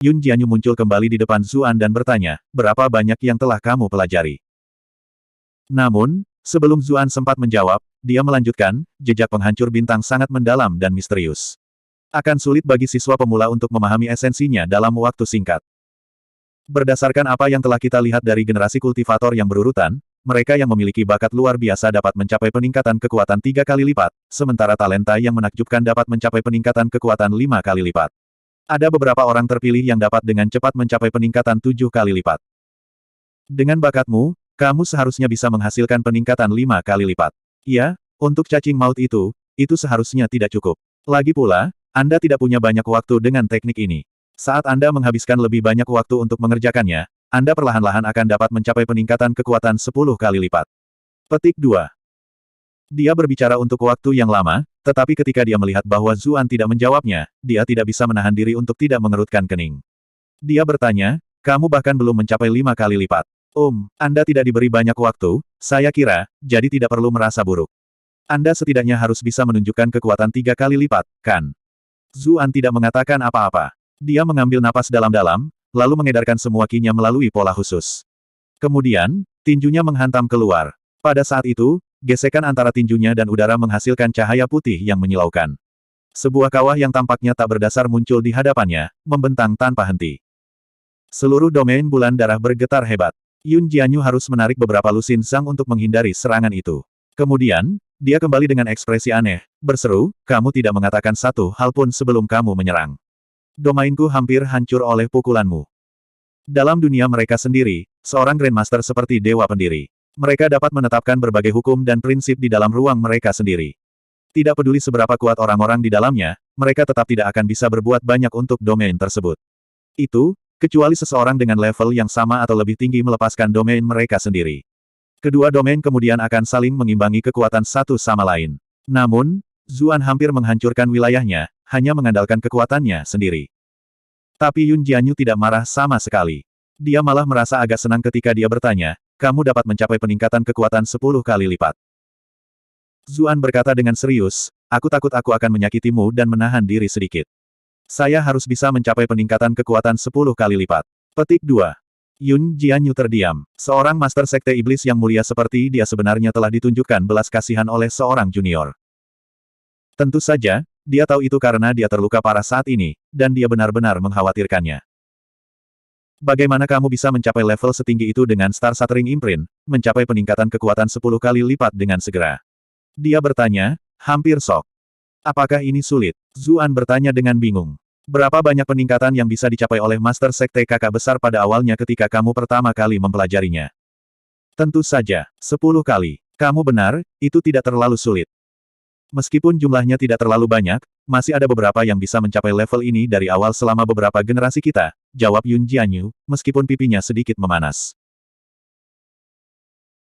Yun Jianyu muncul kembali di depan Zuan dan bertanya, berapa banyak yang telah kamu pelajari? Namun, sebelum Zuan sempat menjawab, dia melanjutkan, jejak penghancur bintang sangat mendalam dan misterius. Akan sulit bagi siswa pemula untuk memahami esensinya dalam waktu singkat. Berdasarkan apa yang telah kita lihat dari generasi kultivator yang berurutan, mereka yang memiliki bakat luar biasa dapat mencapai peningkatan kekuatan 3 kali lipat, sementara talenta yang menakjubkan dapat mencapai peningkatan kekuatan 5 kali lipat. Ada beberapa orang terpilih yang dapat dengan cepat mencapai peningkatan 7 kali lipat. Dengan bakatmu, kamu seharusnya bisa menghasilkan peningkatan 5 kali lipat. Ya, untuk cacing maut itu seharusnya tidak cukup. Lagi pula, Anda tidak punya banyak waktu dengan teknik ini. Saat Anda menghabiskan lebih banyak waktu untuk mengerjakannya, Anda perlahan-lahan akan dapat mencapai peningkatan kekuatan 10 kali lipat. Petik 2. Dia berbicara untuk waktu yang lama, tetapi ketika dia melihat bahwa Zuan tidak menjawabnya, dia tidak bisa menahan diri untuk tidak mengerutkan kening. Dia bertanya, kamu bahkan belum mencapai 5 kali lipat. Anda tidak diberi banyak waktu, saya kira, jadi tidak perlu merasa buruk. Anda setidaknya harus bisa menunjukkan kekuatan 3 kali lipat, kan? Zuan tidak mengatakan apa-apa. Dia mengambil napas dalam-dalam, lalu mengedarkan semua ki-nya melalui pola khusus. Kemudian, tinjunya menghantam keluar. Pada saat itu, gesekan antara tinjunya dan udara menghasilkan cahaya putih yang menyilaukan. Sebuah kawah yang tampaknya tak berdasar muncul di hadapannya, membentang tanpa henti. Seluruh domain bulan darah bergetar hebat. Yun Jianyu harus menarik beberapa lusin zhang untuk menghindari serangan itu. Kemudian, dia kembali dengan ekspresi aneh, berseru, kamu tidak mengatakan satu hal pun sebelum kamu menyerang. Domainku hampir hancur oleh pukulanmu. Dalam dunia mereka sendiri, seorang Grandmaster seperti Dewa Pendiri. Mereka dapat menetapkan berbagai hukum dan prinsip di dalam ruang mereka sendiri. Tidak peduli seberapa kuat orang-orang di dalamnya, mereka tetap tidak akan bisa berbuat banyak untuk domain tersebut. Itu, kecuali seseorang dengan level yang sama atau lebih tinggi melepaskan domain mereka sendiri. Kedua domain kemudian akan saling mengimbangi kekuatan satu sama lain. Namun, Zuan hampir menghancurkan wilayahnya, hanya mengandalkan kekuatannya sendiri. Tapi Yun Jianyu tidak marah sama sekali. Dia malah merasa agak senang ketika dia bertanya, kamu dapat mencapai peningkatan kekuatan 10 kali lipat. Zuan berkata dengan serius, aku takut aku akan menyakitimu dan menahan diri sedikit. Saya harus bisa mencapai peningkatan kekuatan 10 kali lipat. Petik 2. Yun Jianyu terdiam. Seorang master sekte iblis yang mulia seperti dia sebenarnya telah ditunjukkan belas kasihan oleh seorang junior. Tentu saja, dia tahu itu karena dia terluka parah saat ini, dan dia benar-benar mengkhawatirkannya. Bagaimana kamu bisa mencapai level setinggi itu dengan Star Shattering Imprint, mencapai peningkatan kekuatan 10 kali lipat dengan segera? Dia bertanya, hampir shock. Apakah ini sulit? Zuan bertanya dengan bingung. Berapa banyak peningkatan yang bisa dicapai oleh Master Sekte Kakak Besar pada awalnya ketika kamu pertama kali mempelajarinya? Tentu saja, 10 kali. Kamu benar, itu tidak terlalu sulit. Meskipun jumlahnya tidak terlalu banyak, masih ada beberapa yang bisa mencapai level ini dari awal selama beberapa generasi kita, jawab Yun Jianyu, meskipun pipinya sedikit memanas.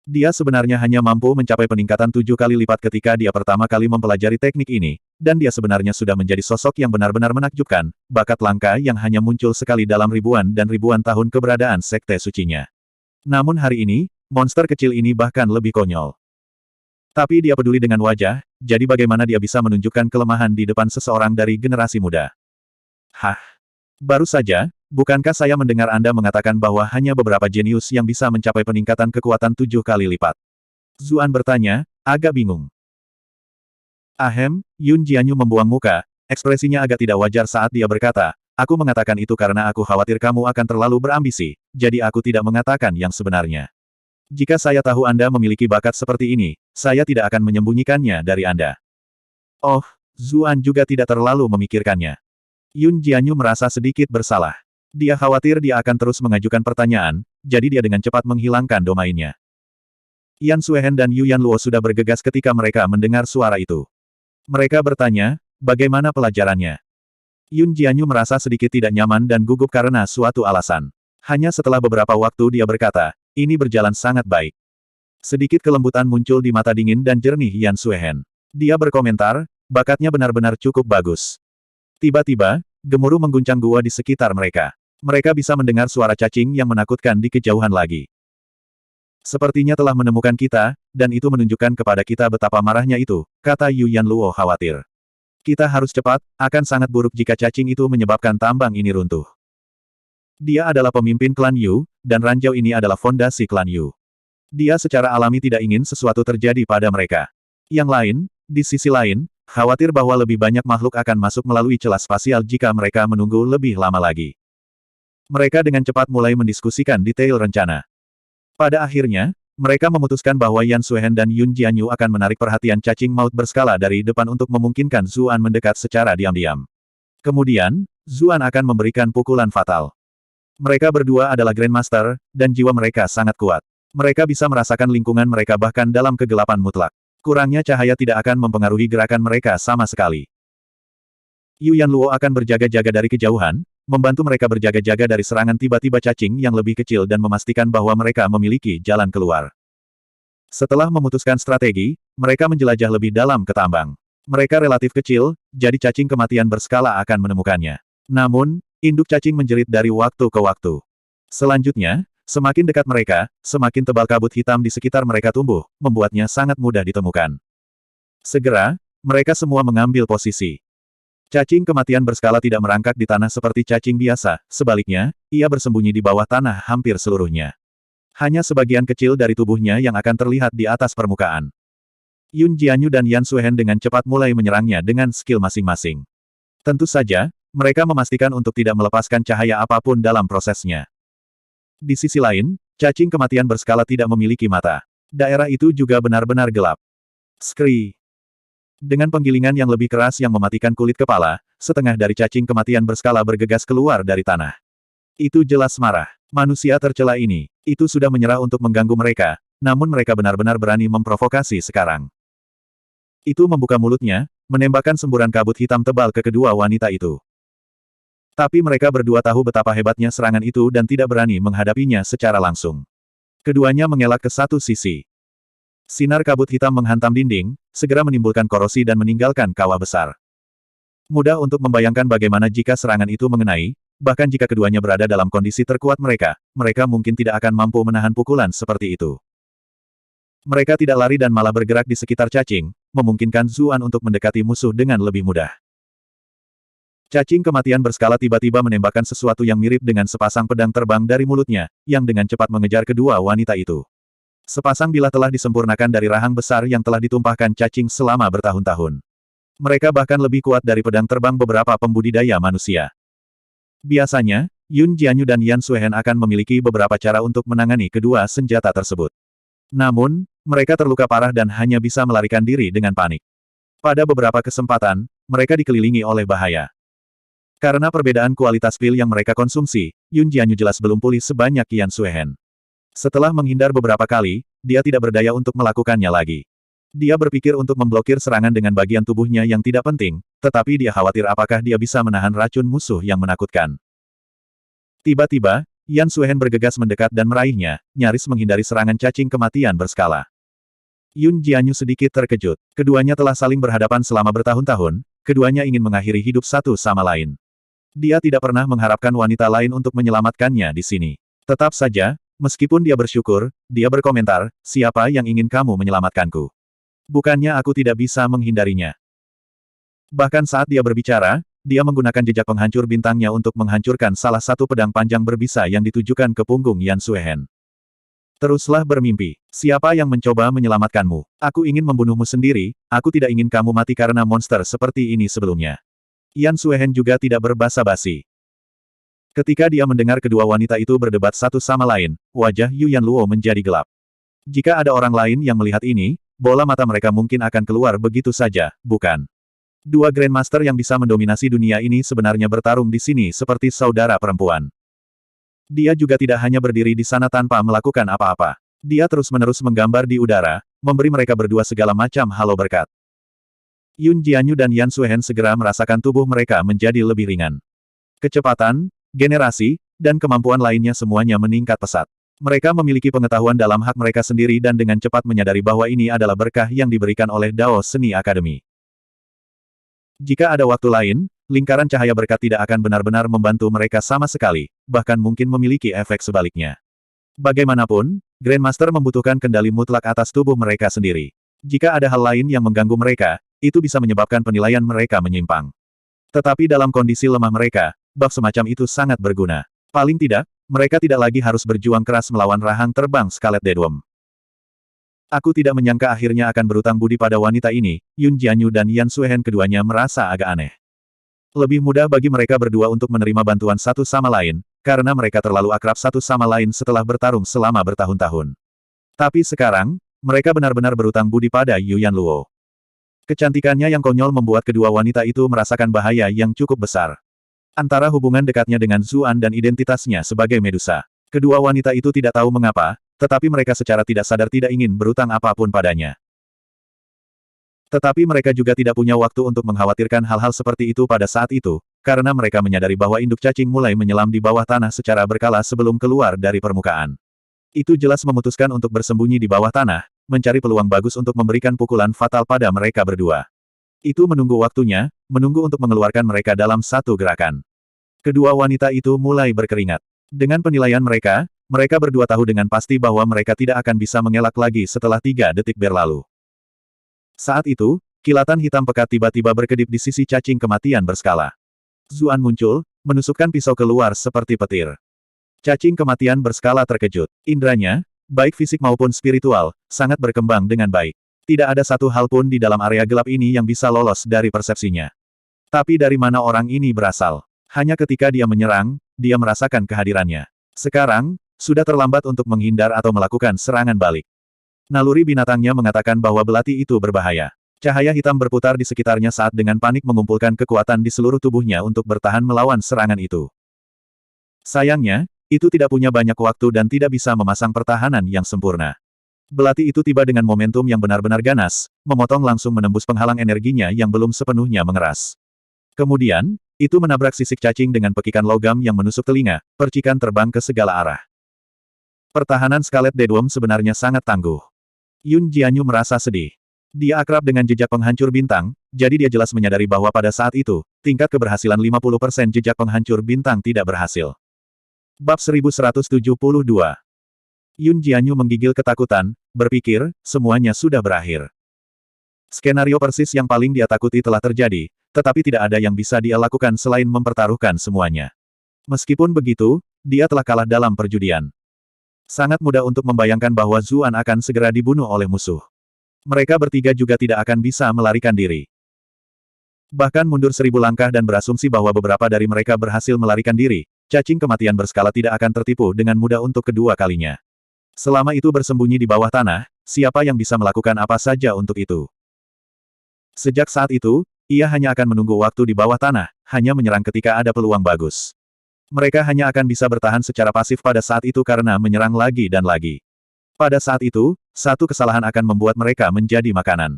Dia sebenarnya hanya mampu mencapai peningkatan 7 kali lipat ketika dia pertama kali mempelajari teknik ini, dan dia sebenarnya sudah menjadi sosok yang benar-benar menakjubkan, bakat langka yang hanya muncul sekali dalam ribuan dan ribuan tahun keberadaan sekte sucinya. Namun hari ini, monster kecil ini bahkan lebih konyol. Tapi dia peduli dengan wajah, jadi bagaimana dia bisa menunjukkan kelemahan di depan seseorang dari generasi muda? Hah? Baru saja, bukankah saya mendengar Anda mengatakan bahwa hanya beberapa jenius yang bisa mencapai peningkatan kekuatan 7 kali lipat? Zuan bertanya, agak bingung. Yun Jianyu membuang muka, ekspresinya agak tidak wajar saat dia berkata, aku mengatakan itu karena aku khawatir kamu akan terlalu berambisi, jadi aku tidak mengatakan yang sebenarnya. Jika saya tahu Anda memiliki bakat seperti ini, saya tidak akan menyembunyikannya dari Anda. Oh, Zuan juga tidak terlalu memikirkannya. Yun Jianyu merasa sedikit bersalah. Dia khawatir dia akan terus mengajukan pertanyaan, jadi dia dengan cepat menghilangkan domainnya. Yan Suehen dan Yu Yanluo sudah bergegas ketika mereka mendengar suara itu. Mereka bertanya, bagaimana pelajarannya? Yun Jianyu merasa sedikit tidak nyaman dan gugup karena suatu alasan. Hanya setelah beberapa waktu dia berkata, ini berjalan sangat baik. Sedikit kelembutan muncul di mata dingin dan jernih Yan Suehen. Dia berkomentar, bakatnya benar-benar cukup bagus. Tiba-tiba, gemuruh mengguncang gua di sekitar mereka. Mereka bisa mendengar suara cacing yang menakutkan di kejauhan lagi. Sepertinya telah menemukan kita, dan itu menunjukkan kepada kita betapa marahnya itu, kata Yu Yanluo khawatir. Kita harus cepat, akan sangat buruk jika cacing itu menyebabkan tambang ini runtuh. Dia adalah pemimpin klan Yu, dan ranjau ini adalah fondasi klan Yu. Dia secara alami tidak ingin sesuatu terjadi pada mereka. Yang lain, di sisi lain, khawatir bahwa lebih banyak makhluk akan masuk melalui celah spasial jika mereka menunggu lebih lama lagi. Mereka dengan cepat mulai mendiskusikan detail rencana. Pada akhirnya, mereka memutuskan bahwa Yan Suehen dan Yun Jianyu akan menarik perhatian cacing maut berskala dari depan untuk memungkinkan Zuan mendekat secara diam-diam. Kemudian, Zuan akan memberikan pukulan fatal. Mereka berdua adalah Grandmaster, dan jiwa mereka sangat kuat. Mereka bisa merasakan lingkungan mereka bahkan dalam kegelapan mutlak. Kurangnya cahaya tidak akan mempengaruhi gerakan mereka sama sekali. Yu Yanluo akan berjaga-jaga dari kejauhan, membantu mereka berjaga-jaga dari serangan tiba-tiba cacing yang lebih kecil dan memastikan bahwa mereka memiliki jalan keluar. Setelah memutuskan strategi, mereka menjelajah lebih dalam ke tambang. Mereka relatif kecil, jadi cacing kematian berskala akan menemukannya. Namun, induk cacing menjerit dari waktu ke waktu. Selanjutnya, semakin dekat mereka, semakin tebal kabut hitam di sekitar mereka tumbuh, membuatnya sangat mudah ditemukan. Segera, mereka semua mengambil posisi. Cacing kematian berskala tidak merangkak di tanah seperti cacing biasa, sebaliknya, ia bersembunyi di bawah tanah hampir seluruhnya. Hanya sebagian kecil dari tubuhnya yang akan terlihat di atas permukaan. Yun Jianyu dan Yan Suehen dengan cepat mulai menyerangnya dengan skill masing-masing. Tentu saja, mereka memastikan untuk tidak melepaskan cahaya apapun dalam prosesnya. Di sisi lain, cacing kematian berskala tidak memiliki mata. Daerah itu juga benar-benar gelap. Skri. Dengan penggilingan yang lebih keras yang mematikan kulit kepala, setengah dari cacing kematian berskala bergegas keluar dari tanah. Itu jelas marah. Manusia tercela ini, itu sudah menyerah untuk mengganggu mereka, namun mereka benar-benar berani memprovokasi sekarang. Itu membuka mulutnya, menembakkan semburan kabut hitam tebal ke kedua wanita itu. Tapi mereka berdua tahu betapa hebatnya serangan itu dan tidak berani menghadapinya secara langsung. Keduanya mengelak ke satu sisi. Sinar kabut hitam menghantam dinding, segera menimbulkan korosi dan meninggalkan kawah besar. Mudah untuk membayangkan bagaimana jika serangan itu mengenai, bahkan jika keduanya berada dalam kondisi terkuat mereka, mereka mungkin tidak akan mampu menahan pukulan seperti itu. Mereka tidak lari dan malah bergerak di sekitar cacing, memungkinkan Zuan untuk mendekati musuh dengan lebih mudah. Cacing kematian berskala tiba-tiba menembakkan sesuatu yang mirip dengan sepasang pedang terbang dari mulutnya, yang dengan cepat mengejar kedua wanita itu. Sepasang bilah telah disempurnakan dari rahang besar yang telah ditumpahkan cacing selama bertahun-tahun. Mereka bahkan lebih kuat dari pedang terbang beberapa pembudidaya manusia. Biasanya, Yun Jianyu dan Yan Suehen akan memiliki beberapa cara untuk menangani kedua senjata tersebut. Namun, mereka terluka parah dan hanya bisa melarikan diri dengan panik. Pada beberapa kesempatan, mereka dikelilingi oleh bahaya. Karena perbedaan kualitas pil yang mereka konsumsi, Yun Jianyu jelas belum pulih sebanyak Yan Suehen. Setelah menghindar beberapa kali, dia tidak berdaya untuk melakukannya lagi. Dia berpikir untuk memblokir serangan dengan bagian tubuhnya yang tidak penting, tetapi dia khawatir apakah dia bisa menahan racun musuh yang menakutkan. Tiba-tiba, Yan Suehen bergegas mendekat dan meraihnya, nyaris menghindari serangan cacing kematian berskala. Yun Jianyu sedikit terkejut. Keduanya telah saling berhadapan selama bertahun-tahun, keduanya ingin mengakhiri hidup satu sama lain. Dia tidak pernah mengharapkan wanita lain untuk menyelamatkannya di sini. Tetap saja, meskipun dia bersyukur, dia berkomentar, siapa yang ingin kamu menyelamatkanku? Bukannya aku tidak bisa menghindarinya. Bahkan saat dia berbicara, dia menggunakan jejak penghancur bintangnya untuk menghancurkan salah satu pedang panjang berbisa yang ditujukan ke punggung Yan Suehen. Teruslah bermimpi. Siapa yang mencoba menyelamatkanmu? Aku ingin membunuhmu sendiri, aku tidak ingin kamu mati karena monster seperti ini sebelumnya. Yan Suehen juga tidak berbasa-basi. Ketika dia mendengar kedua wanita itu berdebat satu sama lain, wajah Yu Yanluo menjadi gelap. Jika ada orang lain yang melihat ini, bola mata mereka mungkin akan keluar begitu saja, bukan? Dua Grandmaster yang bisa mendominasi dunia ini sebenarnya bertarung di sini seperti saudara perempuan. Dia juga tidak hanya berdiri di sana tanpa melakukan apa-apa. Dia terus-menerus menggambar di udara, memberi mereka berdua segala macam halo berkat. Yun Jianyu dan Yan Suehen segera merasakan tubuh mereka menjadi lebih ringan. Kecepatan, generasi, dan kemampuan lainnya semuanya meningkat pesat. Mereka memiliki pengetahuan dalam hak mereka sendiri dan dengan cepat menyadari bahwa ini adalah berkah yang diberikan oleh Dao Seni Akademi. Jika ada waktu lain, lingkaran cahaya berkat tidak akan benar-benar membantu mereka sama sekali, bahkan mungkin memiliki efek sebaliknya. Bagaimanapun, Grandmaster membutuhkan kendali mutlak atas tubuh mereka sendiri. Jika ada hal lain yang mengganggu mereka, itu bisa menyebabkan penilaian mereka menyimpang. Tetapi dalam kondisi lemah mereka, buff semacam itu sangat berguna. Paling tidak, mereka tidak lagi harus berjuang keras melawan rahang terbang Scarlet Deadworm. Aku tidak menyangka akhirnya akan berutang budi pada wanita ini. Yun Jianyu dan Yan Suehen keduanya merasa agak aneh. Lebih mudah bagi mereka berdua untuk menerima bantuan satu sama lain, karena mereka terlalu akrab satu sama lain setelah bertarung selama bertahun-tahun. Tapi sekarang, mereka benar-benar berutang budi pada Yu Yanluo. Kecantikannya yang konyol membuat kedua wanita itu merasakan bahaya yang cukup besar. Antara hubungan dekatnya dengan Zuan dan identitasnya sebagai Medusa. Kedua wanita itu tidak tahu mengapa, tetapi mereka secara tidak sadar tidak ingin berutang apapun padanya. Tetapi mereka juga tidak punya waktu untuk mengkhawatirkan hal-hal seperti itu pada saat itu, karena mereka menyadari bahwa induk cacing mulai menyelam di bawah tanah secara berkala sebelum keluar dari permukaan. Itu jelas memutuskan untuk bersembunyi di bawah tanah, mencari peluang bagus untuk memberikan pukulan fatal pada mereka berdua. Itu menunggu waktunya, menunggu untuk mengeluarkan mereka dalam satu gerakan. Kedua wanita itu mulai berkeringat. Dengan penilaian mereka, mereka berdua tahu dengan pasti bahwa mereka tidak akan bisa mengelak lagi setelah 3 detik berlalu. Saat itu, kilatan hitam pekat tiba-tiba berkedip di sisi cacing kematian berskala. Zuan muncul, menusukkan pisau keluar seperti petir. Cacing kematian berskala terkejut. Indranya, baik fisik maupun spiritual, sangat berkembang dengan baik. Tidak ada satu hal pun di dalam area gelap ini yang bisa lolos dari persepsinya. Tapi dari mana orang ini berasal? Hanya ketika dia menyerang, dia merasakan kehadirannya. Sekarang, sudah terlambat untuk menghindar atau melakukan serangan balik. Naluri binatangnya mengatakan bahwa belati itu berbahaya. Cahaya hitam berputar di sekitarnya saat dengan panik mengumpulkan kekuatan di seluruh tubuhnya untuk bertahan melawan serangan itu. Sayangnya, itu tidak punya banyak waktu dan tidak bisa memasang pertahanan yang sempurna. Belati itu tiba dengan momentum yang benar-benar ganas, memotong langsung menembus penghalang energinya yang belum sepenuhnya mengeras. Kemudian, itu menabrak sisik cacing dengan pekikan logam yang menusuk telinga, percikan terbang ke segala arah. Pertahanan Scarlet Deadworm sebenarnya sangat tangguh. Yun Jianyu merasa sedih. Dia akrab dengan jejak penghancur bintang, jadi dia jelas menyadari bahwa pada saat itu, tingkat keberhasilan 50% jejak penghancur bintang tidak berhasil. Bab 1172. Yun Jianyu menggigil ketakutan, berpikir, semuanya sudah berakhir. Skenario persis yang paling dia takuti telah terjadi, tetapi tidak ada yang bisa dia lakukan selain mempertaruhkan semuanya. Meskipun begitu, dia telah kalah dalam perjudian. Sangat mudah untuk membayangkan bahwa Zuan akan segera dibunuh oleh musuh. Mereka bertiga juga tidak akan bisa melarikan diri. Bahkan mundur 1000 langkah dan berasumsi bahwa beberapa dari mereka berhasil melarikan diri, cacing kematian berskala tidak akan tertipu dengan mudah untuk kedua kalinya. Selama itu bersembunyi di bawah tanah, siapa yang bisa melakukan apa saja untuk itu? Sejak saat itu, ia hanya akan menunggu waktu di bawah tanah, hanya menyerang ketika ada peluang bagus. Mereka hanya akan bisa bertahan secara pasif pada saat itu karena menyerang lagi dan lagi. Pada saat itu, satu kesalahan akan membuat mereka menjadi makanan.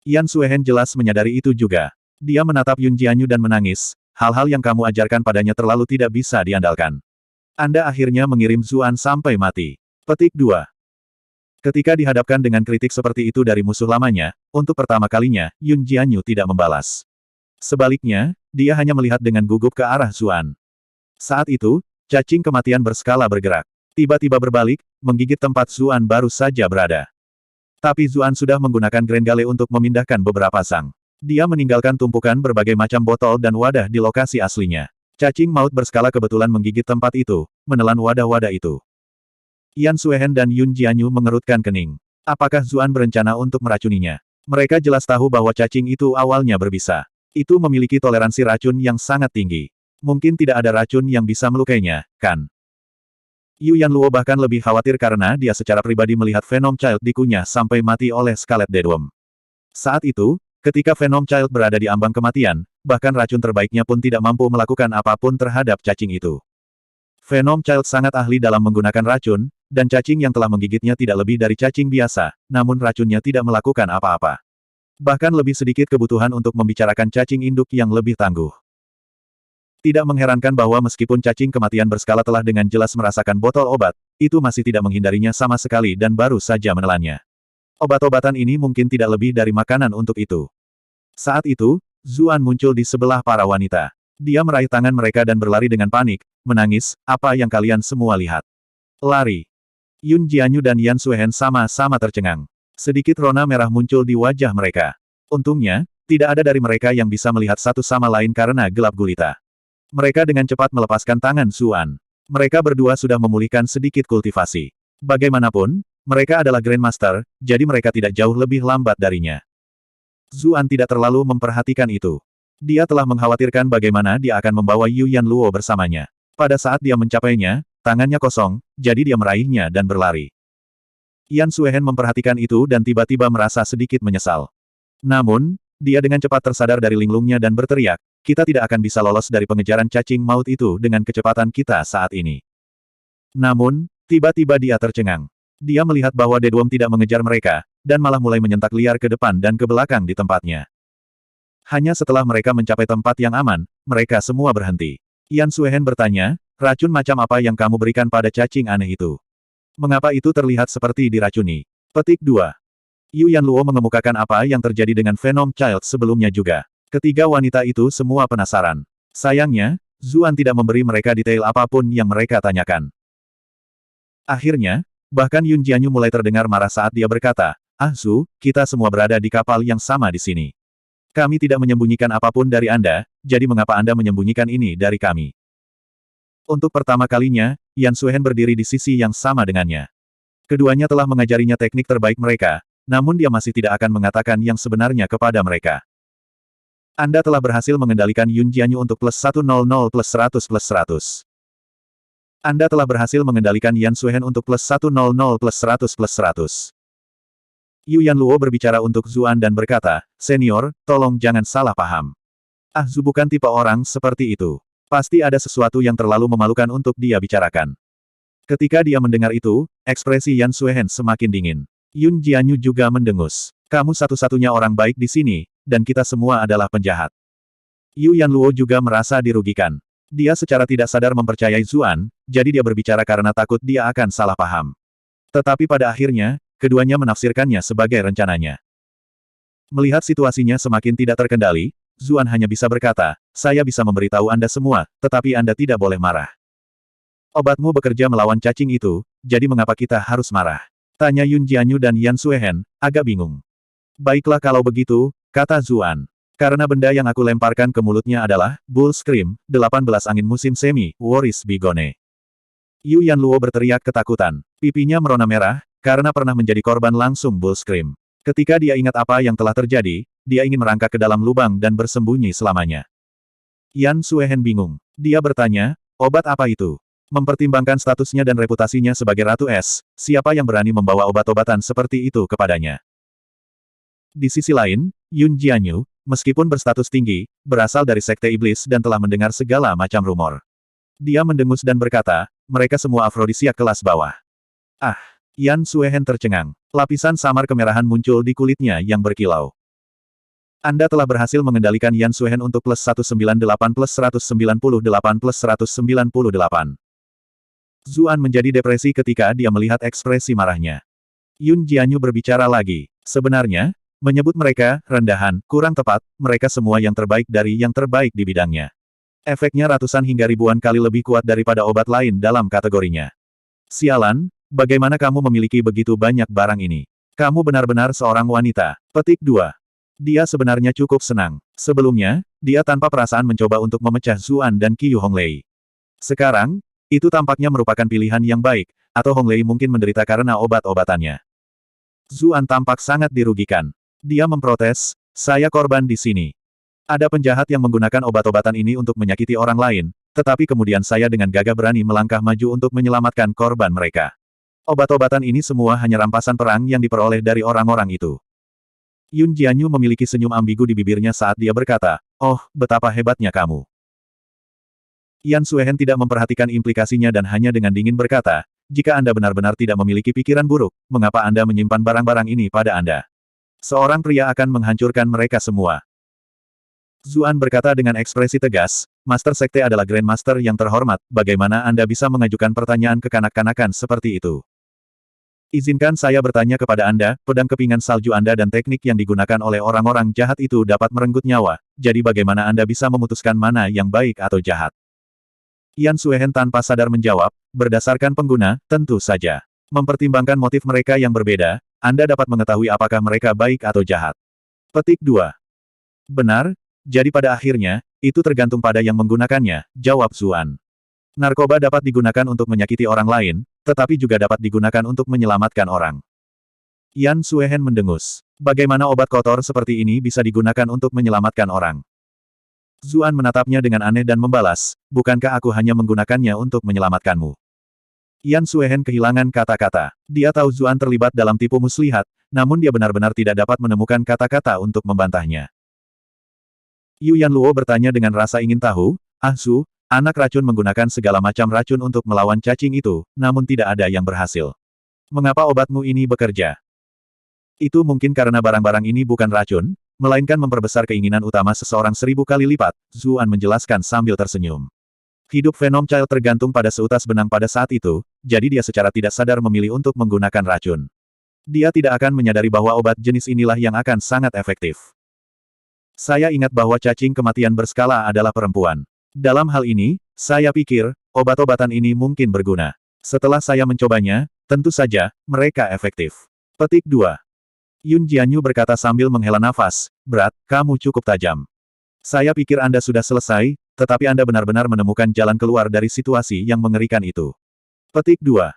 Yan Suehen jelas menyadari itu juga. Dia menatap Yun Jianyu dan menangis, hal-hal yang kamu ajarkan padanya terlalu tidak bisa diandalkan. Anda akhirnya mengirim Zuan sampai mati. Petik 2. Ketika dihadapkan dengan kritik seperti itu dari musuh lamanya, untuk pertama kalinya, Yun Jianyu tidak membalas. Sebaliknya, dia hanya melihat dengan gugup ke arah Zuan. Saat itu, cacing kematian berskala bergerak. Tiba-tiba berbalik, menggigit tempat Zuan baru saja berada. Tapi Zuan sudah menggunakan Grand Gale untuk memindahkan beberapa sang. Dia meninggalkan tumpukan berbagai macam botol dan wadah di lokasi aslinya. Cacing maut berskala kebetulan menggigit tempat itu, menelan wadah-wadah itu. Yan Suehen dan Yun Jianyu mengerutkan kening. Apakah Zuan berencana untuk meracuninya? Mereka jelas tahu bahwa cacing itu awalnya berbisa. Itu memiliki toleransi racun yang sangat tinggi. Mungkin tidak ada racun yang bisa melukainya, kan? Yu Yanluo bahkan lebih khawatir karena dia secara pribadi melihat Venom Child dikunyah sampai mati oleh Scarlet Deadworm. Saat itu, ketika Venom Child berada di ambang kematian, bahkan racun terbaiknya pun tidak mampu melakukan apapun terhadap cacing itu. Venom Child sangat ahli dalam menggunakan racun, dan cacing yang telah menggigitnya tidak lebih dari cacing biasa, namun racunnya tidak melakukan apa-apa. Bahkan lebih sedikit kebutuhan untuk membicarakan cacing induk yang lebih tangguh. Tidak mengherankan bahwa meskipun cacing kematian berskala telah dengan jelas merasakan botol obat, itu masih tidak menghindarinya sama sekali dan baru saja menelannya. Obat-obatan ini mungkin tidak lebih dari makanan untuk itu. Saat itu, Zuan muncul di sebelah para wanita. Dia meraih tangan mereka dan berlari dengan panik, menangis, apa yang kalian semua lihat? Lari. Yun Jianyu dan Yan Suehen sama-sama tercengang. Sedikit rona merah muncul di wajah mereka. Untungnya, tidak ada dari mereka yang bisa melihat satu sama lain karena gelap gulita. Mereka dengan cepat melepaskan tangan Zuan. Mereka berdua sudah memulihkan sedikit kultivasi. Bagaimanapun, mereka adalah Grandmaster, jadi mereka tidak jauh lebih lambat darinya. Zuan tidak terlalu memperhatikan itu. Dia telah mengkhawatirkan bagaimana dia akan membawa Yu Yanluo bersamanya. Pada saat dia mencapainya, tangannya kosong, jadi dia meraihnya dan berlari. Yan Suehen memperhatikan itu dan tiba-tiba merasa sedikit menyesal. Namun, dia dengan cepat tersadar dari linglungnya dan berteriak, kita tidak akan bisa lolos dari pengejaran cacing maut itu dengan kecepatan kita saat ini. Namun, tiba-tiba dia tercengang. Dia melihat bahwa Deduom tidak mengejar mereka, dan malah mulai menyentak liar ke depan dan ke belakang di tempatnya. Hanya setelah mereka mencapai tempat yang aman, mereka semua berhenti. Yan Suehen bertanya, racun macam apa yang kamu berikan pada cacing aneh itu? Mengapa itu terlihat seperti diracuni? Petik 2. Yu Yanluo mengemukakan apa yang terjadi dengan Venom Child sebelumnya juga. Ketiga wanita itu semua penasaran. Sayangnya, Zuan tidak memberi mereka detail apapun yang mereka tanyakan. Akhirnya, bahkan Yun Jianyu mulai terdengar marah saat dia berkata, "Ah Zu, kita semua berada di kapal yang sama di sini. Kami tidak menyembunyikan apapun dari Anda, jadi mengapa Anda menyembunyikan ini dari kami?" Untuk pertama kalinya, Yan Suehen berdiri di sisi yang sama dengannya. Keduanya telah mengajarinya teknik terbaik mereka, namun dia masih tidak akan mengatakan yang sebenarnya kepada mereka. Anda telah berhasil mengendalikan Yun Jianyu untuk +100 +100 +100. Anda telah berhasil mengendalikan Yan Suehen untuk +100 +100 +100. Yu Yanluo berbicara untuk Zuan dan berkata, Senior, tolong jangan salah paham. Ah Zu bukan tipe orang seperti itu. Pasti ada sesuatu yang terlalu memalukan untuk dia bicarakan. Ketika dia mendengar itu, ekspresi Yan Suehen semakin dingin. Yun Jianyu juga mendengus. Kamu satu-satunya orang baik di sini, dan kita semua adalah penjahat. Yu Yanluo juga merasa dirugikan. Dia secara tidak sadar mempercayai Zuan, jadi dia berbicara karena takut dia akan salah paham. Tetapi pada akhirnya, keduanya menafsirkannya sebagai rencananya. Melihat situasinya semakin tidak terkendali, Zuan hanya bisa berkata, saya bisa memberitahu Anda semua, tetapi Anda tidak boleh marah. Obatmu bekerja melawan cacing itu, jadi mengapa kita harus marah? Tanya Yun Jianyu dan Yan Suehen, agak bingung. Baiklah kalau begitu, kata Zuan. Karena benda yang aku lemparkan ke mulutnya adalah, Bull Scream, 18 angin musim semi, Waris Bigone. Yu Yanluo berteriak ketakutan. Pipinya merona merah, karena pernah menjadi korban langsung Bull Scream. Ketika dia ingat apa yang telah terjadi, dia ingin merangkak ke dalam lubang dan bersembunyi selamanya. Yan Suehen bingung. Dia bertanya, obat apa itu? Mempertimbangkan statusnya dan reputasinya sebagai Ratu Es, siapa yang berani membawa obat-obatan seperti itu kepadanya? Di sisi lain, Yun Jianyu, meskipun berstatus tinggi, berasal dari Sekte Iblis dan telah mendengar segala macam rumor. Dia mendengus dan berkata, mereka semua afrodisiak kelas bawah. Ah! Yan Suehen tercengang. Lapisan samar kemerahan muncul di kulitnya yang berkilau. Anda telah berhasil mengendalikan Yan Suehen untuk +198 +198 +198. Zuan menjadi depresi ketika dia melihat ekspresi marahnya. Yun Jianyu berbicara lagi. Sebenarnya, menyebut mereka rendahan, kurang tepat, mereka semua yang terbaik dari yang terbaik di bidangnya. Efeknya ratusan hingga ribuan kali lebih kuat daripada obat lain dalam kategorinya. Sialan, bagaimana kamu memiliki begitu banyak barang ini? Kamu benar-benar seorang wanita. Petik 2. Dia sebenarnya cukup senang. Sebelumnya, dia tanpa perasaan mencoba untuk memecah Zuan dan Qiyu Honglei. Sekarang, itu tampaknya merupakan pilihan yang baik, atau Honglei mungkin menderita karena obat-obatannya. Zuan tampak sangat dirugikan. Dia memprotes, saya korban di sini. Ada penjahat yang menggunakan obat-obatan ini untuk menyakiti orang lain, tetapi kemudian saya dengan gagah berani melangkah maju untuk menyelamatkan korban mereka. Obat-obatan ini semua hanya rampasan perang yang diperoleh dari orang-orang itu. Yun Jianyu memiliki senyum ambigu di bibirnya saat dia berkata, oh, betapa hebatnya kamu. Yan Suehen tidak memperhatikan implikasinya dan hanya dengan dingin berkata, jika Anda benar-benar tidak memiliki pikiran buruk, mengapa Anda menyimpan barang-barang ini pada Anda? Seorang pria akan menghancurkan mereka semua. Zuan berkata dengan ekspresi tegas, Master Sekte adalah Grandmaster yang terhormat, bagaimana Anda bisa mengajukan pertanyaan kekanak-kanakan seperti itu? Izinkan saya bertanya kepada Anda, pedang kepingan salju Anda dan teknik yang digunakan oleh orang-orang jahat itu dapat merenggut nyawa, jadi bagaimana Anda bisa memutuskan mana yang baik atau jahat? Yan Suehen tanpa sadar menjawab, berdasarkan pengguna, tentu saja. Mempertimbangkan motif mereka yang berbeda, Anda dapat mengetahui apakah mereka baik atau jahat. Petik 2. Benar, jadi pada akhirnya, itu tergantung pada yang menggunakannya, jawab Zuan. Narkoba dapat digunakan untuk menyakiti orang lain, tetapi juga dapat digunakan untuk menyelamatkan orang. Yan Suehen mendengus. Bagaimana obat kotor seperti ini bisa digunakan untuk menyelamatkan orang? Zuan menatapnya dengan aneh dan membalas, bukankah aku hanya menggunakannya untuk menyelamatkanmu? Yan Suehen kehilangan kata-kata. Dia tahu Zuan terlibat dalam tipu muslihat, namun dia benar-benar tidak dapat menemukan kata-kata untuk membantahnya. Yu Yanluo bertanya dengan rasa ingin tahu, "Ah Su, anak racun menggunakan segala macam racun untuk melawan cacing itu, namun tidak ada yang berhasil. Mengapa obatmu ini bekerja?" Itu mungkin karena barang-barang ini bukan racun, melainkan memperbesar keinginan utama seseorang 1000 kali lipat, Zuan menjelaskan sambil tersenyum. Hidup Venom Child tergantung pada seutas benang pada saat itu, jadi dia secara tidak sadar memilih untuk menggunakan racun. Dia tidak akan menyadari bahwa obat jenis inilah yang akan sangat efektif. Saya ingat bahwa cacing kematian berskala adalah perempuan. Dalam hal ini, saya pikir, obat-obatan ini mungkin berguna. Setelah saya mencobanya, tentu saja, mereka efektif. Petik 2. Yun Jianyu berkata sambil menghela nafas, "Berat, kamu cukup tajam. Saya pikir Anda sudah selesai, tetapi Anda benar-benar menemukan jalan keluar dari situasi yang mengerikan itu." Petik 2.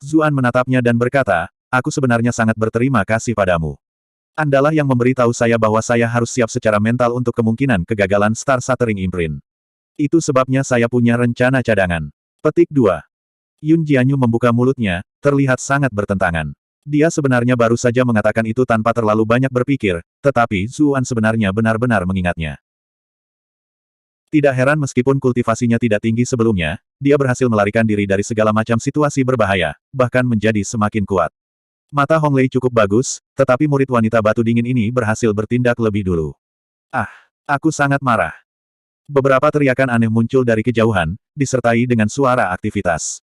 Zuan menatapnya dan berkata, "Aku sebenarnya sangat berterima kasih padamu. Andalah yang memberitahu saya bahwa saya harus siap secara mental untuk kemungkinan kegagalan Star Shattering Imprint. Itu sebabnya saya punya rencana cadangan." Petik 2. Yun Jianyu membuka mulutnya, terlihat sangat bertentangan. Dia sebenarnya baru saja mengatakan itu tanpa terlalu banyak berpikir, tetapi Zuan sebenarnya benar-benar mengingatnya. Tidak heran meskipun kultivasinya tidak tinggi sebelumnya, dia berhasil melarikan diri dari segala macam situasi berbahaya, bahkan menjadi semakin kuat. Mata Hong Lei cukup bagus, tetapi murid wanita batu dingin ini berhasil bertindak lebih dulu. "Ah, aku sangat marah." Beberapa teriakan aneh muncul dari kejauhan, disertai dengan suara aktivitas.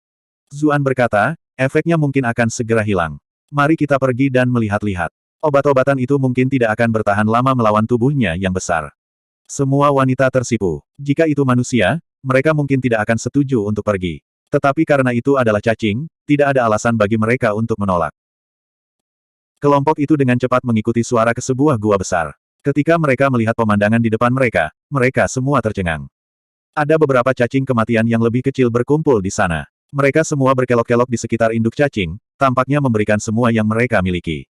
Zuan berkata, "Efeknya mungkin akan segera hilang. Mari kita pergi dan melihat-lihat. Obat-obatan itu mungkin tidak akan bertahan lama melawan tubuhnya yang besar." Semua wanita tersipu. Jika itu manusia, mereka mungkin tidak akan setuju untuk pergi. Tetapi karena itu adalah cacing, tidak ada alasan bagi mereka untuk menolak. Kelompok itu dengan cepat mengikuti suara ke sebuah gua besar. Ketika mereka melihat pemandangan di depan mereka, mereka semua tercengang. Ada beberapa cacing kematian yang lebih kecil berkumpul di sana. Mereka semua berkelok-kelok di sekitar induk cacing, tampaknya memberikan semua yang mereka miliki.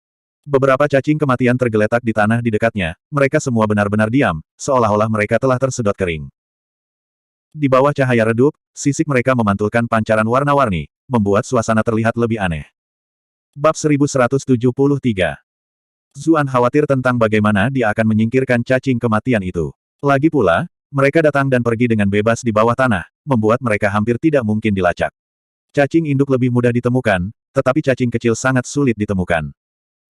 Beberapa cacing kematian tergeletak di tanah di dekatnya, mereka semua benar-benar diam, seolah-olah mereka telah tersedot kering. Di bawah cahaya redup, sisik mereka memantulkan pancaran warna-warni, membuat suasana terlihat lebih aneh. Bab 1173. Zuan khawatir tentang bagaimana dia akan menyingkirkan cacing kematian itu. Lagi pula, mereka datang dan pergi dengan bebas di bawah tanah, membuat mereka hampir tidak mungkin dilacak. Cacing induk lebih mudah ditemukan, tetapi cacing kecil sangat sulit ditemukan.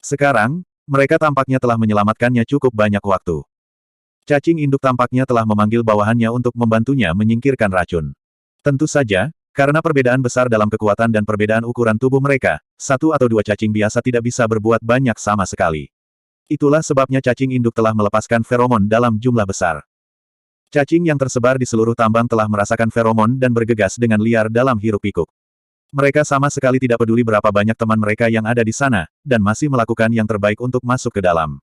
Sekarang, mereka tampaknya telah menyelamatkannya cukup banyak waktu. Cacing induk tampaknya telah memanggil bawahannya untuk membantunya menyingkirkan racun. Tentu saja, karena perbedaan besar dalam kekuatan dan perbedaan ukuran tubuh mereka, satu atau dua cacing biasa tidak bisa berbuat banyak sama sekali. Itulah sebabnya cacing induk telah melepaskan feromon dalam jumlah besar. Cacing yang tersebar di seluruh tambang telah merasakan feromon dan bergegas dengan liar dalam hiruk-pikuk. Mereka sama sekali tidak peduli berapa banyak teman mereka yang ada di sana, dan masih melakukan yang terbaik untuk masuk ke dalam.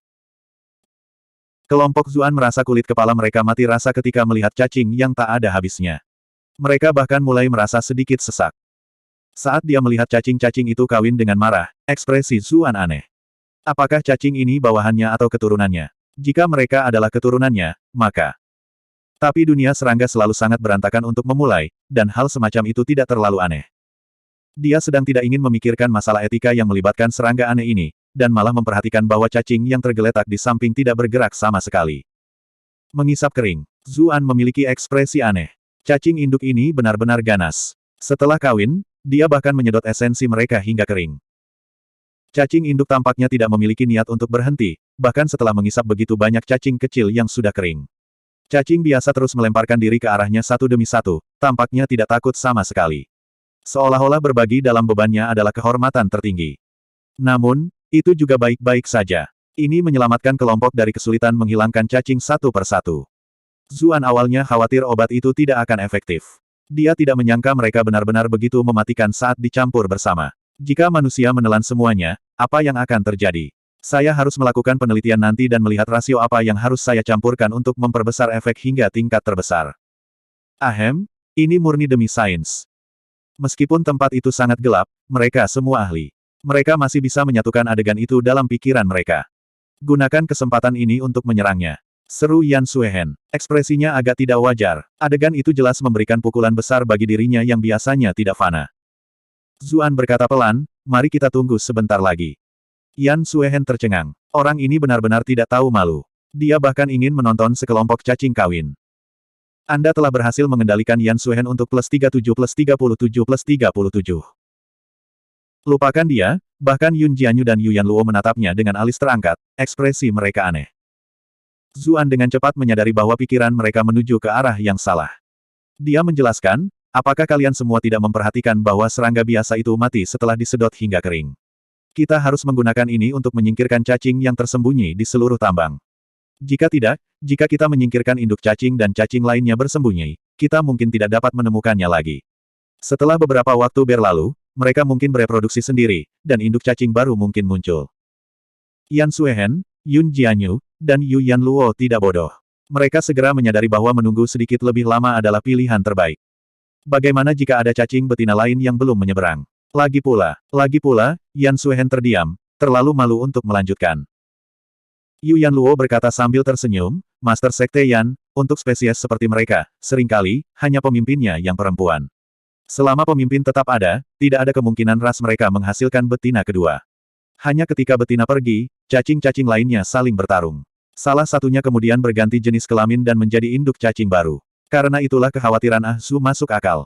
Kelompok Zuan merasa kulit kepala mereka mati rasa ketika melihat cacing yang tak ada habisnya. Mereka bahkan mulai merasa sedikit sesak. Saat dia melihat cacing-cacing itu kawin dengan marah, ekspresi Zuan aneh. Apakah cacing ini bawahannya atau keturunannya? Jika mereka adalah keturunannya, maka... Tapi dunia serangga selalu sangat berantakan untuk memulai, dan hal semacam itu tidak terlalu aneh. Dia sedang tidak ingin memikirkan masalah etika yang melibatkan serangga aneh ini, dan malah memperhatikan bahwa cacing yang tergeletak di samping tidak bergerak sama sekali. Mengisap kering. Zuan memiliki ekspresi aneh. Cacing induk ini benar-benar ganas. Setelah kawin, dia bahkan menyedot esensi mereka hingga kering. Cacing induk tampaknya tidak memiliki niat untuk berhenti, bahkan setelah mengisap begitu banyak cacing kecil yang sudah kering. Cacing biasa terus melemparkan diri ke arahnya satu demi satu, tampaknya tidak takut sama sekali. Seolah-olah berbagi dalam bebannya adalah kehormatan tertinggi. Namun, itu juga baik-baik saja. Ini menyelamatkan kelompok dari kesulitan menghilangkan cacing satu persatu. Zuan awalnya khawatir obat itu tidak akan efektif. Dia tidak menyangka mereka benar-benar begitu mematikan saat dicampur bersama. Jika manusia menelan semuanya, apa yang akan terjadi? Saya harus melakukan penelitian nanti dan melihat rasio apa yang harus saya campurkan untuk memperbesar efek hingga tingkat terbesar. Ahem, Ini murni demi sains. Meskipun tempat itu sangat gelap, mereka semua ahli. Mereka masih bisa menyatukan adegan itu dalam pikiran mereka. Gunakan kesempatan ini untuk menyerangnya. Seru Yan Suehen. Ekspresinya agak tidak wajar. Adegan itu jelas memberikan pukulan besar bagi dirinya yang biasanya tidak fana. Zuan berkata pelan, mari kita tunggu sebentar lagi. Yan Suehen tercengang. Orang ini benar-benar tidak tahu malu. Dia bahkan ingin menonton sekelompok cacing kawin. Anda telah berhasil mengendalikan Yan Suehen untuk plus 37 plus 37 plus 37. Lupakan dia, bahkan Yun Jianyu dan Yu Yanluo menatapnya dengan alis terangkat, ekspresi mereka aneh. Zuan dengan cepat menyadari bahwa pikiran mereka menuju ke arah yang salah. Dia menjelaskan, apakah kalian semua tidak memperhatikan bahwa serangga biasa itu mati setelah disedot hingga kering? Kita harus menggunakan ini untuk menyingkirkan cacing yang tersembunyi di seluruh tambang. Jika tidak, jika kita menyingkirkan induk cacing dan cacing lainnya bersembunyi, kita mungkin tidak dapat menemukannya lagi. Setelah beberapa waktu berlalu, mereka mungkin bereproduksi sendiri, dan induk cacing baru mungkin muncul. Yan Suehen, Yun Jianyu, dan Yu Yanluo tidak bodoh. Mereka segera menyadari bahwa menunggu sedikit lebih lama adalah pilihan terbaik. Bagaimana jika ada cacing betina lain yang belum menyeberang? Lagi pula, Yan Suehen terdiam, terlalu malu untuk melanjutkan. Yu Yanluo berkata sambil tersenyum, Master Sekte Yan, untuk spesies seperti mereka, seringkali, hanya pemimpinnya yang perempuan. Selama pemimpin tetap ada, tidak ada kemungkinan ras mereka menghasilkan betina kedua. Hanya ketika betina pergi, cacing-cacing lainnya saling bertarung. Salah satunya kemudian berganti jenis kelamin dan menjadi induk cacing baru. Karena itulah kekhawatiran Ah Su masuk akal.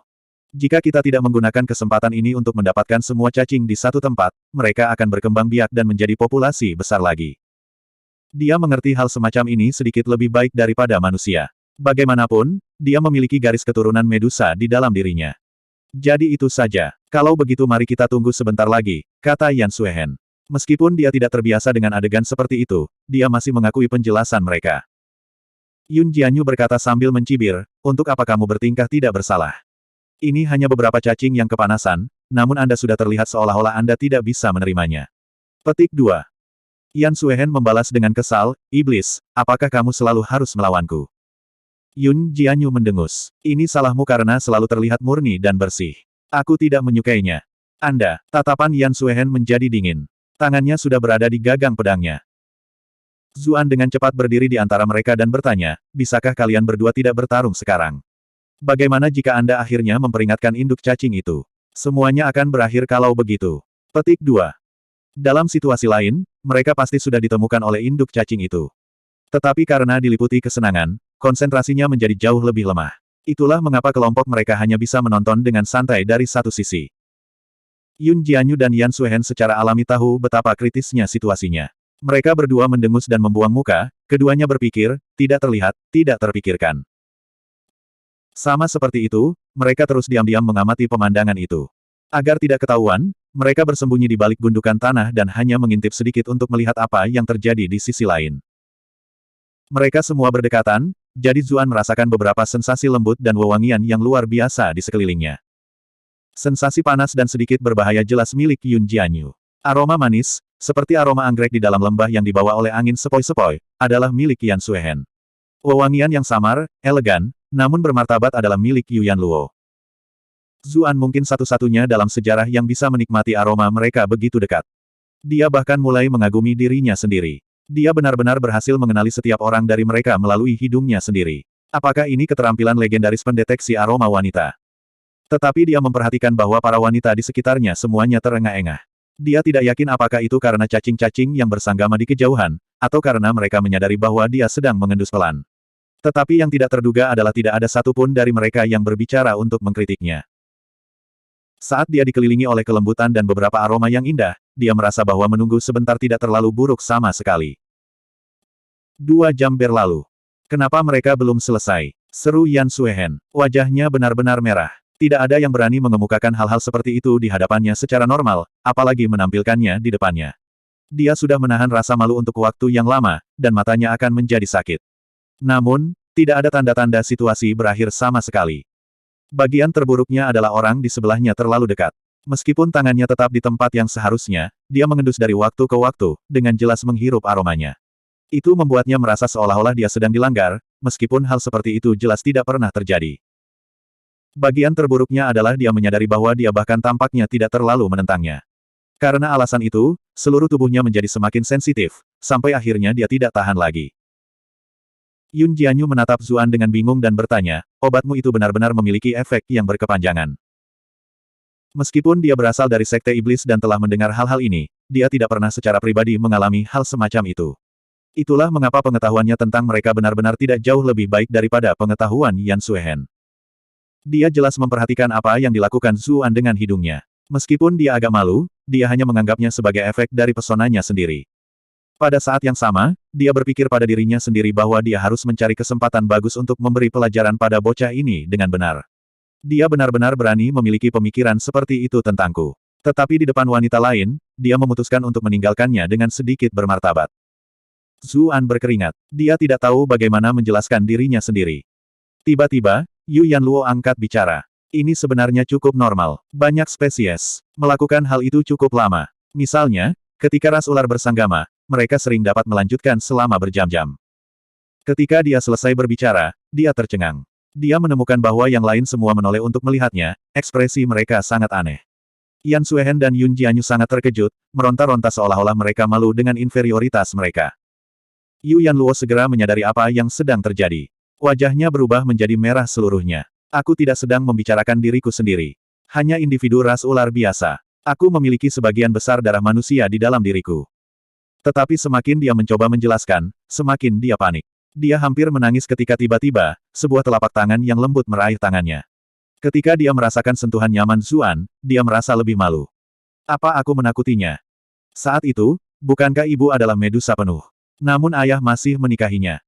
Jika kita tidak menggunakan kesempatan ini untuk mendapatkan semua cacing di satu tempat, mereka akan berkembang biak dan menjadi populasi besar lagi. Dia mengerti hal semacam ini sedikit lebih baik daripada manusia. Bagaimanapun, dia memiliki garis keturunan Medusa di dalam dirinya. Jadi itu saja. Kalau begitu mari kita tunggu sebentar lagi, kata Yan Suehen. Meskipun dia tidak terbiasa dengan adegan seperti itu, dia masih mengakui penjelasan mereka. Yun Jianyu berkata sambil mencibir, untuk apa kamu bertingkah tidak bersalah? Ini hanya beberapa cacing yang kepanasan, namun Anda sudah terlihat seolah-olah Anda tidak bisa menerimanya. Petik 2. Yan Suehen membalas dengan kesal, iblis, apakah kamu selalu harus melawanku? Yun Jianyu mendengus. Ini salahmu karena selalu terlihat murni dan bersih. Aku tidak menyukainya. Anda, tatapan Yan Suehen menjadi dingin. Tangannya sudah berada di gagang pedangnya. Zuan dengan cepat berdiri di antara mereka dan bertanya, bisakah kalian berdua tidak bertarung sekarang? Bagaimana jika Anda akhirnya memperingatkan induk cacing itu? Semuanya akan berakhir kalau begitu. Petik 2. Dalam situasi lain, mereka pasti sudah ditemukan oleh induk cacing itu. Tetapi karena diliputi kesenangan, konsentrasinya menjadi jauh lebih lemah. Itulah mengapa kelompok mereka hanya bisa menonton dengan santai dari satu sisi. Yun Jianyu dan Yan Suehen secara alami tahu betapa kritisnya situasinya. Mereka berdua mendengus dan membuang muka, keduanya berpikir, tidak terlihat, tidak terpikirkan. Sama seperti itu, mereka terus diam-diam mengamati pemandangan itu. Agar tidak ketahuan, mereka bersembunyi di balik gundukan tanah dan hanya mengintip sedikit untuk melihat apa yang terjadi di sisi lain. Mereka semua berdekatan, jadi Zuan merasakan beberapa sensasi lembut dan wewangian yang luar biasa di sekelilingnya. Sensasi panas dan sedikit berbahaya jelas milik Yun Jianyu. Aroma manis, seperti aroma anggrek di dalam lembah yang dibawa oleh angin sepoi-sepoi, adalah milik Yan Suehen. Wewangian yang samar, elegan, namun bermartabat adalah milik Yu Yanluo. Zuan mungkin satu-satunya dalam sejarah yang bisa menikmati aroma mereka begitu dekat. Dia bahkan mulai mengagumi dirinya sendiri. Dia benar-benar berhasil mengenali setiap orang dari mereka melalui hidungnya sendiri. Apakah ini keterampilan legendaris pendeteksi aroma wanita? Tetapi dia memperhatikan bahwa para wanita di sekitarnya semuanya terengah-engah. Dia tidak yakin apakah itu karena cacing-cacing yang bersanggama di kejauhan, atau karena mereka menyadari bahwa dia sedang mengendus pelan. Tetapi yang tidak terduga adalah tidak ada satupun dari mereka yang berbicara untuk mengkritiknya. Saat dia dikelilingi oleh kelembutan dan beberapa aroma yang indah, dia merasa bahwa menunggu sebentar tidak terlalu buruk sama sekali. 2 jam berlalu. Kenapa mereka belum selesai? Seru Yan Suehen. Wajahnya benar-benar merah. Tidak ada yang berani mengemukakan hal-hal seperti itu di hadapannya secara normal, apalagi menampilkannya di depannya. Dia sudah menahan rasa malu untuk waktu yang lama, dan matanya akan menjadi sakit. Namun, tidak ada tanda-tanda situasi berakhir sama sekali. Bagian terburuknya adalah orang di sebelahnya terlalu dekat. Meskipun tangannya tetap di tempat yang seharusnya, dia mengendus dari waktu ke waktu, dengan jelas menghirup aromanya. Itu membuatnya merasa seolah-olah dia sedang dilanggar, meskipun hal seperti itu jelas tidak pernah terjadi. Bagian terburuknya adalah dia menyadari bahwa dia bahkan tampaknya tidak terlalu menentangnya. Karena alasan itu, seluruh tubuhnya menjadi semakin sensitif, sampai akhirnya dia tidak tahan lagi. Yun Jianyu menatap Zuan dengan bingung dan bertanya, obatmu itu benar-benar memiliki efek yang berkepanjangan. Meskipun dia berasal dari Sekte Iblis dan telah mendengar hal-hal ini, dia tidak pernah secara pribadi mengalami hal semacam itu. Itulah mengapa pengetahuannya tentang mereka benar-benar tidak jauh lebih baik daripada pengetahuan Yan Suehen. Dia jelas memperhatikan apa yang dilakukan Zuan dengan hidungnya. Meskipun dia agak malu, dia hanya menganggapnya sebagai efek dari pesonanya sendiri. Pada saat yang sama, dia berpikir pada dirinya sendiri bahwa dia harus mencari kesempatan bagus untuk memberi pelajaran pada bocah ini dengan benar. Dia benar-benar berani memiliki pemikiran seperti itu tentangku. Tetapi di depan wanita lain, dia memutuskan untuk meninggalkannya dengan sedikit bermartabat. Zuan berkeringat. Dia tidak tahu bagaimana menjelaskan dirinya sendiri. Tiba-tiba, Yu Yanluo angkat bicara. Ini sebenarnya cukup normal. Banyak spesies melakukan hal itu cukup lama. Misalnya, ketika ras ular bersanggama, mereka sering dapat melanjutkan selama berjam-jam. Ketika dia selesai berbicara, dia tercengang. Dia menemukan bahwa yang lain semua menoleh untuk melihatnya, ekspresi mereka sangat aneh. Yan Suehen dan Yun Jianyu sangat terkejut, meronta-ronta seolah-olah mereka malu dengan inferioritas mereka. Yu Yanluo segera menyadari apa yang sedang terjadi. Wajahnya berubah menjadi merah seluruhnya. Aku tidak sedang membicarakan diriku sendiri. Hanya individu ras ular biasa. Aku memiliki sebagian besar darah manusia di dalam diriku. Tetapi semakin dia mencoba menjelaskan, semakin dia panik. Dia hampir menangis ketika tiba-tiba, sebuah telapak tangan yang lembut meraih tangannya. Ketika dia merasakan sentuhan nyaman Zuan, dia merasa lebih malu. Apa aku menakutinya? Saat itu, bukankah ibu adalah Medusa penuh? Namun ayah masih menikahinya.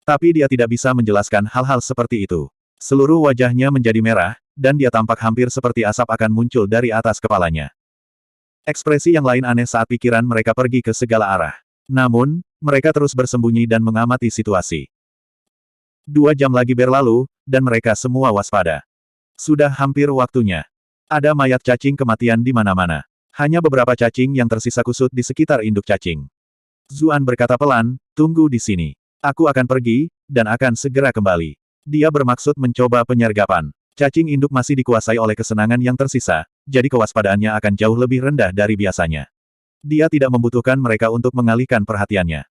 Tapi dia tidak bisa menjelaskan hal-hal seperti itu. Seluruh wajahnya menjadi merah, dan dia tampak hampir seperti asap akan muncul dari atas kepalanya. Ekspresi yang lain aneh saat pikiran mereka pergi ke segala arah. Namun, mereka terus bersembunyi dan mengamati situasi. 2 jam lagi berlalu, dan mereka semua waspada. Sudah hampir waktunya. Ada mayat cacing kematian di mana-mana. Hanya beberapa cacing yang tersisa kusut di sekitar induk cacing. Zuan berkata pelan, tunggu di sini. Aku akan pergi, dan akan segera kembali. Dia bermaksud mencoba penyergapan. Cacing induk masih dikuasai oleh kesenangan yang tersisa, jadi kewaspadaannya akan jauh lebih rendah dari biasanya. Dia tidak membutuhkan mereka untuk mengalihkan perhatiannya.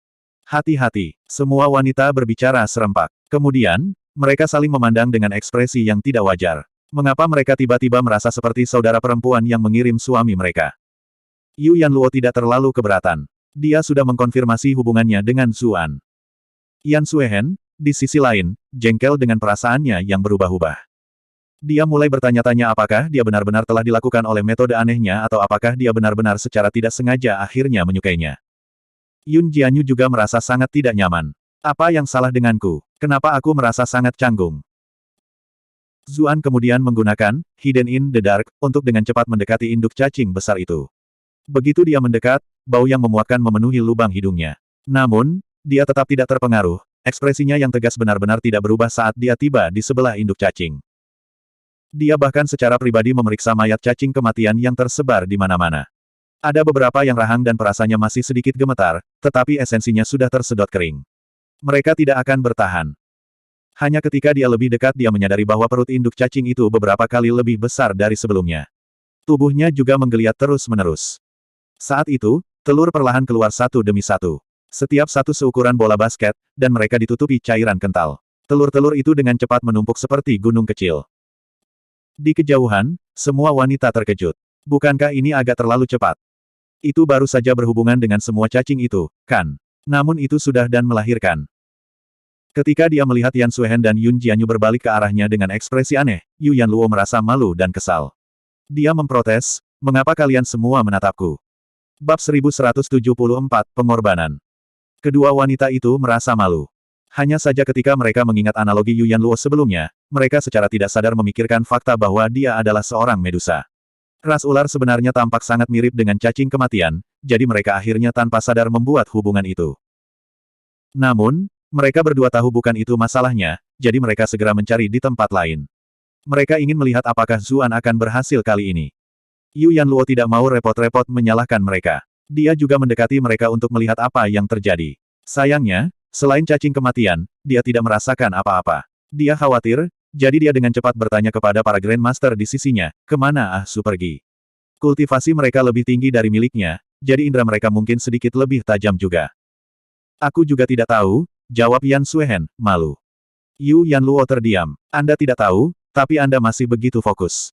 Hati-hati, semua wanita berbicara serempak. Kemudian, mereka saling memandang dengan ekspresi yang tidak wajar. Mengapa mereka tiba-tiba merasa seperti saudara perempuan yang mengirim suami mereka? Yu Yanluo tidak terlalu keberatan. Dia sudah mengkonfirmasi hubungannya dengan Zuan. Yan Suehen, di sisi lain, jengkel dengan perasaannya yang berubah-ubah. Dia mulai bertanya-tanya apakah dia benar-benar telah dilakukan oleh metode anehnya atau apakah dia benar-benar secara tidak sengaja akhirnya menyukainya. Yun Jianyu juga merasa sangat tidak nyaman. Apa yang salah denganku? Kenapa aku merasa sangat canggung? Zuan kemudian menggunakan Hidden in the Dark untuk dengan cepat mendekati induk cacing besar itu. Begitu dia mendekat, bau yang memuakkan memenuhi lubang hidungnya. Namun, dia tetap tidak terpengaruh, ekspresinya yang tegas benar-benar tidak berubah saat dia tiba di sebelah induk cacing. Dia bahkan secara pribadi memeriksa mayat cacing kematian yang tersebar di mana-mana. Ada beberapa yang rahang dan perasanya masih sedikit gemetar, tetapi esensinya sudah tersedot kering. Mereka tidak akan bertahan. Hanya ketika dia lebih dekat dia menyadari bahwa perut induk cacing itu beberapa kali lebih besar dari sebelumnya. Tubuhnya juga menggeliat terus-menerus. Saat itu, telur perlahan keluar satu demi satu. Setiap satu seukuran bola basket, dan mereka ditutupi cairan kental. Telur-telur itu dengan cepat menumpuk seperti gunung kecil. Di kejauhan, semua wanita terkejut. Bukankah ini agak terlalu cepat? Itu baru saja berhubungan dengan semua cacing itu, kan? Namun itu sudah dan melahirkan. Ketika dia melihat Yan Suehen dan Yun Jianyu berbalik ke arahnya dengan ekspresi aneh, Yu Yanluo merasa malu dan kesal. Dia memprotes, mengapa kalian semua menatapku? Bab 1174, Pengorbanan. Kedua wanita itu merasa malu. Hanya saja ketika mereka mengingat analogi Yu Yanluo sebelumnya, mereka secara tidak sadar memikirkan fakta bahwa dia adalah seorang Medusa. Ras ular sebenarnya tampak sangat mirip dengan cacing kematian, jadi mereka akhirnya tanpa sadar membuat hubungan itu. Namun, mereka berdua tahu bukan itu masalahnya, jadi mereka segera mencari di tempat lain. Mereka ingin melihat apakah Zuan akan berhasil kali ini. Yu Yanluo tidak mau repot-repot menyalahkan mereka. Dia juga mendekati mereka untuk melihat apa yang terjadi. Sayangnya, selain cacing kematian, dia tidak merasakan apa-apa. Dia khawatir, Jadi dia dengan cepat bertanya kepada para Grandmaster di sisinya, kemana Ah Su pergi? Kultivasi mereka lebih tinggi dari miliknya, jadi indera mereka mungkin sedikit lebih tajam juga. Aku juga tidak tahu, jawab Yan Suehen, malu. Yu Yanluo terdiam. Anda tidak tahu, tapi Anda masih begitu fokus.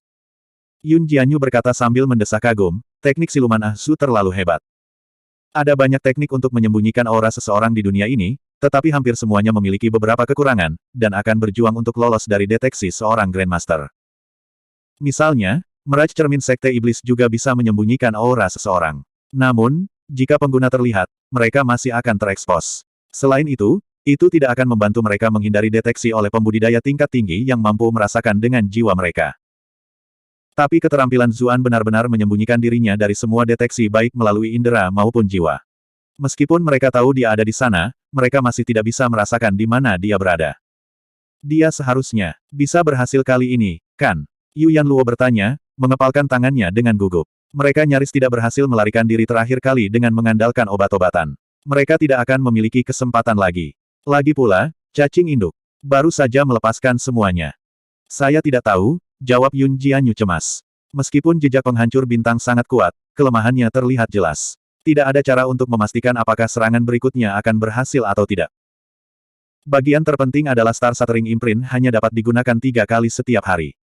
Yun Jianyu berkata sambil mendesak kagum, teknik siluman Ah Su terlalu hebat. Ada banyak teknik untuk menyembunyikan aura seseorang di dunia ini, tetapi hampir semuanya memiliki beberapa kekurangan, dan akan berjuang untuk lolos dari deteksi seorang Grandmaster. Misalnya, meraj cermin Sekte Iblis juga bisa menyembunyikan aura seseorang. Namun, jika pengguna terlihat, mereka masih akan terekspos. Selain itu tidak akan membantu mereka menghindari deteksi oleh pembudidaya tingkat tinggi yang mampu merasakan dengan jiwa mereka. Tapi keterampilan Zuan benar-benar menyembunyikan dirinya dari semua deteksi baik melalui indera maupun jiwa. Meskipun mereka tahu dia ada di sana, mereka masih tidak bisa merasakan di mana dia berada. Dia seharusnya bisa berhasil kali ini, kan? Yu Yanluo bertanya, mengepalkan tangannya dengan gugup. Mereka nyaris tidak berhasil melarikan diri terakhir kali dengan mengandalkan obat-obatan. Mereka tidak akan memiliki kesempatan lagi. Lagi pula, cacing induk baru saja melepaskan semuanya. Saya tidak tahu, jawab Yun Jianyu cemas. Meskipun jejak penghancur bintang sangat kuat, kelemahannya terlihat jelas. Tidak ada cara untuk memastikan apakah serangan berikutnya akan berhasil atau tidak. Bagian terpenting adalah Star Shattering Imprint hanya dapat digunakan 3 kali setiap hari.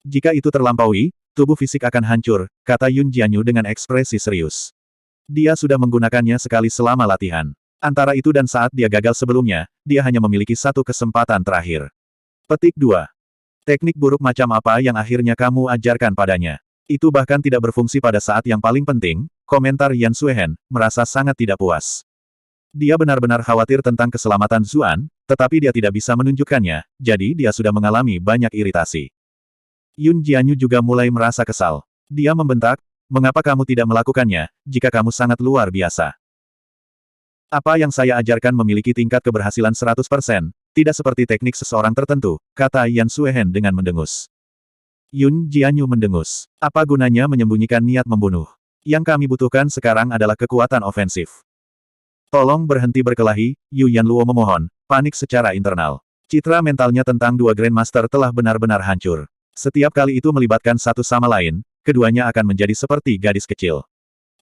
Jika itu terlampaui, tubuh fisik akan hancur, kata Yun Jianyu dengan ekspresi serius. Dia sudah menggunakannya sekali selama latihan. Antara itu dan saat dia gagal sebelumnya, dia hanya memiliki satu kesempatan terakhir. Petik 2. Teknik buruk macam apa yang akhirnya kamu ajarkan padanya? Itu bahkan tidak berfungsi pada saat yang paling penting, komentar Yan Suehen, merasa sangat tidak puas. Dia benar-benar khawatir tentang keselamatan Zuan, tetapi dia tidak bisa menunjukkannya, jadi dia sudah mengalami banyak iritasi. Yun Jianyu juga mulai merasa kesal. Dia membentak, mengapa kamu tidak melakukannya, jika kamu sangat luar biasa? Apa yang saya ajarkan memiliki tingkat keberhasilan 100%, tidak seperti teknik seseorang tertentu, kata Yan Suehen dengan mendengus. Yun Jianyu mendengus. Apa gunanya menyembunyikan niat membunuh? Yang kami butuhkan sekarang adalah kekuatan ofensif. Tolong berhenti berkelahi, Yu Yanluo memohon, panik secara internal. Citra mentalnya tentang dua Grandmaster telah benar-benar hancur. Setiap kali itu melibatkan satu sama lain, keduanya akan menjadi seperti gadis kecil.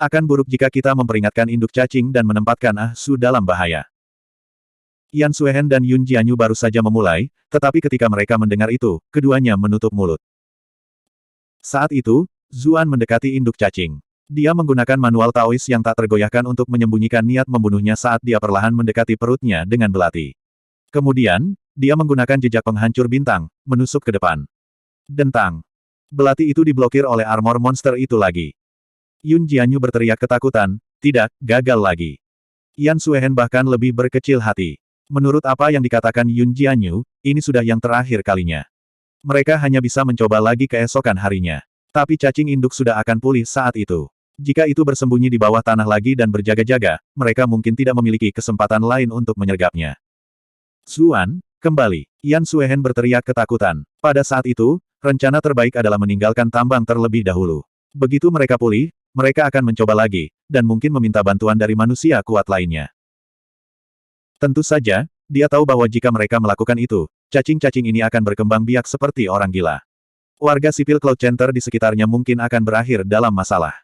Akan buruk jika kita memperingatkan induk cacing dan menempatkan Ah Su dalam bahaya. Yan Suehen dan Yun Jianyu baru saja memulai, tetapi ketika mereka mendengar itu, keduanya menutup mulut. Saat itu, Zuan mendekati induk cacing. Dia menggunakan manual Taois yang tak tergoyahkan untuk menyembunyikan niat membunuhnya saat dia perlahan mendekati perutnya dengan belati. Kemudian, dia menggunakan jejak penghancur bintang, menusuk ke depan. Dentang. Belati itu diblokir oleh armor monster itu lagi. Yun Jianyu berteriak ketakutan, tidak, gagal lagi. Yan Suehen bahkan lebih berkecil hati. Menurut apa yang dikatakan Yun Jianyu, ini sudah yang terakhir kalinya. Mereka hanya bisa mencoba lagi keesokan harinya. Tapi cacing induk sudah akan pulih saat itu. Jika itu bersembunyi di bawah tanah lagi dan berjaga-jaga, mereka mungkin tidak memiliki kesempatan lain untuk menyergapnya. Zuan, kembali. Yan Suehen berteriak ketakutan. Pada saat itu, rencana terbaik adalah meninggalkan tambang terlebih dahulu. Begitu mereka pulih, mereka akan mencoba lagi, dan mungkin meminta bantuan dari manusia kuat lainnya. Tentu saja, dia tahu bahwa jika mereka melakukan itu, cacing-cacing ini akan berkembang biak seperti orang gila. Warga sipil Cloud Center di sekitarnya mungkin akan berakhir dalam masalah.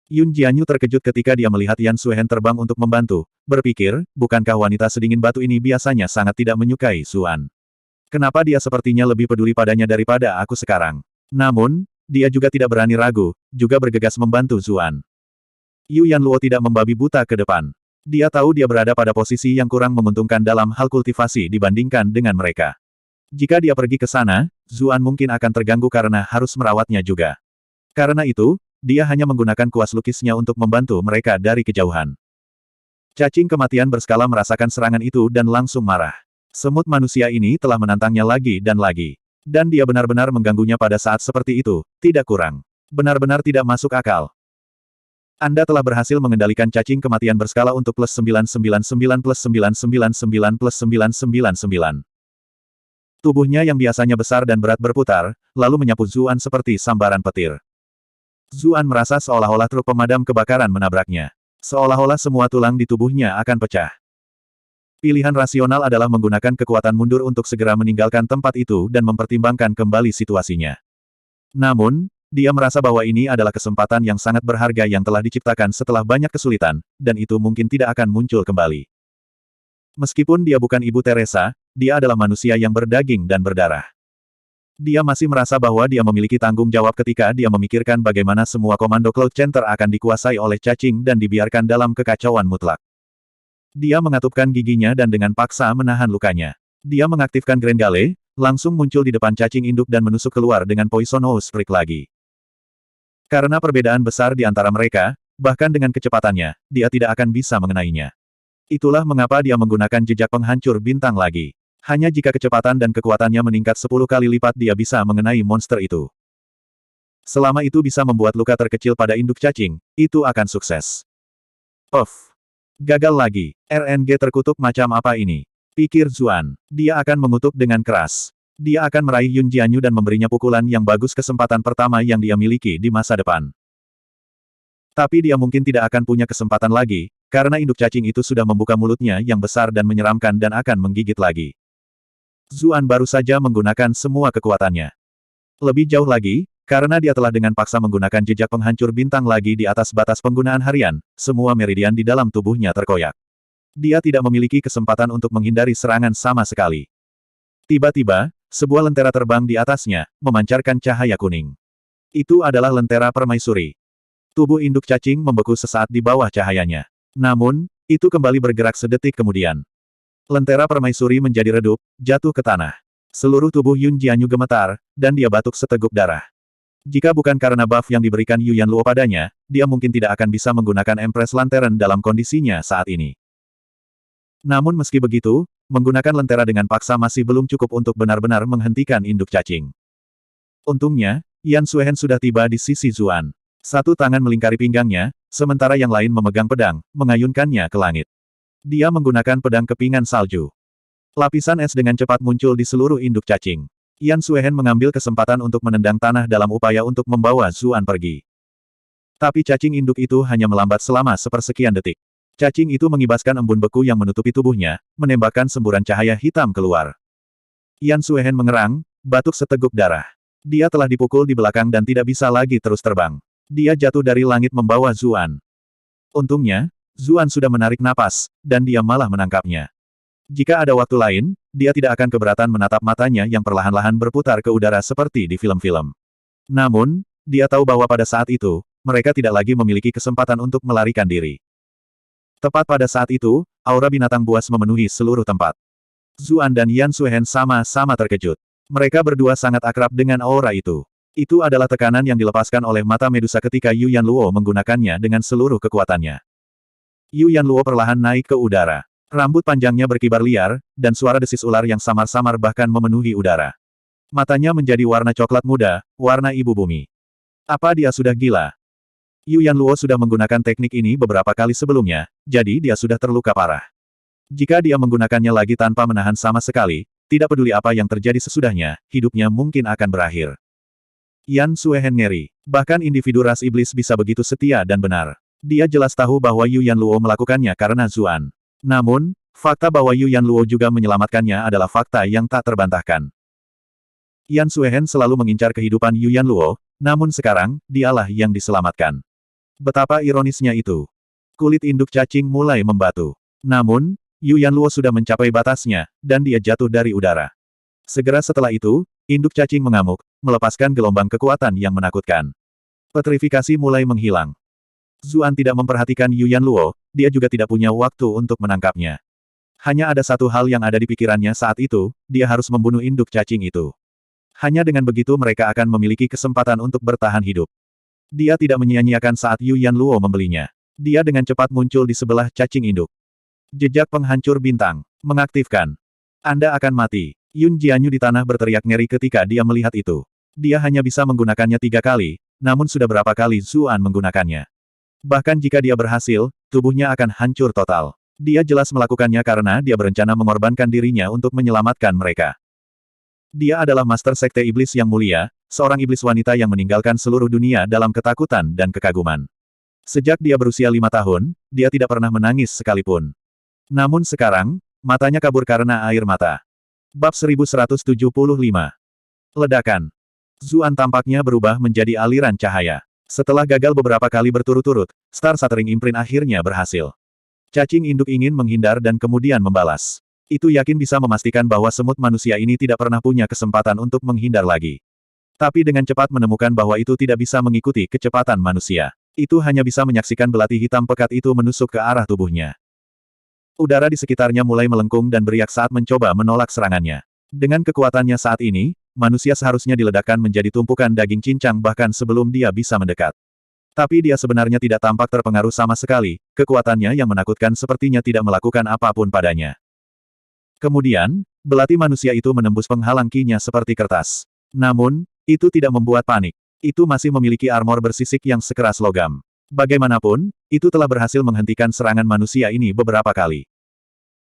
Yun Jianyu terkejut ketika dia melihat Yan Suehen terbang untuk membantu, berpikir, bukankah wanita sedingin batu ini biasanya sangat tidak menyukai Zuan? Kenapa dia sepertinya lebih peduli padanya daripada aku sekarang? Namun, dia juga tidak berani ragu, juga bergegas membantu Zuan. Yu Yanluo tidak membabi buta ke depan. Dia tahu dia berada pada posisi yang kurang menguntungkan dalam hal kultivasi dibandingkan dengan mereka. Jika dia pergi ke sana, Zuan mungkin akan terganggu karena harus merawatnya juga. Karena itu, dia hanya menggunakan kuas lukisnya untuk membantu mereka dari kejauhan. Cacing kematian berskala merasakan serangan itu dan langsung marah. Semut manusia ini telah menantangnya lagi dan lagi. Dan dia benar-benar mengganggunya pada saat seperti itu, tidak kurang. Benar-benar tidak masuk akal. Anda telah berhasil mengendalikan cacing kematian berskala untuk plus 999 plus 999 plus 999. Tubuhnya yang biasanya besar dan berat berputar, lalu menyapu Zuan seperti sambaran petir. Zuan merasa seolah-olah truk pemadam kebakaran menabraknya. Seolah-olah semua tulang di tubuhnya akan pecah. Pilihan rasional adalah menggunakan kekuatan mundur untuk segera meninggalkan tempat itu dan mempertimbangkan kembali situasinya. Namun, dia merasa bahwa ini adalah kesempatan yang sangat berharga yang telah diciptakan setelah banyak kesulitan, dan itu mungkin tidak akan muncul kembali. Meskipun dia bukan Ibu Teresa, dia adalah manusia yang berdaging dan berdarah. Dia masih merasa bahwa dia memiliki tanggung jawab ketika dia memikirkan bagaimana semua komando Cloud Center akan dikuasai oleh cacing dan dibiarkan dalam kekacauan mutlak. Dia mengatupkan giginya dan dengan paksa menahan lukanya. Dia mengaktifkan Grand Gale, langsung muncul di depan cacing induk dan menusuk keluar dengan Poisonous Freak lagi. Karena perbedaan besar di antara mereka, bahkan dengan kecepatannya, dia tidak akan bisa mengenainya. Itulah mengapa dia menggunakan jejak penghancur bintang lagi. Hanya jika kecepatan dan kekuatannya meningkat 10 kali lipat dia bisa mengenai monster itu. Selama itu bisa membuat luka terkecil pada induk cacing, itu akan sukses. Gagal lagi. RNG terkutuk macam apa ini? Pikir Zuan. Dia akan mengutuk dengan keras. Dia akan meraih Yun Jianyu dan memberinya pukulan yang bagus kesempatan pertama yang dia miliki di masa depan. Tapi dia mungkin tidak akan punya kesempatan lagi, karena induk cacing itu sudah membuka mulutnya yang besar dan menyeramkan dan akan menggigit lagi. Zuan baru saja menggunakan semua kekuatannya. Lebih jauh lagi, karena dia telah dengan paksa menggunakan jejak penghancur bintang lagi di atas batas penggunaan harian, semua meridian di dalam tubuhnya terkoyak. Dia tidak memiliki kesempatan untuk menghindari serangan sama sekali. Tiba-tiba, sebuah lentera terbang di atasnya, memancarkan cahaya kuning. Itu adalah lentera permaisuri. Tubuh induk cacing membeku sesaat di bawah cahayanya. Namun, itu kembali bergerak sedetik kemudian. Lentera permaisuri menjadi redup, jatuh ke tanah. Seluruh tubuh Yun Jianyu gemetar, dan dia batuk seteguk darah. Jika bukan karena buff yang diberikan Yu Yanluo padanya, dia mungkin tidak akan bisa menggunakan Empress Lantern dalam kondisinya saat ini. Namun meski begitu, menggunakan lentera dengan paksa masih belum cukup untuk benar-benar menghentikan induk cacing. Untungnya, Yan Suehen sudah tiba di sisi Zuan. Satu tangan melingkari pinggangnya, sementara yang lain memegang pedang, mengayunkannya ke langit. Dia menggunakan pedang kepingan salju. Lapisan es dengan cepat muncul di seluruh induk cacing. Yan Suehen mengambil kesempatan untuk menendang tanah dalam upaya untuk membawa Zuan pergi. Tapi cacing induk itu hanya melambat selama sepersekian detik. Cacing itu mengibaskan embun beku yang menutupi tubuhnya, menembakkan semburan cahaya hitam keluar. Yan Suehen mengerang, batuk seteguk darah. Dia telah dipukul di belakang dan tidak bisa lagi terus terbang. Dia jatuh dari langit membawa Zuan. Untungnya, Zuan sudah menarik napas, dan dia malah menangkapnya. Jika ada waktu lain, dia tidak akan keberatan menatap matanya yang perlahan-lahan berputar ke udara seperti di film-film. Namun, dia tahu bahwa pada saat itu, mereka tidak lagi memiliki kesempatan untuk melarikan diri. Tepat pada saat itu, aura binatang buas memenuhi seluruh tempat. Zuan dan Yan Suehen sama-sama terkejut. Mereka berdua sangat akrab dengan aura itu. Itu adalah tekanan yang dilepaskan oleh mata Medusa ketika Yu Yanluo menggunakannya dengan seluruh kekuatannya. Yu Yanluo perlahan naik ke udara. Rambut panjangnya berkibar liar, dan suara desis ular yang samar-samar bahkan memenuhi udara. Matanya menjadi warna coklat muda, warna ibu bumi. Apa dia sudah gila? Yu Yanluo sudah menggunakan teknik ini beberapa kali sebelumnya, jadi dia sudah terluka parah. Jika dia menggunakannya lagi tanpa menahan sama sekali, tidak peduli apa yang terjadi sesudahnya, hidupnya mungkin akan berakhir. Yan Suehen ngeri. Bahkan individu ras iblis bisa begitu setia dan benar. Dia jelas tahu bahwa Yu Yanluo melakukannya karena Zuan. Namun, fakta bahwa Yu Yanluo juga menyelamatkannya adalah fakta yang tak terbantahkan. Yan Suehen selalu mengincar kehidupan Yu Yanluo, namun sekarang, dialah yang diselamatkan. Betapa ironisnya itu. Kulit induk cacing mulai membatu. Namun, Yu Yanluo sudah mencapai batasnya, dan dia jatuh dari udara. Segera setelah itu, induk cacing mengamuk, melepaskan gelombang kekuatan yang menakutkan. Petrifikasi mulai menghilang. Zuan tidak memperhatikan Yu Yanluo, dia juga tidak punya waktu untuk menangkapnya. Hanya ada satu hal yang ada di pikirannya saat itu, dia harus membunuh induk cacing itu. Hanya dengan begitu mereka akan memiliki kesempatan untuk bertahan hidup. Dia tidak menyia-nyiakan saat Yu Yanluo membelinya. Dia dengan cepat muncul di sebelah cacing induk. Jejak penghancur bintang. Mengaktifkan. Anda akan mati. Yun Jianyu di tanah berteriak ngeri ketika dia melihat itu. Dia hanya bisa menggunakannya 3 kali, namun sudah berapa kali Zuan menggunakannya. Bahkan jika dia berhasil, tubuhnya akan hancur total. Dia jelas melakukannya karena dia berencana mengorbankan dirinya untuk menyelamatkan mereka. Dia adalah Master Sekte Iblis yang mulia, seorang iblis wanita yang meninggalkan seluruh dunia dalam ketakutan dan kekaguman. Sejak dia berusia 5 tahun, dia tidak pernah menangis sekalipun. Namun sekarang, matanya kabur karena air mata. Bab 1175. Ledakan. Zuan tampaknya berubah menjadi aliran cahaya. Setelah gagal beberapa kali berturut-turut, Star Shattering Imprint akhirnya berhasil. Cacing induk ingin menghindar dan kemudian membalas. Itu yakin bisa memastikan bahwa semut manusia ini tidak pernah punya kesempatan untuk menghindar lagi. Tapi dengan cepat menemukan bahwa itu tidak bisa mengikuti kecepatan manusia. Itu hanya bisa menyaksikan belati hitam pekat itu menusuk ke arah tubuhnya. Udara di sekitarnya mulai melengkung dan beriak saat mencoba menolak serangannya. Dengan kekuatannya saat ini, manusia seharusnya diledakkan menjadi tumpukan daging cincang bahkan sebelum dia bisa mendekat. Tapi dia sebenarnya tidak tampak terpengaruh sama sekali, kekuatannya yang menakutkan sepertinya tidak melakukan apapun padanya. Kemudian, belati manusia itu menembus penghalang ki-nya seperti kertas. Namun, itu tidak membuat panik. Itu masih memiliki armor bersisik yang sekeras logam. Bagaimanapun, itu telah berhasil menghentikan serangan manusia ini beberapa kali.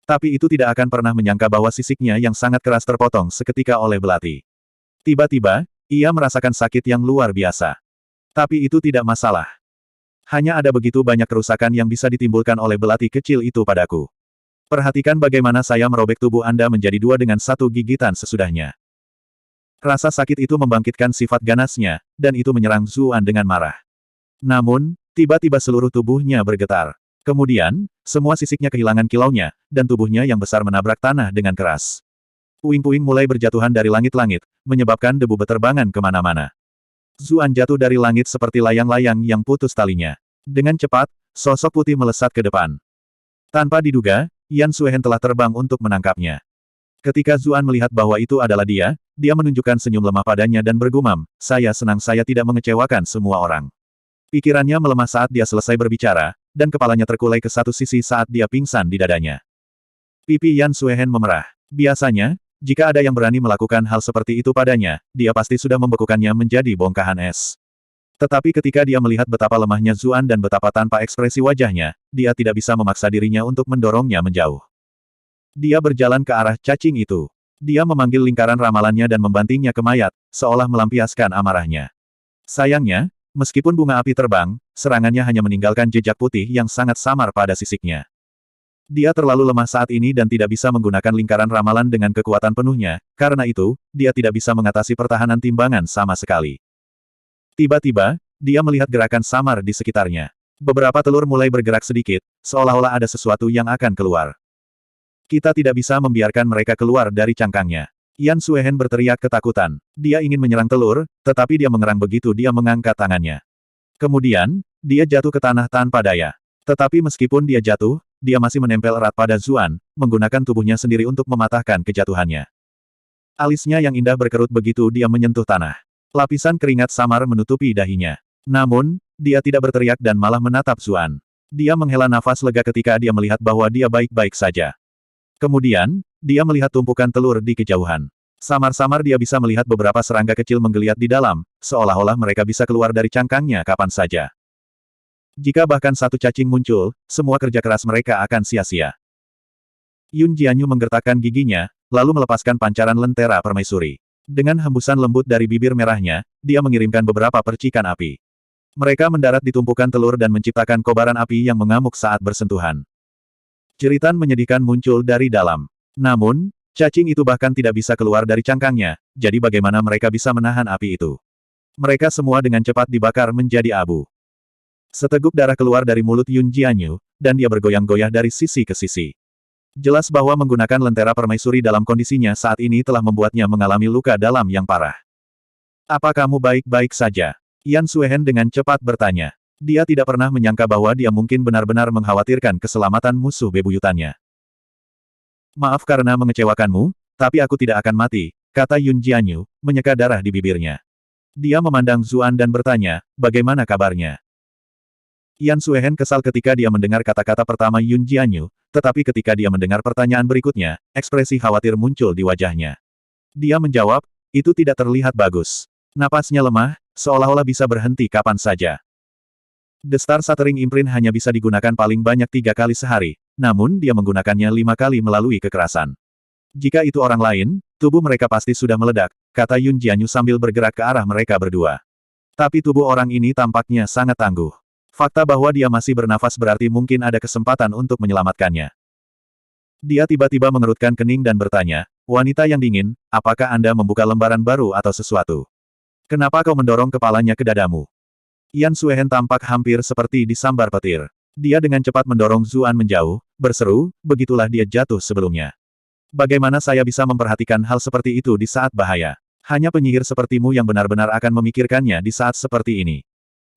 Tapi itu tidak akan pernah menyangka bahwa sisiknya yang sangat keras terpotong seketika oleh belati. Tiba-tiba, ia merasakan sakit yang luar biasa. Tapi itu tidak masalah. Hanya ada begitu banyak kerusakan yang bisa ditimbulkan oleh belati kecil itu padaku. Perhatikan bagaimana saya merobek tubuh Anda menjadi dua dengan satu gigitan sesudahnya. Rasa sakit itu membangkitkan sifat ganasnya, dan itu menyerang Zuan dengan marah. Namun, tiba-tiba seluruh tubuhnya bergetar. Kemudian, semua sisiknya kehilangan kilaunya, dan tubuhnya yang besar menabrak tanah dengan keras. Puing-puing mulai berjatuhan dari langit-langit, menyebabkan debu beterbangan kemana-mana. Zuan jatuh dari langit seperti layang-layang yang putus talinya. Dengan cepat, sosok putih melesat ke depan. Tanpa diduga, Yan Suehen telah terbang untuk menangkapnya. Ketika Zuan melihat bahwa itu adalah dia menunjukkan senyum lemah padanya dan bergumam, "Saya senang saya tidak mengecewakan semua orang." Pikirannya melemah saat dia selesai berbicara, dan kepalanya terkulai ke satu sisi saat dia pingsan di dadanya. Pipi Yan Suehen memerah. Biasanya, jika ada yang berani melakukan hal seperti itu padanya, dia pasti sudah membekukannya menjadi bongkahan es. Tetapi ketika dia melihat betapa lemahnya Zuan dan betapa tanpa ekspresi wajahnya, dia tidak bisa memaksa dirinya untuk mendorongnya menjauh. Dia berjalan ke arah cacing itu. Dia memanggil lingkaran ramalannya dan membantingnya ke mayat, seolah melampiaskan amarahnya. Sayangnya, meskipun bunga api terbang, serangannya hanya meninggalkan jejak putih yang sangat samar pada sisiknya. Dia terlalu lemah saat ini dan tidak bisa menggunakan lingkaran ramalan dengan kekuatan penuhnya, karena itu, dia tidak bisa mengatasi pertahanan timbangan sama sekali. Tiba-tiba, dia melihat gerakan samar di sekitarnya. Beberapa telur mulai bergerak sedikit, seolah-olah ada sesuatu yang akan keluar. Kita tidak bisa membiarkan mereka keluar dari cangkangnya. Yan Suehen berteriak ketakutan. Dia ingin menyerang telur, tetapi dia mengerang begitu dia mengangkat tangannya. Kemudian, dia jatuh ke tanah tanpa daya. Tetapi meskipun dia jatuh, dia masih menempel erat pada Zuan, menggunakan tubuhnya sendiri untuk mematahkan kejatuhannya. Alisnya yang indah berkerut begitu dia menyentuh tanah. Lapisan keringat samar menutupi dahinya. Namun, dia tidak berteriak dan malah menatap Zuan. Dia menghela nafas lega ketika dia melihat bahwa dia baik-baik saja. Kemudian, dia melihat tumpukan telur di kejauhan. Samar-samar dia bisa melihat beberapa serangga kecil menggeliat di dalam, seolah-olah mereka bisa keluar dari cangkangnya kapan saja. Jika bahkan satu cacing muncul, semua kerja keras mereka akan sia-sia. Yun Jianyu menggertakkan giginya, lalu melepaskan pancaran lentera permaisuri. Dengan hembusan lembut dari bibir merahnya, dia mengirimkan beberapa percikan api. Mereka mendarat di tumpukan telur dan menciptakan kobaran api yang mengamuk saat bersentuhan. Jeritan menyedihkan muncul dari dalam. Namun, cacing itu bahkan tidak bisa keluar dari cangkangnya, jadi bagaimana mereka bisa menahan api itu? Mereka semua dengan cepat dibakar menjadi abu. Seteguk darah keluar dari mulut Yun Jianyu, dan dia bergoyang-goyah dari sisi ke sisi. Jelas bahwa menggunakan lentera permaisuri dalam kondisinya saat ini telah membuatnya mengalami luka dalam yang parah. "Apa kamu baik-baik saja?" Yan Suehen dengan cepat bertanya. Dia tidak pernah menyangka bahwa dia mungkin benar-benar mengkhawatirkan keselamatan musuh bebuyutannya. "Maaf karena mengecewakanmu, tapi aku tidak akan mati," kata Yun Jianyu, menyeka darah di bibirnya. Dia memandang Zuan dan bertanya, "Bagaimana kabarnya?" Yan Suehen kesal ketika dia mendengar kata-kata pertama Yun Jianyu, tetapi ketika dia mendengar pertanyaan berikutnya, ekspresi khawatir muncul di wajahnya. Dia menjawab, "Itu tidak terlihat bagus." Napasnya lemah, seolah-olah bisa berhenti kapan saja. The Star Shattering Imprint hanya bisa digunakan paling banyak 3 kali sehari, namun dia menggunakannya 5 kali melalui kekerasan. Jika itu orang lain, tubuh mereka pasti sudah meledak, kata Yun Jianyu sambil bergerak ke arah mereka berdua. Tapi tubuh orang ini tampaknya sangat tangguh. Fakta bahwa dia masih bernafas berarti mungkin ada kesempatan untuk menyelamatkannya. Dia tiba-tiba mengerutkan kening dan bertanya, wanita yang dingin, apakah Anda membuka lembaran baru atau sesuatu? Kenapa kau mendorong kepalanya ke dadamu? Yan Suehen tampak hampir seperti disambar petir. Dia dengan cepat mendorong Zuan menjauh, berseru, begitulah dia jatuh sebelumnya. Bagaimana saya bisa memperhatikan hal seperti itu di saat bahaya? Hanya penyihir sepertimu yang benar-benar akan memikirkannya di saat seperti ini.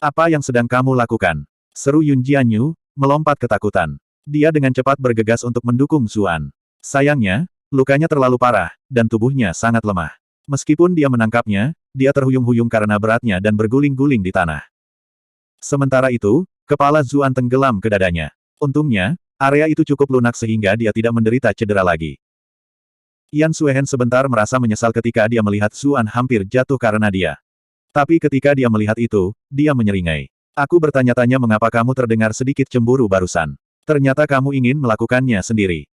Apa yang sedang kamu lakukan? Seru Yun Jianyu, melompat ketakutan. Dia dengan cepat bergegas untuk mendukung Zuan. Sayangnya, lukanya terlalu parah, dan tubuhnya sangat lemah. Meskipun dia menangkapnya, dia terhuyung-huyung karena beratnya dan berguling-guling di tanah. Sementara itu, kepala Zuan tenggelam ke dadanya. Untungnya, area itu cukup lunak sehingga dia tidak menderita cedera lagi. Yan Suehen sebentar merasa menyesal ketika dia melihat Zuan hampir jatuh karena dia. Tapi ketika dia melihat itu, dia menyeringai. Aku bertanya-tanya mengapa kamu terdengar sedikit cemburu barusan. Ternyata kamu ingin melakukannya sendiri.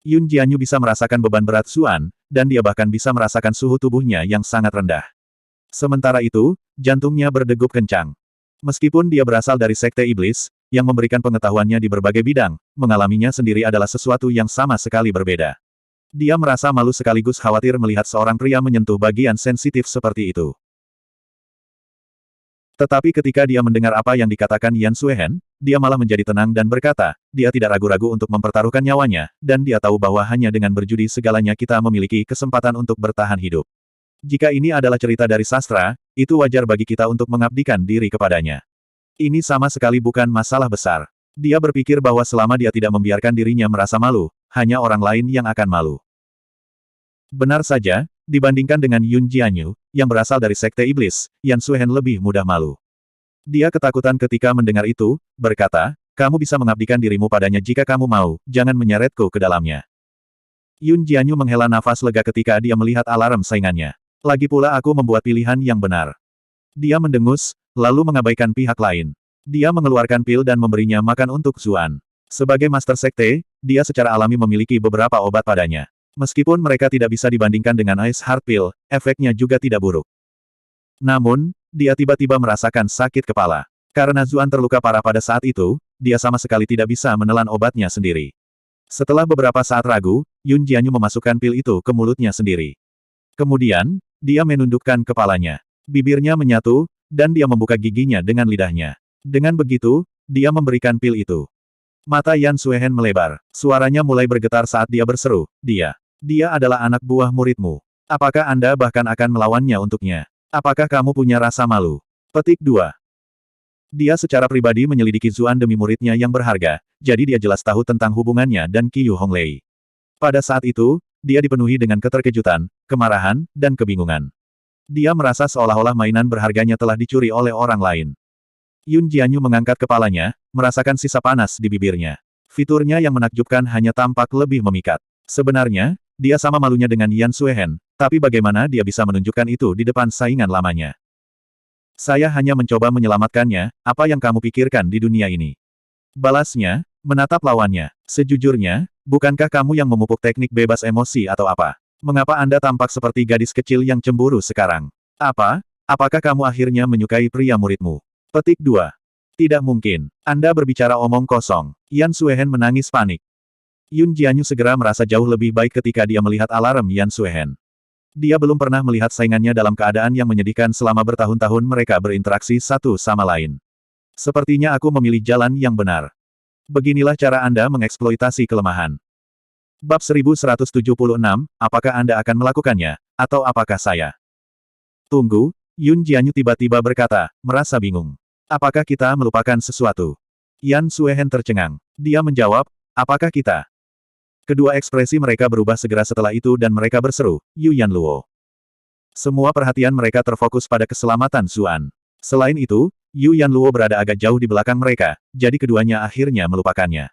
Yun Jianyu bisa merasakan beban berat Zuan, dan dia bahkan bisa merasakan suhu tubuhnya yang sangat rendah. Sementara itu, jantungnya berdegup kencang. Meskipun dia berasal dari Sekte Iblis, yang memberikan pengetahuannya di berbagai bidang, mengalaminya sendiri adalah sesuatu yang sama sekali berbeda. Dia merasa malu sekaligus khawatir melihat seorang pria menyentuh bagian sensitif seperti itu. Tetapi ketika dia mendengar apa yang dikatakan Yan Suehen, dia malah menjadi tenang dan berkata, dia tidak ragu-ragu untuk mempertaruhkan nyawanya, dan dia tahu bahwa hanya dengan berjudi segalanya kita memiliki kesempatan untuk bertahan hidup. Jika ini adalah cerita dari sastra, itu wajar bagi kita untuk mengabdikan diri kepadanya. Ini sama sekali bukan masalah besar. Dia berpikir bahwa selama dia tidak membiarkan dirinya merasa malu, hanya orang lain yang akan malu. Benar saja, dibandingkan dengan Yun Jianyu, yang berasal dari Sekte Iblis, Yan Suehen lebih mudah malu. Dia ketakutan ketika mendengar itu, berkata, kamu bisa mengabdikan dirimu padanya jika kamu mau, jangan menyeretku ke dalamnya. Yun Jianyu menghela nafas lega ketika dia melihat alarm saingannya. Lagi pula aku membuat pilihan yang benar. Dia mendengus, lalu mengabaikan pihak lain. Dia mengeluarkan pil dan memberinya makan untuk Zuan. Sebagai Master Sekte, dia secara alami memiliki beberapa obat padanya. Meskipun mereka tidak bisa dibandingkan dengan Ice Heart Pill, efeknya juga tidak buruk. Namun, dia tiba-tiba merasakan sakit kepala. Karena Zuan terluka parah pada saat itu, dia sama sekali tidak bisa menelan obatnya sendiri. Setelah beberapa saat ragu, Yun Jianyu memasukkan pil itu ke mulutnya sendiri. Kemudian, dia menundukkan kepalanya. Bibirnya menyatu, dan dia membuka giginya dengan lidahnya. Dengan begitu, dia memberikan pil itu. Mata Yan Suehen melebar. Suaranya mulai bergetar saat dia berseru, Dia adalah anak buah muridmu. Apakah Anda bahkan akan melawannya untuknya? Apakah kamu punya rasa malu? Petik 2. Dia secara pribadi menyelidiki Zuan demi muridnya yang berharga, jadi dia jelas tahu tentang hubungannya dan Qiyu Honglei. Pada saat itu, dia dipenuhi dengan keterkejutan, kemarahan, dan kebingungan. Dia merasa seolah-olah mainan berharganya telah dicuri oleh orang lain. Yun Jianyu mengangkat kepalanya, merasakan sisa panas di bibirnya. Fiturnya yang menakjubkan hanya tampak lebih memikat. Sebenarnya, dia sama malunya dengan Yan Suehen, tapi bagaimana dia bisa menunjukkan itu di depan saingan lamanya? Saya hanya mencoba menyelamatkannya, apa yang kamu pikirkan di dunia ini? Balasnya, menatap lawannya. Sejujurnya, bukankah kamu yang memupuk teknik bebas emosi atau apa? Mengapa Anda tampak seperti gadis kecil yang cemburu sekarang? Apakah kamu akhirnya menyukai pria muridmu? Petik 2. Tidak mungkin. Anda berbicara omong kosong. Yan Suehen menangis panik. Yun Jianyu segera merasa jauh lebih baik ketika dia melihat alarm Yan Suehen. Dia belum pernah melihat saingannya dalam keadaan yang menyedihkan selama bertahun-tahun mereka berinteraksi satu sama lain. Sepertinya aku memilih jalan yang benar. Beginilah cara Anda mengeksploitasi kelemahan. Bab 1176, apakah Anda akan melakukannya, atau apakah saya? Tunggu, Yun Jianyu tiba-tiba berkata, merasa bingung. Apakah kita melupakan sesuatu? Yan Suehen tercengang. Dia menjawab, apakah kita? Kedua ekspresi mereka berubah segera setelah itu dan mereka berseru, Yu Yanluo. Semua perhatian mereka terfokus pada keselamatan Zuan. Selain itu, Yu Yanluo berada agak jauh di belakang mereka, jadi keduanya akhirnya melupakannya.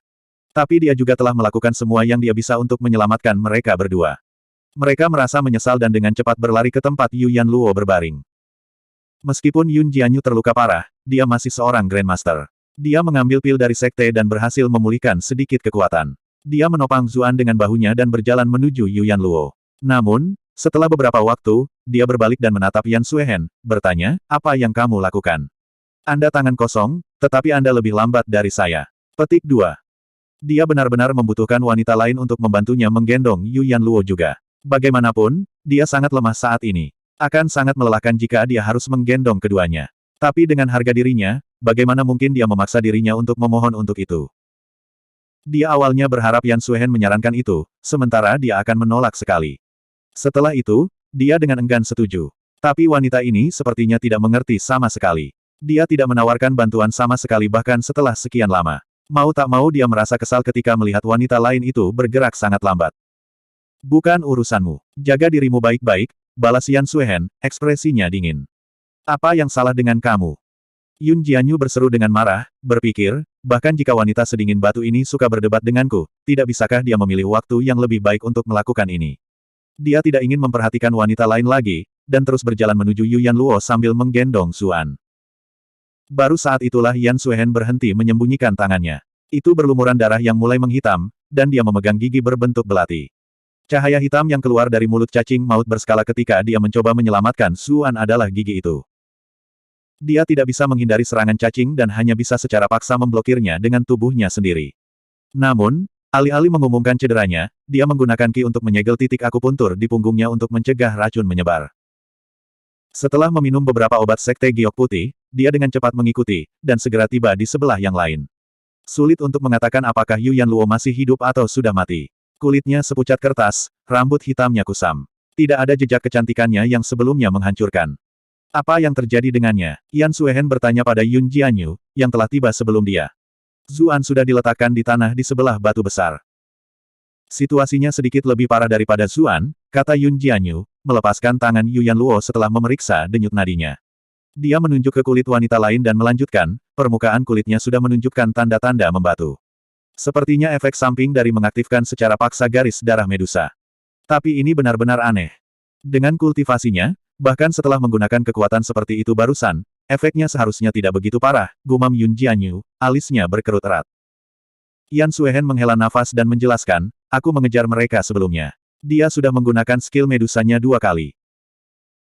Tapi dia juga telah melakukan semua yang dia bisa untuk menyelamatkan mereka berdua. Mereka merasa menyesal dan dengan cepat berlari ke tempat Yu Yanluo berbaring. Meskipun Yun Jianyu terluka parah, dia masih seorang Grandmaster. Dia mengambil pil dari sekte dan berhasil memulihkan sedikit kekuatan. Dia menopang Zuan dengan bahunya dan berjalan menuju Yu Yanluo. Namun, setelah beberapa waktu, dia berbalik dan menatap Yan Suehen, bertanya, apa yang kamu lakukan? Anda tangan kosong, tetapi Anda lebih lambat dari saya. Petik 2. Dia benar-benar membutuhkan wanita lain untuk membantunya menggendong Yu Yanluo juga. Bagaimanapun, dia sangat lemah saat ini. Akan sangat melelahkan jika dia harus menggendong keduanya. Tapi dengan harga dirinya, bagaimana mungkin dia memaksa dirinya untuk memohon untuk itu? Dia awalnya berharap Yan Suehen menyarankan itu, sementara dia akan menolak sekali. Setelah itu, dia dengan enggan setuju. Tapi wanita ini sepertinya tidak mengerti sama sekali. Dia tidak menawarkan bantuan sama sekali bahkan setelah sekian lama. Mau tak mau dia merasa kesal ketika melihat wanita lain itu bergerak sangat lambat. Bukan urusanmu. Jaga dirimu baik-baik, balas Yan Suehen, ekspresinya dingin. Apa yang salah dengan kamu? Yun Jianyu berseru dengan marah, berpikir, bahkan jika wanita sedingin batu ini suka berdebat denganku, tidak bisakah dia memilih waktu yang lebih baik untuk melakukan ini? Dia tidak ingin memperhatikan wanita lain lagi, dan terus berjalan menuju Yu Yanluo sambil menggendong Zuan. Baru saat itulah Yan Suehen berhenti menyembunyikan tangannya. Itu berlumuran darah yang mulai menghitam, dan dia memegang gigi berbentuk belati. Cahaya hitam yang keluar dari mulut cacing maut berskala ketika dia mencoba menyelamatkan Zuan adalah gigi itu. Dia tidak bisa menghindari serangan cacing dan hanya bisa secara paksa memblokirnya dengan tubuhnya sendiri. Namun, alih-alih mengumumkan cederanya, dia menggunakan ki untuk menyegel titik akupuntur di punggungnya untuk mencegah racun menyebar. Setelah meminum beberapa obat sekte giok putih, dia dengan cepat mengikuti, dan segera tiba di sebelah yang lain. Sulit untuk mengatakan apakah Yu Yanluo masih hidup atau sudah mati. Kulitnya sepucat kertas, rambut hitamnya kusam. Tidak ada jejak kecantikannya yang sebelumnya menghancurkan. Apa yang terjadi dengannya? Yan Suehen bertanya pada Yun Jianyu, yang telah tiba sebelum dia. Zuan sudah diletakkan di tanah di sebelah batu besar. Situasinya sedikit lebih parah daripada Zuan, kata Yun Jianyu, melepaskan tangan Yu Yanluo setelah memeriksa denyut nadinya. Dia menunjuk ke kulit wanita lain dan melanjutkan, permukaan kulitnya sudah menunjukkan tanda-tanda membatu. Sepertinya efek samping dari mengaktifkan secara paksa garis darah Medusa. Tapi ini benar-benar aneh. Dengan kultivasinya, bahkan setelah menggunakan kekuatan seperti itu barusan, efeknya seharusnya tidak begitu parah, gumam Yun Jianyu, alisnya berkerut erat. Yan Suehen menghela nafas dan menjelaskan, aku mengejar mereka sebelumnya. Dia sudah menggunakan skill medusanya 2 kali.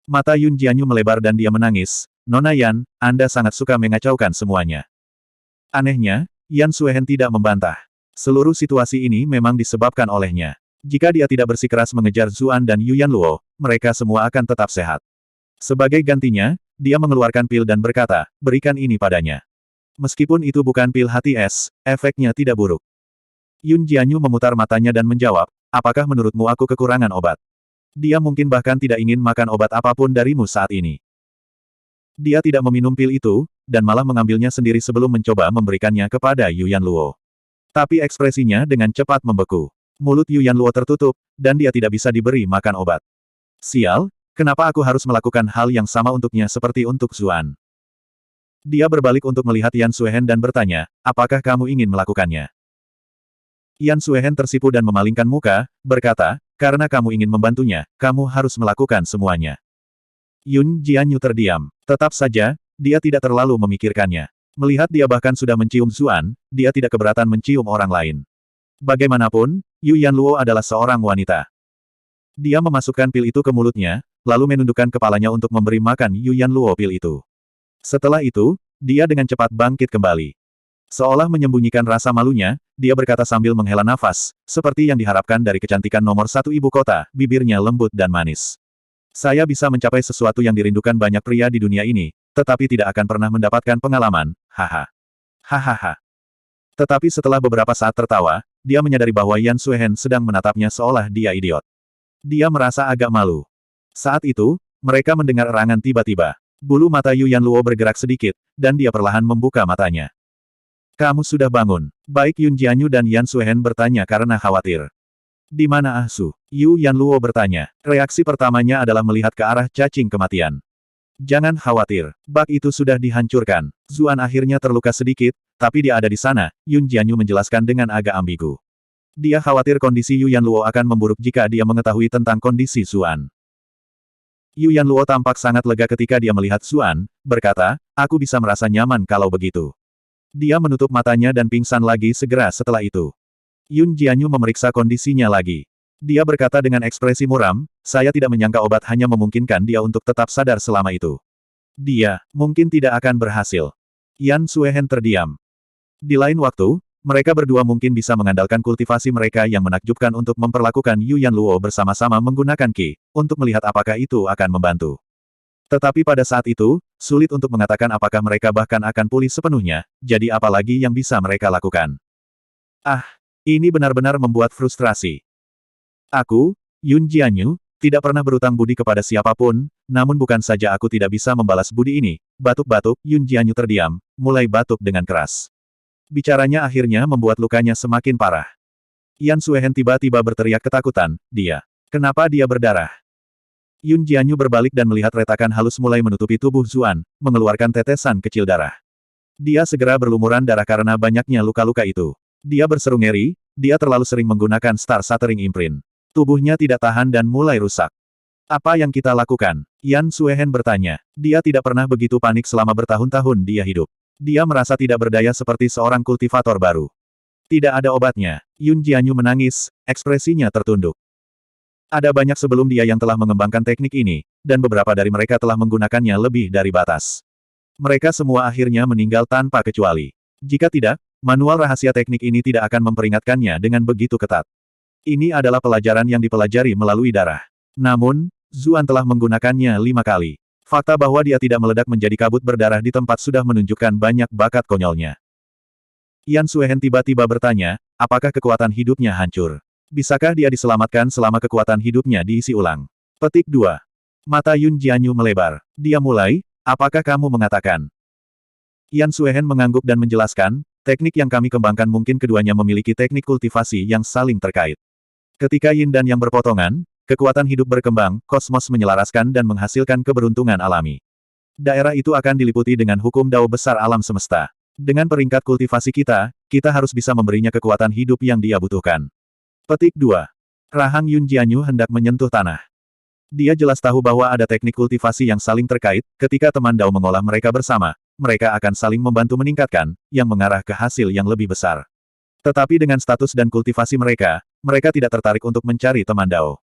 Mata Yun Jianyu melebar dan dia menangis, Nona Yan, Anda sangat suka mengacaukan semuanya. Anehnya, Yan Suehen tidak membantah. Seluruh situasi ini memang disebabkan olehnya. Jika dia tidak bersikeras mengejar Zuan dan Yu Yanluo, mereka semua akan tetap sehat. Sebagai gantinya, dia mengeluarkan pil dan berkata, berikan ini padanya. Meskipun itu bukan pil hati es, efeknya tidak buruk. Yun Jianyu memutar matanya dan menjawab, apakah menurutmu aku kekurangan obat? Dia mungkin bahkan tidak ingin makan obat apapun darimu saat ini. Dia tidak meminum pil itu, dan malah mengambilnya sendiri sebelum mencoba memberikannya kepada Yu Yanluo. Tapi ekspresinya dengan cepat membeku. Mulut Yu Yanluo tertutup, dan dia tidak bisa diberi makan obat. Sial, kenapa aku harus melakukan hal yang sama untuknya seperti untuk Zuan? Dia berbalik untuk melihat Yan Suehen dan bertanya, apakah kamu ingin melakukannya? Yan Suehen tersipu dan memalingkan muka, berkata, karena kamu ingin membantunya, kamu harus melakukan semuanya. Yun Jianyu terdiam. Tetap saja, dia tidak terlalu memikirkannya. Melihat dia bahkan sudah mencium Zuan, dia tidak keberatan mencium orang lain. Bagaimanapun, Yu Yanluo adalah seorang wanita. Dia memasukkan pil itu ke mulutnya, lalu menundukkan kepalanya untuk memberi makan Yu Yanluo pil itu. Setelah itu, dia dengan cepat bangkit kembali. Seolah menyembunyikan rasa malunya, dia berkata sambil menghela nafas, seperti yang diharapkan dari kecantikan nomor 1 ibu kota, bibirnya lembut dan manis. Saya bisa mencapai sesuatu yang dirindukan banyak pria di dunia ini, tetapi tidak akan pernah mendapatkan pengalaman, haha. Hahaha. Tetapi setelah beberapa saat tertawa, dia menyadari bahwa Yan Suehen sedang menatapnya seolah dia idiot. Dia merasa agak malu. Saat itu, mereka mendengar erangan tiba-tiba. Bulu mata Yu Yanluo bergerak sedikit, dan dia perlahan membuka matanya. Kamu sudah bangun. Baik Yun Jianyu dan Yan Suehen bertanya karena khawatir. Di mana Ah Su? Yu Yanluo bertanya. Reaksi pertamanya adalah melihat ke arah cacing kematian. Jangan khawatir, bak itu sudah dihancurkan. Zuan akhirnya terluka sedikit, tapi dia ada di sana, Yun Jianyu menjelaskan dengan agak ambigu. Dia khawatir kondisi Yu Yanluo akan memburuk jika dia mengetahui tentang kondisi Zuan. Yu Yanluo tampak sangat lega ketika dia melihat Zuan, berkata, aku bisa merasa nyaman kalau begitu. Dia menutup matanya dan pingsan lagi segera setelah itu. Yun Jianyu memeriksa kondisinya lagi. Dia berkata dengan ekspresi muram, saya tidak menyangka obat hanya memungkinkan dia untuk tetap sadar selama itu. Dia, mungkin tidak akan berhasil. Yan Suehen terdiam. Di lain waktu, Mereka berdua mungkin bisa mengandalkan kultivasi mereka yang menakjubkan untuk memperlakukan Yu Yanluo bersama-sama menggunakan Qi, untuk melihat apakah itu akan membantu. Tetapi pada saat itu, sulit untuk mengatakan apakah mereka bahkan akan pulih sepenuhnya, jadi apalagi yang bisa mereka lakukan. Ah, ini benar-benar membuat frustrasi. Aku, Yun Jianyu, tidak pernah berutang budi kepada siapapun, namun bukan saja aku tidak bisa membalas budi ini, batuk-batuk, Yun Jianyu terdiam, mulai batuk dengan keras. Bicaranya akhirnya membuat lukanya semakin parah. Yan Suehen tiba-tiba berteriak ketakutan, Kenapa dia berdarah? Yun Jianyu berbalik dan melihat retakan halus mulai menutupi tubuh Zuan, mengeluarkan tetesan kecil darah. Dia segera berlumuran darah karena banyaknya luka-luka itu. Dia berseru ngeri, dia terlalu sering menggunakan Star Shattering Imprint. Tubuhnya tidak tahan dan mulai rusak. Apa yang kita lakukan? Yan Suehen bertanya. Dia tidak pernah begitu panik selama bertahun-tahun dia hidup. Dia merasa tidak berdaya seperti seorang kultivator baru. Tidak ada obatnya. Yun Jianyu menangis, ekspresinya tertunduk. Ada banyak sebelum dia yang telah mengembangkan teknik ini, dan beberapa dari mereka telah menggunakannya lebih dari batas. Mereka semua akhirnya meninggal tanpa kecuali. Jika tidak, manual rahasia teknik ini tidak akan memperingatkannya dengan begitu ketat. Ini adalah pelajaran yang dipelajari melalui darah. Namun, Zuan telah menggunakannya 5 kali. Fakta bahwa dia tidak meledak menjadi kabut berdarah di tempat sudah menunjukkan banyak bakat konyolnya. Yan Suehen tiba-tiba bertanya, apakah kekuatan hidupnya hancur? Bisakah dia diselamatkan selama kekuatan hidupnya diisi ulang? Petik 2. Mata Yun Jianyu melebar. Dia mulai, apakah kamu mengatakan? Yan Suehen mengangguk dan menjelaskan, teknik yang kami kembangkan mungkin keduanya memiliki teknik kultivasi yang saling terkait. Ketika yin dan yang berpotongan, kekuatan hidup berkembang, kosmos menyelaraskan dan menghasilkan keberuntungan alami. Daerah itu akan diliputi dengan hukum Dao besar alam semesta. Dengan peringkat kultivasi kita, kita harus bisa memberinya kekuatan hidup yang dia butuhkan. Petik 2. Rahang Yun Jianyu hendak menyentuh tanah. Dia jelas tahu bahwa ada teknik kultivasi yang saling terkait, ketika teman Dao mengolah mereka bersama, mereka akan saling membantu meningkatkan, yang mengarah ke hasil yang lebih besar. Tetapi dengan status dan kultivasi mereka, mereka tidak tertarik untuk mencari teman Dao.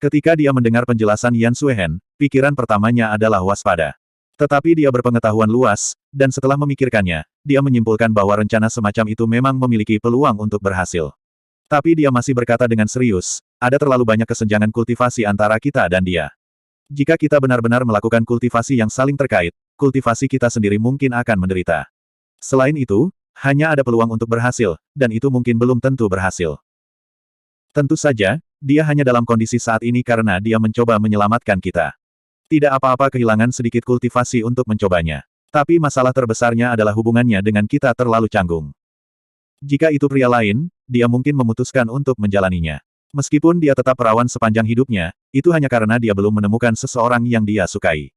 Ketika dia mendengar penjelasan Yan Suehen, pikiran pertamanya adalah waspada. Tetapi dia berpengetahuan luas, dan setelah memikirkannya, dia menyimpulkan bahwa rencana semacam itu memang memiliki peluang untuk berhasil. Tapi dia masih berkata dengan serius, ada terlalu banyak kesenjangan kultivasi antara kita dan dia. Jika kita benar-benar melakukan kultivasi yang saling terkait, kultivasi kita sendiri mungkin akan menderita. Selain itu, hanya ada peluang untuk berhasil, dan itu mungkin belum tentu berhasil. Tentu saja, dia hanya dalam kondisi saat ini karena dia mencoba menyelamatkan kita. Tidak apa-apa kehilangan sedikit kultivasi untuk mencobanya. Tapi masalah terbesarnya adalah hubungannya dengan kita terlalu canggung. Jika itu pria lain, dia mungkin memutuskan untuk menjalaninya. Meskipun dia tetap perawan sepanjang hidupnya, itu hanya karena dia belum menemukan seseorang yang dia sukai.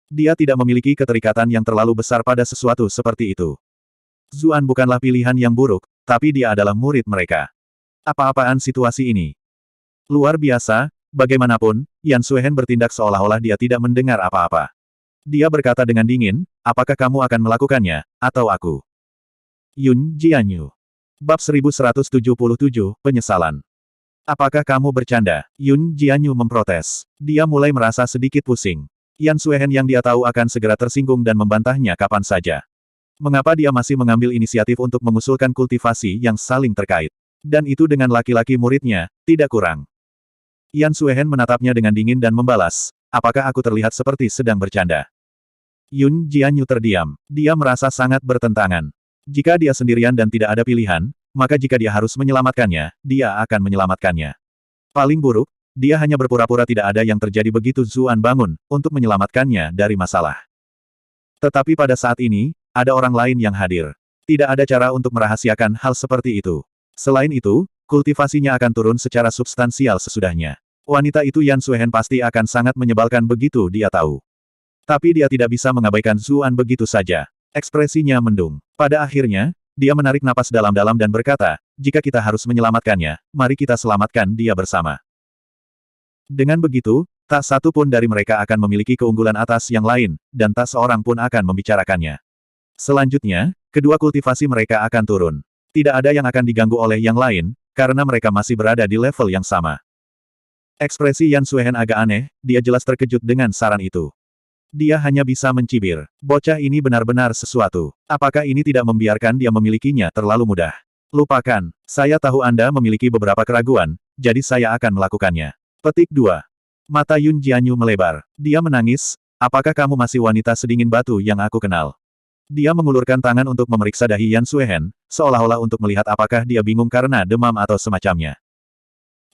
Dia tidak memiliki keterikatan yang terlalu besar pada sesuatu seperti itu. Zuan bukanlah pilihan yang buruk, tapi dia adalah murid mereka. Apa-apaan situasi ini? Luar biasa, bagaimanapun, Yan Suehen bertindak seolah-olah dia tidak mendengar apa-apa. Dia berkata dengan dingin, apakah kamu akan melakukannya, atau aku? Yun Jianyu. Bab 1177, Penyesalan. Apakah kamu bercanda? Yun Jianyu memprotes. Dia mulai merasa sedikit pusing. Yan Suehen yang dia tahu akan segera tersinggung dan membantahnya kapan saja. Mengapa dia masih mengambil inisiatif untuk mengusulkan kultivasi yang saling terkait? Dan itu dengan laki-laki muridnya, tidak kurang. Yan Suehen menatapnya dengan dingin dan membalas, apakah aku terlihat seperti sedang bercanda? Yun Jianyu terdiam. Dia merasa sangat bertentangan. Jika dia sendirian dan tidak ada pilihan, maka jika dia harus menyelamatkannya, dia akan menyelamatkannya. Paling buruk, dia hanya berpura-pura tidak ada yang terjadi begitu Zuan bangun, untuk menyelamatkannya dari masalah. Tetapi pada saat ini, ada orang lain yang hadir. Tidak ada cara untuk merahasiakan hal seperti itu. Selain itu, kultivasinya akan turun secara substansial sesudahnya. Wanita itu Yan Suehen pasti akan sangat menyebalkan begitu dia tahu. Tapi dia tidak bisa mengabaikan Zuan begitu saja. Ekspresinya mendung. Pada akhirnya, dia menarik napas dalam-dalam dan berkata, jika kita harus menyelamatkannya, mari kita selamatkan dia bersama. Dengan begitu, tak satu pun dari mereka akan memiliki keunggulan atas yang lain, dan tak seorang pun akan membicarakannya. Selanjutnya, kedua kultivasi mereka akan turun. Tidak ada yang akan diganggu oleh yang lain, karena mereka masih berada di level yang sama. Ekspresi Yan Suehen agak aneh, dia jelas terkejut dengan saran itu. Dia hanya bisa mencibir. Bocah ini benar-benar sesuatu. Apakah ini tidak membiarkan dia memilikinya terlalu mudah? Lupakan. Saya tahu Anda memiliki beberapa keraguan, jadi saya akan melakukannya. Petik 2. Mata Yun Jianyu melebar. Dia menangis, apakah kamu masih wanita sedingin batu yang aku kenal? Dia mengulurkan tangan untuk memeriksa dahi Yan Suehen, seolah-olah untuk melihat apakah dia bingung karena demam atau semacamnya.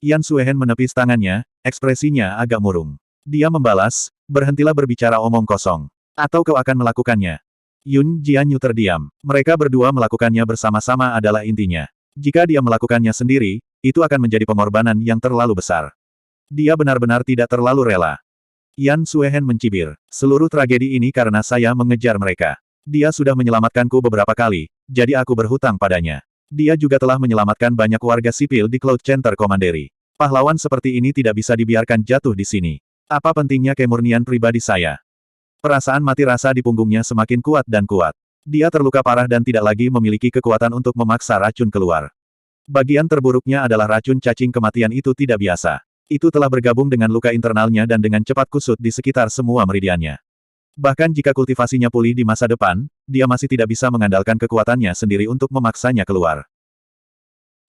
Yan Suehen menepis tangannya, ekspresinya agak murung. Dia membalas, berhentilah berbicara omong kosong. Atau kau akan melakukannya. Yun Jianyu terdiam. Mereka berdua melakukannya bersama-sama adalah intinya. Jika dia melakukannya sendiri, itu akan menjadi pengorbanan yang terlalu besar. Dia benar-benar tidak terlalu rela. Yan Suehen mencibir. Seluruh tragedi ini karena saya mengejar mereka. Dia sudah menyelamatkanku beberapa kali, jadi aku berhutang padanya. Dia juga telah menyelamatkan banyak warga sipil di Cloud Center Commandery. Pahlawan seperti ini tidak bisa dibiarkan jatuh di sini. Apa pentingnya kemurnian pribadi saya? Perasaan mati rasa di punggungnya semakin kuat dan kuat. Dia terluka parah dan tidak lagi memiliki kekuatan untuk memaksa racun keluar. Bagian terburuknya adalah racun cacing kematian itu tidak biasa. Itu telah bergabung dengan luka internalnya dan dengan cepat kusut di sekitar semua meridiannya. Bahkan jika kultivasinya pulih di masa depan, dia masih tidak bisa mengandalkan kekuatannya sendiri untuk memaksanya keluar.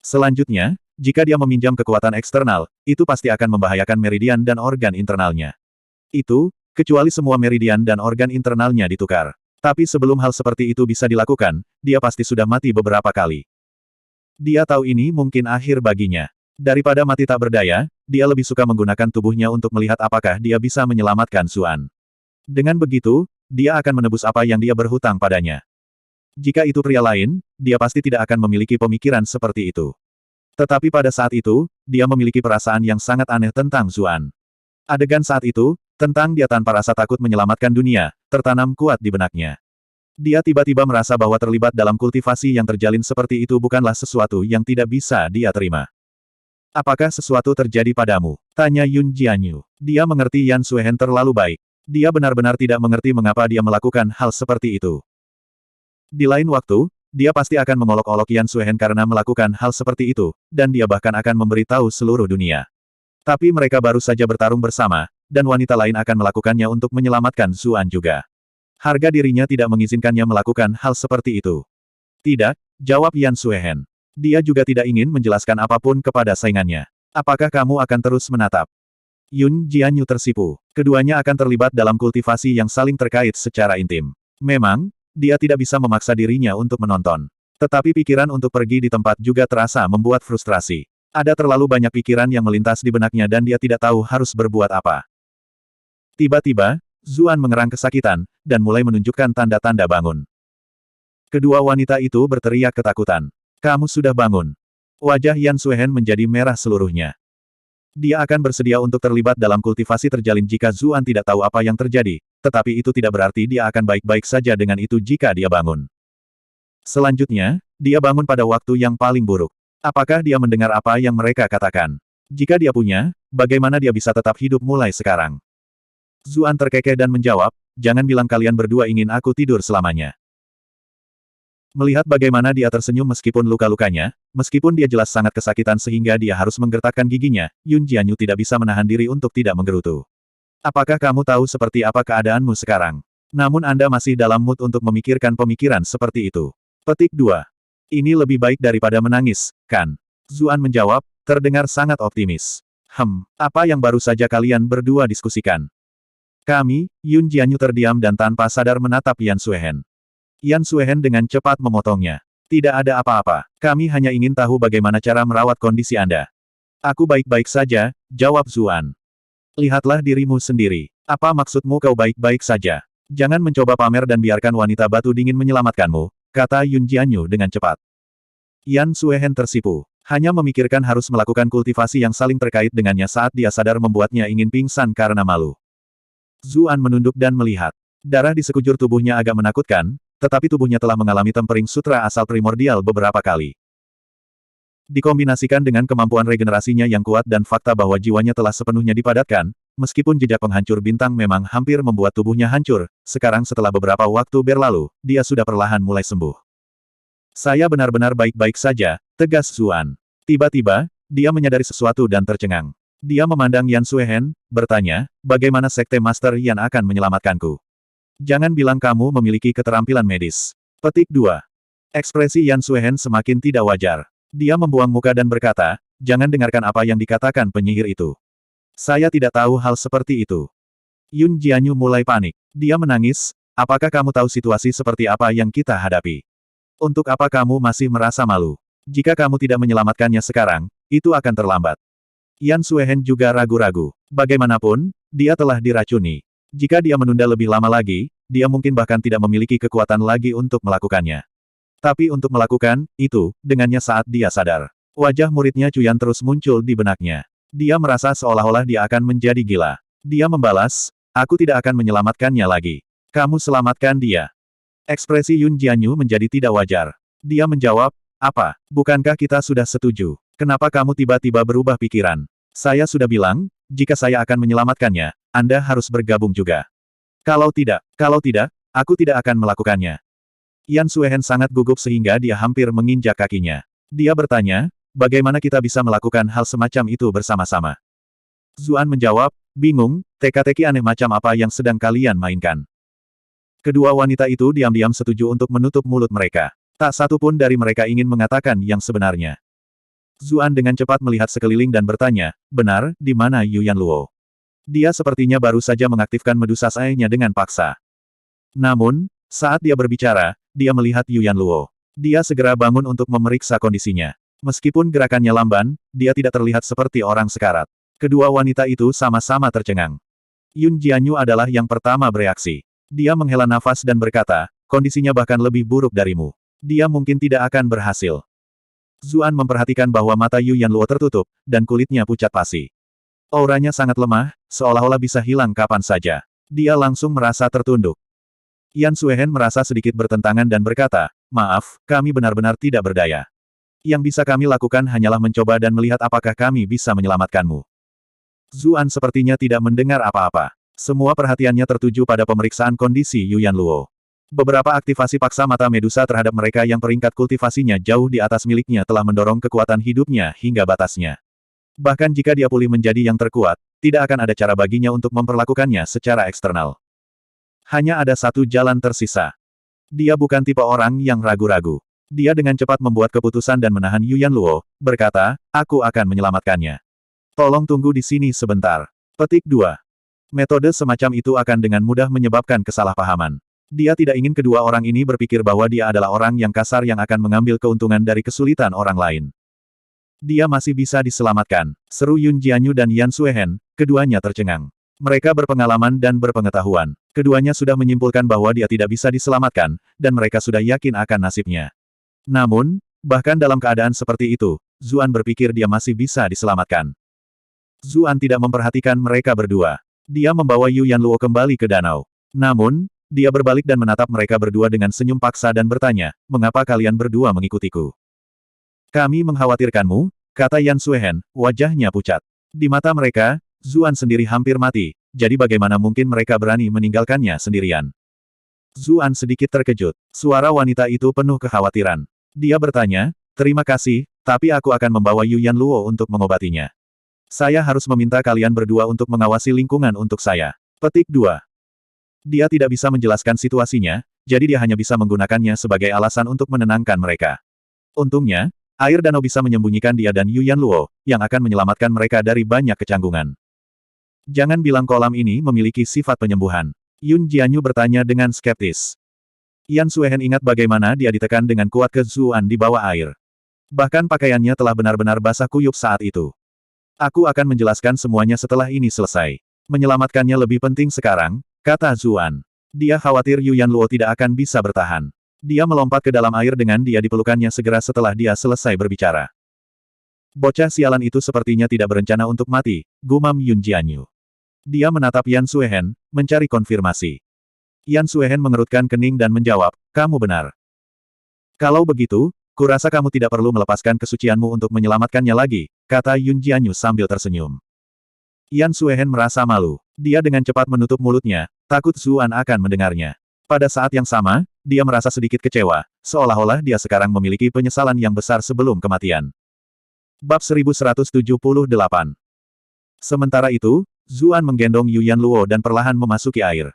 Selanjutnya, jika dia meminjam kekuatan eksternal, itu pasti akan membahayakan meridian dan organ internalnya. Itu, kecuali semua meridian dan organ internalnya ditukar. Tapi sebelum hal seperti itu bisa dilakukan, dia pasti sudah mati beberapa kali. Dia tahu ini mungkin akhir baginya. Daripada mati tak berdaya, dia lebih suka menggunakan tubuhnya untuk melihat apakah dia bisa menyelamatkan Zuan. Dengan begitu, dia akan menebus apa yang dia berhutang padanya. Jika itu pria lain, dia pasti tidak akan memiliki pemikiran seperti itu. Tetapi pada saat itu, dia memiliki perasaan yang sangat aneh tentang Zuan. Adegan saat itu, tentang dia tanpa rasa takut menyelamatkan dunia, tertanam kuat di benaknya. Dia tiba-tiba merasa bahwa terlibat dalam kultivasi yang terjalin seperti itu bukanlah sesuatu yang tidak bisa dia terima. Apakah sesuatu terjadi padamu? Tanya Yun Jianyu. Dia mengerti Yan Suehen terlalu baik. Dia benar-benar tidak mengerti mengapa dia melakukan hal seperti itu. Di lain waktu, dia pasti akan mengolok-olok Yan Suehen karena melakukan hal seperti itu, dan dia bahkan akan memberitahu seluruh dunia. Tapi mereka baru saja bertarung bersama, dan wanita lain akan melakukannya untuk menyelamatkan Zuan juga. Harga dirinya tidak mengizinkannya melakukan hal seperti itu. Tidak, jawab Yan Suehen. Dia juga tidak ingin menjelaskan apapun kepada saingannya. Apakah kamu akan terus menatap? Yun Jianyu tersipu. Keduanya akan terlibat dalam kultivasi yang saling terkait secara intim. Memang, dia tidak bisa memaksa dirinya untuk menonton. Tetapi pikiran untuk pergi di tempat juga terasa membuat frustrasi. Ada terlalu banyak pikiran yang melintas di benaknya dan dia tidak tahu harus berbuat apa. Tiba-tiba, Zuan mengerang kesakitan, dan mulai menunjukkan tanda-tanda bangun. Kedua wanita itu berteriak ketakutan. Kamu sudah bangun. Wajah Yan Suehen menjadi merah seluruhnya. Dia akan bersedia untuk terlibat dalam kultivasi terjalin jika Zuan tidak tahu apa yang terjadi, tetapi itu tidak berarti dia akan baik-baik saja dengan itu jika dia bangun. Selanjutnya, dia bangun pada waktu yang paling buruk. Apakah dia mendengar apa yang mereka katakan? Jika dia punya, bagaimana dia bisa tetap hidup mulai sekarang? Zuan terkekeh dan menjawab, jangan bilang kalian berdua ingin aku tidur selamanya. Melihat bagaimana dia tersenyum meskipun luka-lukanya, meskipun dia jelas sangat kesakitan sehingga dia harus menggertakkan giginya, Yun Jianyu tidak bisa menahan diri untuk tidak menggerutu. Apakah kamu tahu seperti apa keadaanmu sekarang? Namun Anda masih dalam mood untuk memikirkan pemikiran seperti itu. Petik 2. Ini lebih baik daripada menangis, kan? Zuan menjawab, terdengar sangat optimis. Apa yang baru saja kalian berdua diskusikan? Kami, Yun Jianyu terdiam dan tanpa sadar menatap Yan Suehen. Yan Suehen dengan cepat memotongnya. Tidak ada apa-apa. Kami hanya ingin tahu bagaimana cara merawat kondisi Anda. Aku baik-baik saja, jawab Zuan. Lihatlah dirimu sendiri. Apa maksudmu kau baik-baik saja? Jangan mencoba pamer dan biarkan wanita batu dingin menyelamatkanmu, kata Yun Jianyu dengan cepat. Yan Suehen tersipu. Hanya memikirkan harus melakukan kultivasi yang saling terkait dengannya saat dia sadar membuatnya ingin pingsan karena malu. Zuan menunduk dan melihat. Darah di sekujur tubuhnya agak menakutkan, tetapi tubuhnya telah mengalami tempering sutra asal primordial beberapa kali. Dikombinasikan dengan kemampuan regenerasinya yang kuat dan fakta bahwa jiwanya telah sepenuhnya dipadatkan, meskipun jejak penghancur bintang memang hampir membuat tubuhnya hancur, sekarang setelah beberapa waktu berlalu, dia sudah perlahan mulai sembuh. Saya benar-benar baik-baik saja, tegas Zuan. Tiba-tiba, dia menyadari sesuatu dan tercengang. Dia memandang Yan Suehen, bertanya, bagaimana Sekte Master Yan akan menyelamatkanku? Jangan bilang kamu memiliki keterampilan medis. Petik 2. Ekspresi Yan Suehen semakin tidak wajar. Dia membuang muka dan berkata, jangan dengarkan apa yang dikatakan penyihir itu. Saya tidak tahu hal seperti itu. Yun Jianyu mulai panik. Dia menangis, apakah kamu tahu situasi seperti apa yang kita hadapi? Untuk apa kamu masih merasa malu? Jika kamu tidak menyelamatkannya sekarang, itu akan terlambat. Yan Suehen juga ragu-ragu. Bagaimanapun, dia telah diracuni. Jika dia menunda lebih lama lagi, dia mungkin bahkan tidak memiliki kekuatan lagi untuk melakukannya. Tapi untuk melakukan itu, dengannya saat dia sadar. Wajah muridnya Cuyan terus muncul di benaknya. Dia merasa seolah-olah dia akan menjadi gila. Dia membalas, aku tidak akan menyelamatkannya lagi. Kamu selamatkan dia. Ekspresi Yun Jianyu menjadi tidak wajar. Dia menjawab, apa, bukankah kita sudah setuju? Kenapa kamu tiba-tiba berubah pikiran? Saya sudah bilang, jika saya akan menyelamatkannya, Anda harus bergabung juga. Kalau tidak, aku tidak akan melakukannya. Yan Suehen sangat gugup sehingga dia hampir menginjak kakinya. Dia bertanya, bagaimana kita bisa melakukan hal semacam itu bersama-sama? Zuan menjawab, bingung, teka-teki aneh macam apa yang sedang kalian mainkan. Kedua wanita itu diam-diam setuju untuk menutup mulut mereka. Tak satu pun dari mereka ingin mengatakan yang sebenarnya. Zuan dengan cepat melihat sekeliling dan bertanya, benar, di mana Yu Yanluo? Dia sepertinya baru saja mengaktifkan medusa saenya dengan paksa. Namun, saat dia berbicara, dia melihat Yu Yanluo. Dia segera bangun untuk memeriksa kondisinya. Meskipun gerakannya lamban, dia tidak terlihat seperti orang sekarat. Kedua wanita itu sama-sama tercengang. Yun Jianyu adalah yang pertama bereaksi. Dia menghela nafas dan berkata, kondisinya bahkan lebih buruk darimu. Dia mungkin tidak akan berhasil. Zuan memperhatikan bahwa mata Yu Yanluo tertutup, dan kulitnya pucat pasi. Auranya sangat lemah, seolah-olah bisa hilang kapan saja. Dia langsung merasa tertunduk. Yan Suehen merasa sedikit bertentangan dan berkata, maaf, kami benar-benar tidak berdaya. Yang bisa kami lakukan hanyalah mencoba dan melihat apakah kami bisa menyelamatkanmu. Zuan sepertinya tidak mendengar apa-apa. Semua perhatiannya tertuju pada pemeriksaan kondisi Yu Yanluo. Beberapa aktivasi paksa mata Medusa terhadap mereka yang peringkat kultivasinya jauh di atas miliknya telah mendorong kekuatan hidupnya hingga batasnya. Bahkan jika dia pulih menjadi yang terkuat, tidak akan ada cara baginya untuk memperlakukannya secara eksternal. Hanya ada satu jalan tersisa. Dia bukan tipe orang yang ragu-ragu. Dia dengan cepat membuat keputusan dan menahan Yu Yanluo, berkata, aku akan menyelamatkannya. Tolong tunggu di sini sebentar. Petik 2. Metode semacam itu akan dengan mudah menyebabkan kesalahpahaman. Dia tidak ingin kedua orang ini berpikir bahwa dia adalah orang yang kasar yang akan mengambil keuntungan dari kesulitan orang lain. Dia masih bisa diselamatkan, seru Yun Jianyu dan Yan Suehen, keduanya tercengang. Mereka berpengalaman dan berpengetahuan. Keduanya sudah menyimpulkan bahwa dia tidak bisa diselamatkan, dan mereka sudah yakin akan nasibnya. Namun, bahkan dalam keadaan seperti itu, Zuan berpikir dia masih bisa diselamatkan. Zuan tidak memperhatikan mereka berdua. Dia membawa Yu Yanluo kembali ke danau. Namun, dia berbalik dan menatap mereka berdua dengan senyum paksa dan bertanya, mengapa kalian berdua mengikutiku? Kami mengkhawatirkanmu, kata Yan Suehen, wajahnya pucat. Di mata mereka, Zuan sendiri hampir mati, jadi bagaimana mungkin mereka berani meninggalkannya sendirian? Zuan sedikit terkejut. Suara wanita itu penuh kekhawatiran. Dia bertanya, terima kasih, tapi aku akan membawa Yu Yanluo untuk mengobatinya. Saya harus meminta kalian berdua untuk mengawasi lingkungan untuk saya. Petik 2. Dia tidak bisa menjelaskan situasinya, jadi dia hanya bisa menggunakannya sebagai alasan untuk menenangkan mereka. Untungnya, air danau bisa menyembunyikan dia dan Yu Yanluo, yang akan menyelamatkan mereka dari banyak kecanggungan. Jangan bilang kolam ini memiliki sifat penyembuhan. Yun Jianyu bertanya dengan skeptis. Yan Suehen ingat bagaimana dia ditekan dengan kuat ke Zuan di bawah air. Bahkan pakaiannya telah benar-benar basah kuyup saat itu. Aku akan menjelaskan semuanya setelah ini selesai. Menyelamatkannya lebih penting sekarang, kata Zuan. Dia khawatir Yu Yanluo tidak akan bisa bertahan. Dia melompat ke dalam air dengan dia dipelukannya segera setelah dia selesai berbicara. Bocah sialan itu sepertinya tidak berencana untuk mati, gumam Yun Jianyu. Dia menatap Yan Suehen, mencari konfirmasi. Yan Suehen mengerutkan kening dan menjawab, kamu benar. Kalau begitu, kurasa kamu tidak perlu melepaskan kesucianmu untuk menyelamatkannya lagi, kata Yun Jianyu sambil tersenyum. Yan Suehen merasa malu. Dia dengan cepat menutup mulutnya, takut Zuan akan mendengarnya. Pada saat yang sama, dia merasa sedikit kecewa, seolah-olah dia sekarang memiliki penyesalan yang besar sebelum kematian. Bab 1178 Sementara itu, Zuan menggendong Yu Yanluo dan perlahan memasuki air.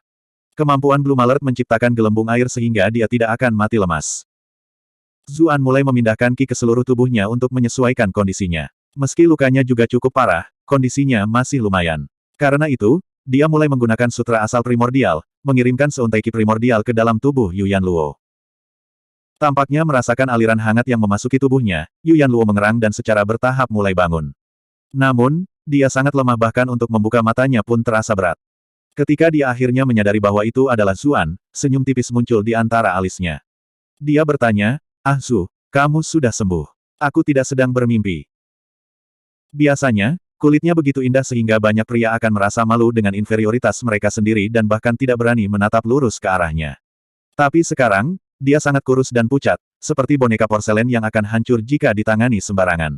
Kemampuan Blue Malert menciptakan gelembung air sehingga dia tidak akan mati lemas. Zuan mulai memindahkan ki ke seluruh tubuhnya untuk menyesuaikan kondisinya. Meski lukanya juga cukup parah, kondisinya masih lumayan. Karena itu, dia mulai menggunakan sutra asal primordial, mengirimkan seuntai ki primordial ke dalam tubuh Yu Yanluo. Tampaknya merasakan aliran hangat yang memasuki tubuhnya, Yu Yanluo mengerang dan secara bertahap mulai bangun. Namun, dia sangat lemah bahkan untuk membuka matanya pun terasa berat. Ketika dia akhirnya menyadari bahwa itu adalah Zuan, senyum tipis muncul di antara alisnya. Dia bertanya, "Ah Zu, kamu sudah sembuh. Aku tidak sedang bermimpi." Biasanya, kulitnya begitu indah sehingga banyak pria akan merasa malu dengan inferioritas mereka sendiri dan bahkan tidak berani menatap lurus ke arahnya. Tapi sekarang, dia sangat kurus dan pucat, seperti boneka porselen yang akan hancur jika ditangani sembarangan.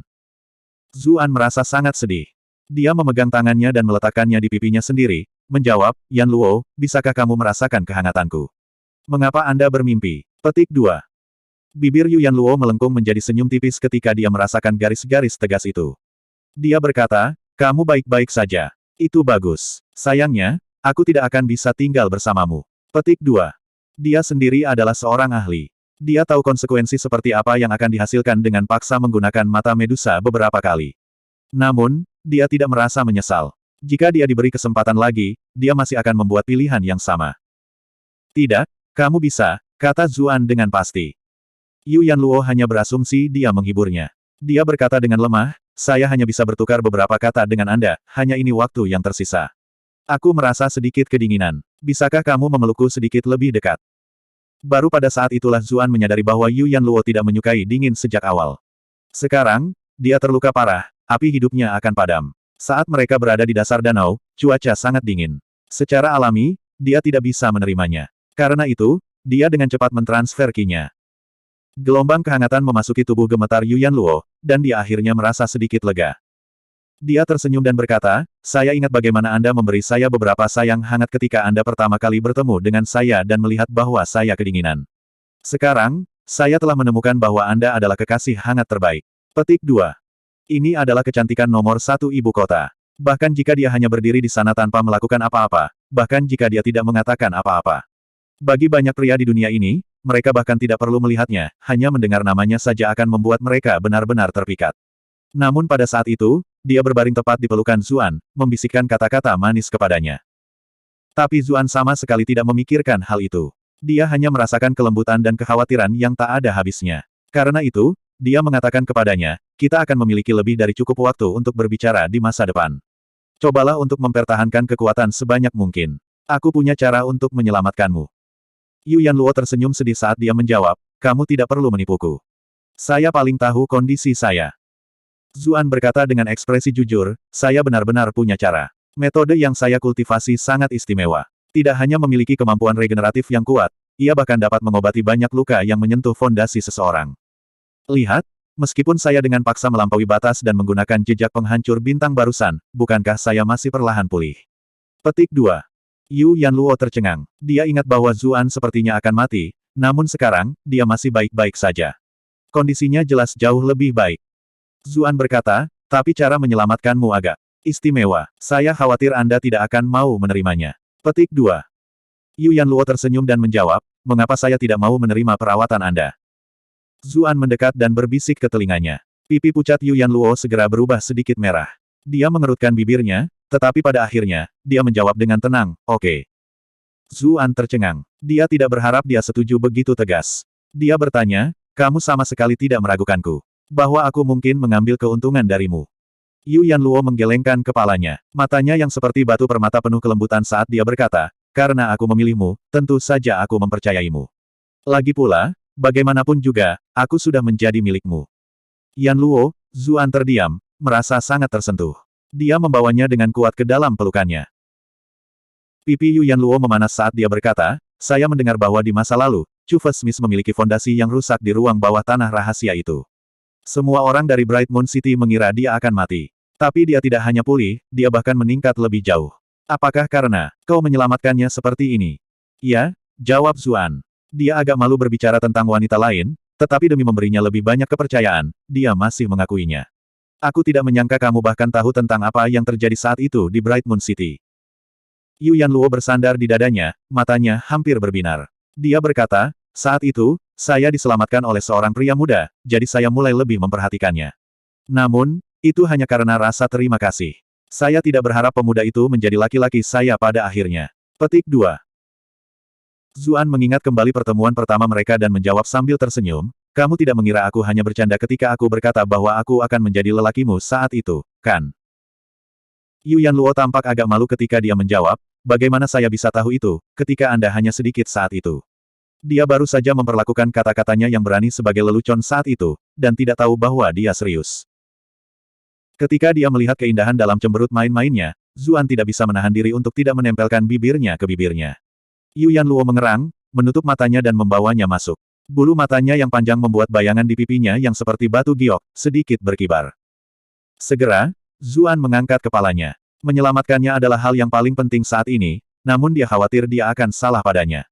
Zuan merasa sangat sedih. Dia memegang tangannya dan meletakkannya di pipinya sendiri, menjawab, "Yanluo, bisakah kamu merasakan kehangatanku? Mengapa Anda bermimpi?" Petik 2. Bibir Yu Yanluo melengkung menjadi senyum tipis ketika dia merasakan garis-garis tegas itu. Dia berkata, "Kamu baik-baik saja. Itu bagus. Sayangnya, aku tidak akan bisa tinggal bersamamu." Petik 2. Dia sendiri adalah seorang ahli. Dia tahu konsekuensi seperti apa yang akan dihasilkan dengan paksa menggunakan mata Medusa beberapa kali. Namun, dia tidak merasa menyesal. Jika dia diberi kesempatan lagi, dia masih akan membuat pilihan yang sama. "Tidak, kamu bisa," kata Zuan dengan pasti. Yu Yanluo hanya berasumsi dia menghiburnya. Dia berkata dengan lemah, "Saya hanya bisa bertukar beberapa kata dengan Anda, hanya ini waktu yang tersisa. Aku merasa sedikit kedinginan. Bisakah kamu memelukku sedikit lebih dekat?" Baru pada saat itulah Zuan menyadari bahwa Yu Yanluo tidak menyukai dingin sejak awal. Sekarang, dia terluka parah, api hidupnya akan padam. Saat mereka berada di dasar danau, cuaca sangat dingin. Secara alami, dia tidak bisa menerimanya. Karena itu, dia dengan cepat mentransfer ki-nya. Gelombang kehangatan memasuki tubuh gemetar Yu Yanluo, dan dia akhirnya merasa sedikit lega. Dia tersenyum dan berkata, "Saya ingat bagaimana Anda memberi saya beberapa sayang hangat ketika Anda pertama kali bertemu dengan saya dan melihat bahwa saya kedinginan. Sekarang, saya telah menemukan bahwa Anda adalah kekasih hangat terbaik." Petik 2. Ini adalah kecantikan nomor 1 ibu kota. Bahkan jika dia hanya berdiri di sana tanpa melakukan apa-apa, bahkan jika dia tidak mengatakan apa-apa. Bagi banyak pria di dunia ini, mereka bahkan tidak perlu melihatnya, hanya mendengar namanya saja akan membuat mereka benar-benar terpikat. Namun pada saat itu, dia berbaring tepat di pelukan Zuan, membisikkan kata-kata manis kepadanya. Tapi Zuan sama sekali tidak memikirkan hal itu. Dia hanya merasakan kelembutan dan kekhawatiran yang tak ada habisnya. Karena itu, dia mengatakan kepadanya, "Kita akan memiliki lebih dari cukup waktu untuk berbicara di masa depan. Cobalah untuk mempertahankan kekuatan sebanyak mungkin. Aku punya cara untuk menyelamatkanmu." Yu Yanluo tersenyum sedih saat dia menjawab, "Kamu tidak perlu menipuku. Saya paling tahu kondisi saya." Zuan berkata dengan ekspresi jujur, "Saya benar-benar punya cara. Metode yang saya kultivasi sangat istimewa. Tidak hanya memiliki kemampuan regeneratif yang kuat, ia bahkan dapat mengobati banyak luka yang menyentuh fondasi seseorang. Lihat, meskipun saya dengan paksa melampaui batas dan menggunakan jejak penghancur bintang barusan, bukankah saya masih perlahan pulih?" Petik 2. Yu Yanluo tercengang. Dia ingat bahwa Zuan sepertinya akan mati, namun sekarang, dia masih baik-baik saja. Kondisinya jelas jauh lebih baik. Zuan berkata, "Tapi cara menyelamatkanmu agak istimewa. Saya khawatir Anda tidak akan mau menerimanya." Petik 2. Yu Yanluo tersenyum dan menjawab, "Mengapa saya tidak mau menerima perawatan Anda?" Zuan mendekat dan berbisik ke telinganya. Pipi pucat Yu Yanluo segera berubah sedikit merah. Dia mengerutkan bibirnya, tetapi pada akhirnya, dia menjawab dengan tenang, "Oke." Zuan tercengang. Dia tidak berharap dia setuju begitu tegas. Dia bertanya, "Kamu sama sekali tidak meragukanku. Bahwa aku mungkin mengambil keuntungan darimu?" Yu Yanluo menggelengkan kepalanya. Matanya yang seperti batu permata penuh kelembutan saat dia berkata, "Karena aku memilihmu, tentu saja aku mempercayaimu. Lagi pula, bagaimanapun juga, aku sudah menjadi milikmu." Yanluo, Zuan terdiam, merasa sangat tersentuh. Dia membawanya dengan kuat ke dalam pelukannya. Pipi Yu Yanluo memanas saat dia berkata, "Saya mendengar bahwa di masa lalu, Chufa Smith memiliki fondasi yang rusak di ruang bawah tanah rahasia itu. Semua orang dari Bright Moon City mengira dia akan mati. Tapi dia tidak hanya pulih, dia bahkan meningkat lebih jauh. Apakah karena kau menyelamatkannya seperti ini?" "Ya," jawab Zuan. Dia agak malu berbicara tentang wanita lain, tetapi demi memberinya lebih banyak kepercayaan, dia masih mengakuinya. Aku tidak menyangka kamu bahkan tahu tentang apa yang terjadi saat itu di Bright Moon City. Yu Yanluo bersandar di dadanya, matanya hampir berbinar. Dia berkata, saat itu, saya diselamatkan oleh seorang pria muda, jadi saya mulai lebih memperhatikannya. Namun, itu hanya karena rasa terima kasih. Saya tidak berharap pemuda itu menjadi laki-laki saya pada akhirnya. Petik 2. Zuan mengingat kembali pertemuan pertama mereka dan menjawab sambil tersenyum, kamu tidak mengira aku hanya bercanda ketika aku berkata bahwa aku akan menjadi lelakimu saat itu, kan? Yu Yanluo tampak agak malu ketika dia menjawab, bagaimana saya bisa tahu itu, ketika Anda hanya sedikit saat itu. Dia baru saja memperlakukan kata-katanya yang berani sebagai lelucon saat itu, dan tidak tahu bahwa dia serius. Ketika dia melihat keindahan dalam cemberut main-mainnya, Zuan tidak bisa menahan diri untuk tidak menempelkan bibirnya ke bibirnya. Yu Yanluo mengerang, menutup matanya dan membawanya masuk. Bulu matanya yang panjang membuat bayangan di pipinya yang seperti batu giok, sedikit berkibar. Segera, Zuan mengangkat kepalanya. Menyelamatkannya adalah hal yang paling penting saat ini, namun dia khawatir dia akan salah padanya.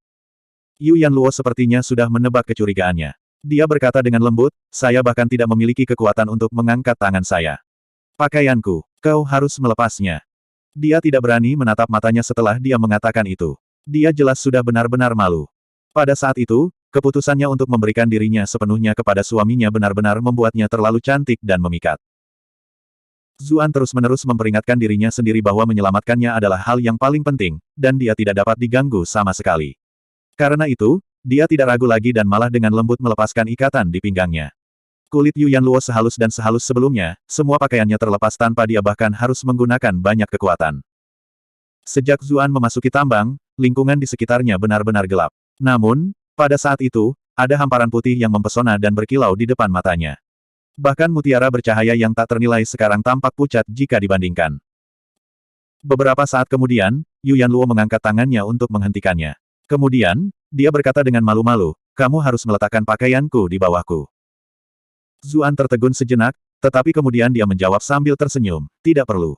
Yu Yanluo sepertinya sudah menebak kecurigaannya. Dia berkata dengan lembut, saya bahkan tidak memiliki kekuatan untuk mengangkat tangan saya. Pakaianku, kau harus melepasnya. Dia tidak berani menatap matanya setelah dia mengatakan itu. Dia jelas sudah benar-benar malu. Pada saat itu, keputusannya untuk memberikan dirinya sepenuhnya kepada suaminya benar-benar membuatnya terlalu cantik dan memikat. Zuan terus-menerus memperingatkan dirinya sendiri bahwa menyelamatkannya adalah hal yang paling penting, dan dia tidak dapat diganggu sama sekali. Karena itu, dia tidak ragu lagi dan malah dengan lembut melepaskan ikatan di pinggangnya. Kulit Yu Yanluo sehalus dan sehalus sebelumnya, semua pakaiannya terlepas tanpa dia bahkan harus menggunakan banyak kekuatan. Sejak Zuan memasuki tambang, lingkungan di sekitarnya benar-benar gelap. Namun, pada saat itu, ada hamparan putih yang mempesona dan berkilau di depan matanya. Bahkan mutiara bercahaya yang tak ternilai sekarang tampak pucat jika dibandingkan. Beberapa saat kemudian, Yu Yanluo mengangkat tangannya untuk menghentikannya. Kemudian, dia berkata dengan malu-malu, kamu harus meletakkan pakaianku di bawahku. Zuan tertegun sejenak, tetapi kemudian dia menjawab sambil tersenyum, tidak perlu.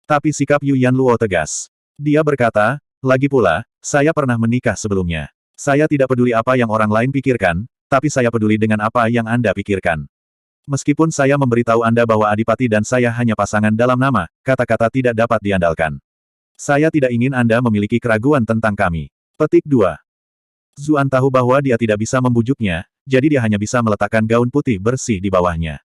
Tapi sikap Yu Yanluo tegas. Dia berkata, lagi pula, saya pernah menikah sebelumnya. Saya tidak peduli apa yang orang lain pikirkan, tapi saya peduli dengan apa yang Anda pikirkan. Meskipun saya memberitahu Anda bahwa Adipati dan saya hanya pasangan dalam nama, kata-kata tidak dapat diandalkan. Saya tidak ingin Anda memiliki keraguan tentang kami. Petik 2. Zuan tahu bahwa dia tidak bisa membujuknya, jadi dia hanya bisa meletakkan gaun putih bersih di bawahnya.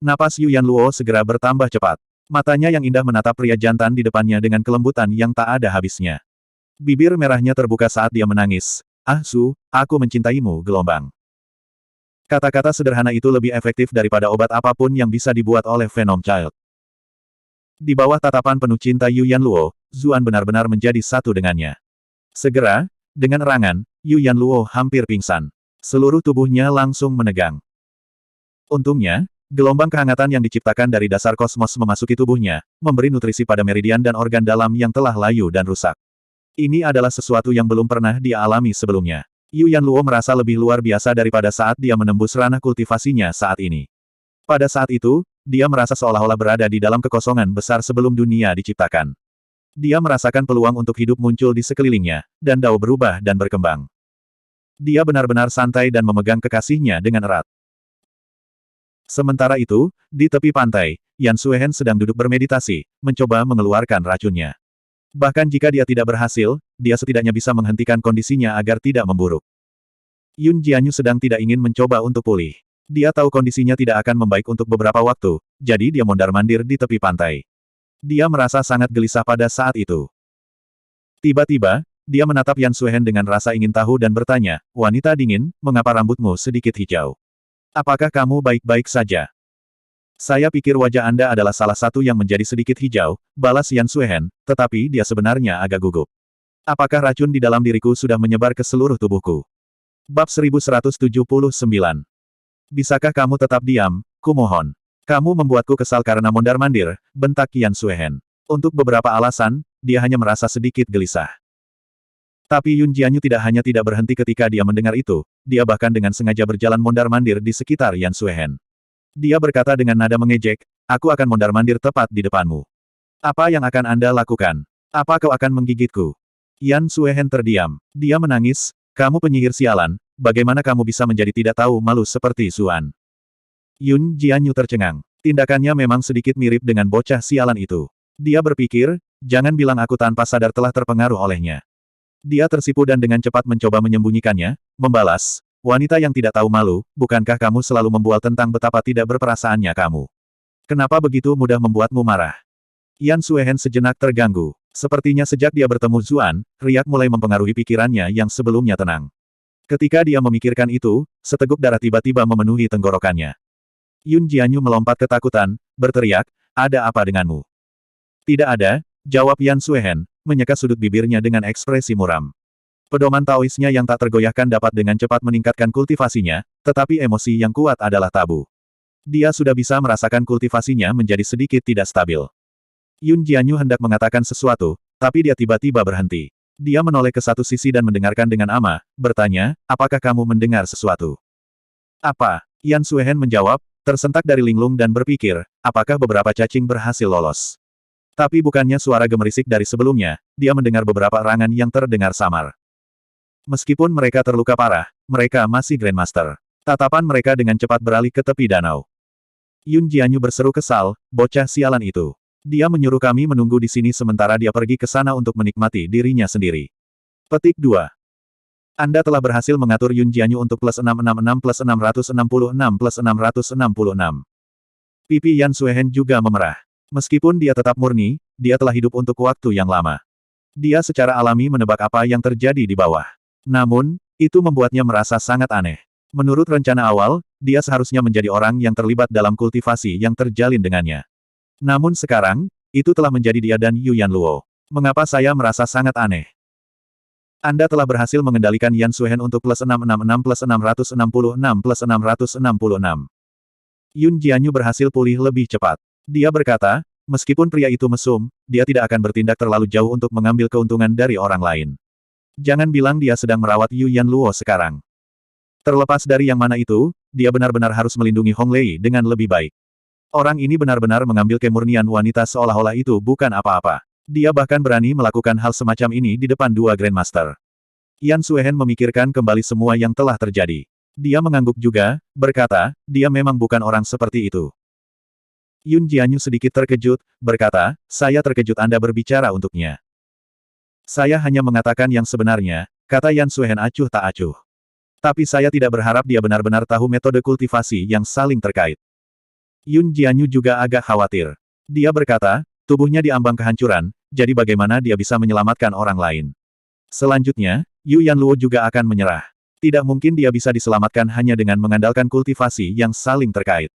Napas Yu Yanluo segera bertambah cepat. Matanya yang indah menatap pria jantan di depannya dengan kelembutan yang tak ada habisnya. Bibir merahnya terbuka saat dia menangis. Ah Su, aku mencintaimu gelombang. Kata-kata sederhana itu lebih efektif daripada obat apapun yang bisa dibuat oleh Venom Child. Di bawah tatapan penuh cinta Yu Yanluo, Zuan benar-benar menjadi satu dengannya. Segera, dengan erangan, Yu Yanluo hampir pingsan. Seluruh tubuhnya langsung menegang. Untungnya, gelombang kehangatan yang diciptakan dari dasar kosmos memasuki tubuhnya, memberi nutrisi pada meridian dan organ dalam yang telah layu dan rusak. Ini adalah sesuatu yang belum pernah dia alami sebelumnya. Yu Yanluo merasa lebih luar biasa daripada saat dia menembus ranah kultivasinya saat ini. Pada saat itu, dia merasa seolah-olah berada di dalam kekosongan besar sebelum dunia diciptakan. Dia merasakan peluang untuk hidup muncul di sekelilingnya, dan Dao berubah dan berkembang. Dia benar-benar santai dan memegang kekasihnya dengan erat. Sementara itu, di tepi pantai, Yan Suehen sedang duduk bermeditasi, mencoba mengeluarkan racunnya. Bahkan jika dia tidak berhasil, dia setidaknya bisa menghentikan kondisinya agar tidak memburuk. Yun Jianyu sedang tidak ingin mencoba untuk pulih. Dia tahu kondisinya tidak akan membaik untuk beberapa waktu, jadi dia mondar-mandir di tepi pantai. Dia merasa sangat gelisah pada saat itu. Tiba-tiba, dia menatap Yan Suehen dengan rasa ingin tahu dan bertanya, wanita dingin, mengapa rambutmu sedikit hijau? Apakah kamu baik-baik saja? Saya pikir wajah Anda adalah salah satu yang menjadi sedikit hijau, balas Yan Suehen, tetapi dia sebenarnya agak gugup. Apakah racun di dalam diriku sudah menyebar ke seluruh tubuhku? Bab 1179. Bisakah kamu tetap diam, kumohon? Kamu membuatku kesal karena mondar-mandir, bentak Yan Suehen. Untuk beberapa alasan, dia hanya merasa sedikit gelisah. Tapi Yun Jianyu tidak hanya tidak berhenti ketika dia mendengar itu, dia bahkan dengan sengaja berjalan mondar-mandir di sekitar Yan Suehen. Dia berkata dengan nada mengejek, aku akan mondar-mandir tepat di depanmu. Apa yang akan Anda lakukan? Apa kau akan menggigitku? Yan Suehen terdiam. Dia menangis, kamu penyihir sialan, bagaimana kamu bisa menjadi tidak tahu malu seperti Zuan? Yun Jianyu tercengang. Tindakannya memang sedikit mirip dengan bocah sialan itu. Dia berpikir, jangan bilang aku tanpa sadar telah terpengaruh olehnya. Dia tersipu dan dengan cepat mencoba menyembunyikannya, membalas, wanita yang tidak tahu malu, bukankah kamu selalu membual tentang betapa tidak berperasaannya kamu? Kenapa begitu mudah membuatmu marah? Yan Suehen sejenak terganggu. Sepertinya sejak dia bertemu Zuan, riak mulai mempengaruhi pikirannya yang sebelumnya tenang. Ketika dia memikirkan itu, seteguk darah tiba-tiba memenuhi tenggorokannya. Yun Jianyu melompat ketakutan, berteriak, ada apa denganmu? Tidak ada, jawab Yan Suehen, menyeka sudut bibirnya dengan ekspresi muram. Pedoman Taoisnya yang tak tergoyahkan dapat dengan cepat meningkatkan kultivasinya, tetapi emosi yang kuat adalah tabu. Dia sudah bisa merasakan kultivasinya menjadi sedikit tidak stabil. Yun Jianyu hendak mengatakan sesuatu, tapi dia tiba-tiba berhenti. Dia menoleh ke satu sisi dan mendengarkan dengan ama, bertanya, apakah kamu mendengar sesuatu? Apa? Yan Suehen menjawab, tersentak dari linglung dan berpikir, apakah beberapa cacing berhasil lolos? Tapi bukannya suara gemerisik dari sebelumnya, dia mendengar beberapa erangan yang terdengar samar. Meskipun mereka terluka parah, mereka masih Grandmaster. Tatapan mereka dengan cepat beralih ke tepi danau. Yun Jianyu berseru kesal, bocah sialan itu. Dia menyuruh kami menunggu di sini sementara dia pergi ke sana untuk menikmati dirinya sendiri. Petik 2. Anda telah berhasil mengatur Yun Jianyu untuk plus 666 plus 666 plus 666. Pipi Yan Suehen juga memerah. Meskipun dia tetap murni, dia telah hidup untuk waktu yang lama. Dia secara alami menebak apa yang terjadi di bawah. Namun, itu membuatnya merasa sangat aneh. Menurut rencana awal, dia seharusnya menjadi orang yang terlibat dalam kultivasi yang terjalin dengannya. Namun sekarang, itu telah menjadi dia dan Yu Yanluo. Mengapa saya merasa sangat aneh? Anda telah berhasil mengendalikan Yan Suehen untuk plus 666 plus 666 plus 666. Yun Jianyu berhasil pulih lebih cepat. Dia berkata, meskipun pria itu mesum, dia tidak akan bertindak terlalu jauh untuk mengambil keuntungan dari orang lain. Jangan bilang dia sedang merawat Yu Yanluo sekarang. Terlepas dari yang mana itu, dia benar-benar harus melindungi Hong Lei dengan lebih baik. Orang ini benar-benar mengambil kemurnian wanita seolah-olah itu bukan apa-apa. Dia bahkan berani melakukan hal semacam ini di depan dua Grandmaster. Yan Suehen memikirkan kembali semua yang telah terjadi. Dia mengangguk juga, berkata, dia memang bukan orang seperti itu. Yun Jianyu sedikit terkejut, berkata, saya terkejut Anda berbicara untuknya. Saya hanya mengatakan yang sebenarnya, kata Yan Suehen acuh tak acuh. Tapi saya tidak berharap dia benar-benar tahu metode kultivasi yang saling terkait. Yun Jianyu juga agak khawatir. Dia berkata, tubuhnya diambang kehancuran, jadi bagaimana dia bisa menyelamatkan orang lain? Selanjutnya, Yu Yanluo juga akan menyerah. Tidak mungkin dia bisa diselamatkan hanya dengan mengandalkan kultivasi yang saling terkait.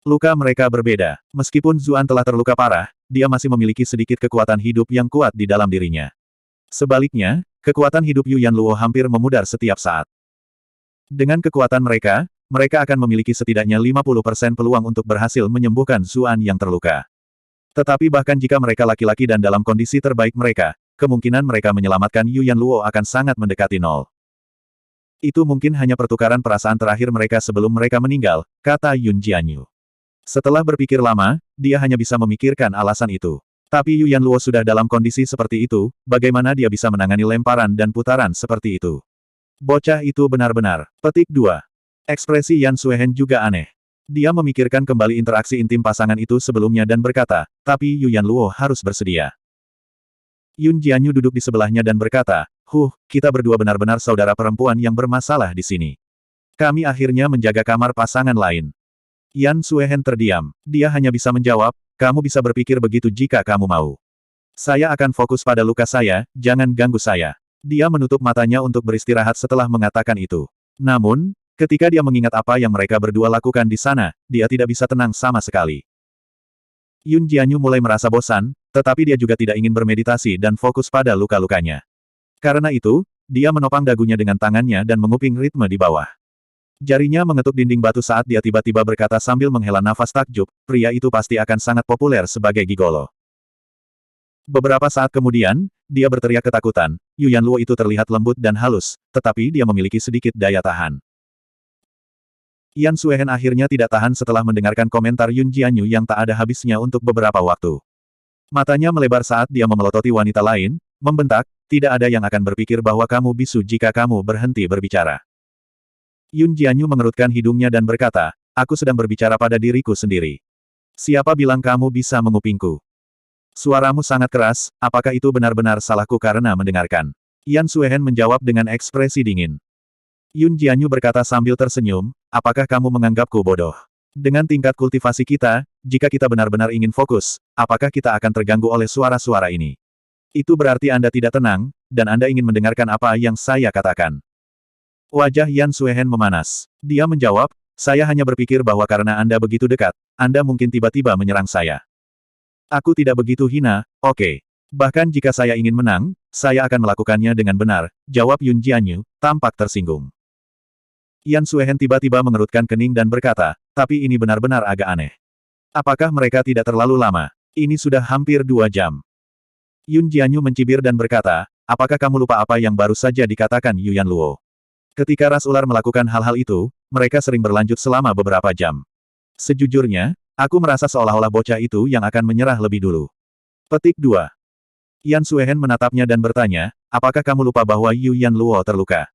Luka mereka berbeda. Meskipun Zuan telah terluka parah, dia masih memiliki sedikit kekuatan hidup yang kuat di dalam dirinya. Sebaliknya, kekuatan hidup Yu Yanluo hampir memudar setiap saat. Dengan kekuatan mereka, mereka akan memiliki setidaknya 50% peluang untuk berhasil menyembuhkan Zuan yang terluka. Tetapi bahkan jika mereka laki-laki dan dalam kondisi terbaik mereka, kemungkinan mereka menyelamatkan Yu Yanluo akan sangat mendekati nol. Itu mungkin hanya pertukaran perasaan terakhir mereka sebelum mereka meninggal, kata Yun Jianyu. Setelah berpikir lama, dia hanya bisa memikirkan alasan itu. Tapi Yu Yanluo sudah dalam kondisi seperti itu, bagaimana dia bisa menangani lemparan dan putaran seperti itu? Bocah itu benar-benar. Petik 2. Ekspresi Yan Suehen juga aneh. Dia memikirkan kembali interaksi intim pasangan itu sebelumnya dan berkata, tapi Yu Yanluo harus bersedia. Yun Jianyu duduk di sebelahnya dan berkata, kita berdua benar-benar saudara perempuan yang bermasalah di sini. Kami akhirnya menjaga kamar pasangan lain. Yan Suehen terdiam. Dia hanya bisa menjawab, kamu bisa berpikir begitu jika kamu mau. Saya akan fokus pada luka saya, jangan ganggu saya. Dia menutup matanya untuk beristirahat setelah mengatakan itu. Namun, ketika dia mengingat apa yang mereka berdua lakukan di sana, dia tidak bisa tenang sama sekali. Yun Jianyu mulai merasa bosan, tetapi dia juga tidak ingin bermeditasi dan fokus pada luka-lukanya. Karena itu, dia menopang dagunya dengan tangannya dan menguping ritme di bawah. Jarinya mengetuk dinding batu saat dia tiba-tiba berkata sambil menghela nafas takjub, pria itu pasti akan sangat populer sebagai gigolo. Beberapa saat kemudian, dia berteriak ketakutan. Yu Yanluo itu terlihat lembut dan halus, tetapi dia memiliki sedikit daya tahan. Yan Suehen akhirnya tidak tahan setelah mendengarkan komentar Yun Jianyu yang tak ada habisnya untuk beberapa waktu. Matanya melebar saat dia memelototi wanita lain, membentak, tidak ada yang akan berpikir bahwa kamu bisu jika kamu berhenti berbicara. Yun Jianyu mengerutkan hidungnya dan berkata, aku sedang berbicara pada diriku sendiri. Siapa bilang kamu bisa mengupingku? Suaramu sangat keras, apakah itu benar-benar salahku karena mendengarkan? Yan Suehen menjawab dengan ekspresi dingin. Yun Jianyu berkata sambil tersenyum, apakah kamu menganggapku bodoh? Dengan tingkat kultivasi kita, jika kita benar-benar ingin fokus, apakah kita akan terganggu oleh suara-suara ini? Itu berarti Anda tidak tenang, dan Anda ingin mendengarkan apa yang saya katakan. Wajah Yan Suehen memanas. Dia menjawab, saya hanya berpikir bahwa karena Anda begitu dekat, Anda mungkin tiba-tiba menyerang saya. Aku tidak begitu hina, oke. Bahkan jika saya ingin menang, saya akan melakukannya dengan benar, jawab Yun Jianyu, tampak tersinggung. Yan Suehen tiba-tiba mengerutkan kening dan berkata, tapi ini benar-benar agak aneh. Apakah mereka tidak terlalu lama? Ini sudah hampir 2 jam. Yun Jianyu mencibir dan berkata, apakah kamu lupa apa yang baru saja dikatakan Yuan Luo? Ketika ras ular melakukan hal-hal itu, mereka sering berlanjut selama beberapa jam. Sejujurnya, aku merasa seolah-olah bocah itu yang akan menyerah lebih dulu. Petik 2. Yan Suehen menatapnya dan bertanya, apakah kamu lupa bahwa Yuan Luo terluka?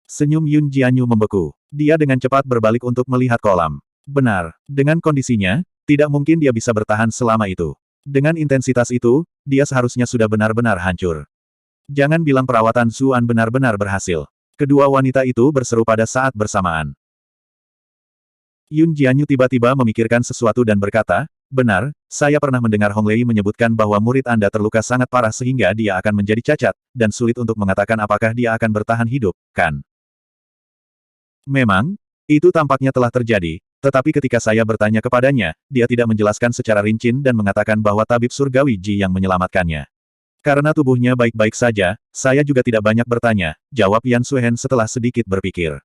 Senyum Yun Jianyu membeku. Dia dengan cepat berbalik untuk melihat kolam. Benar, dengan kondisinya, tidak mungkin dia bisa bertahan selama itu. Dengan intensitas itu, dia seharusnya sudah benar-benar hancur. Jangan bilang perawatan Zuan benar-benar berhasil. Kedua wanita itu berseru pada saat bersamaan. Yun Jianyu tiba-tiba memikirkan sesuatu dan berkata, benar, saya pernah mendengar Hong Lei menyebutkan bahwa murid Anda terluka sangat parah sehingga dia akan menjadi cacat, dan sulit untuk mengatakan apakah dia akan bertahan hidup, kan? Memang, itu tampaknya telah terjadi, tetapi ketika saya bertanya kepadanya, dia tidak menjelaskan secara rinci dan mengatakan bahwa tabib surgawi Ji yang menyelamatkannya. Karena tubuhnya baik-baik saja, saya juga tidak banyak bertanya, jawab Yan Suehen setelah sedikit berpikir.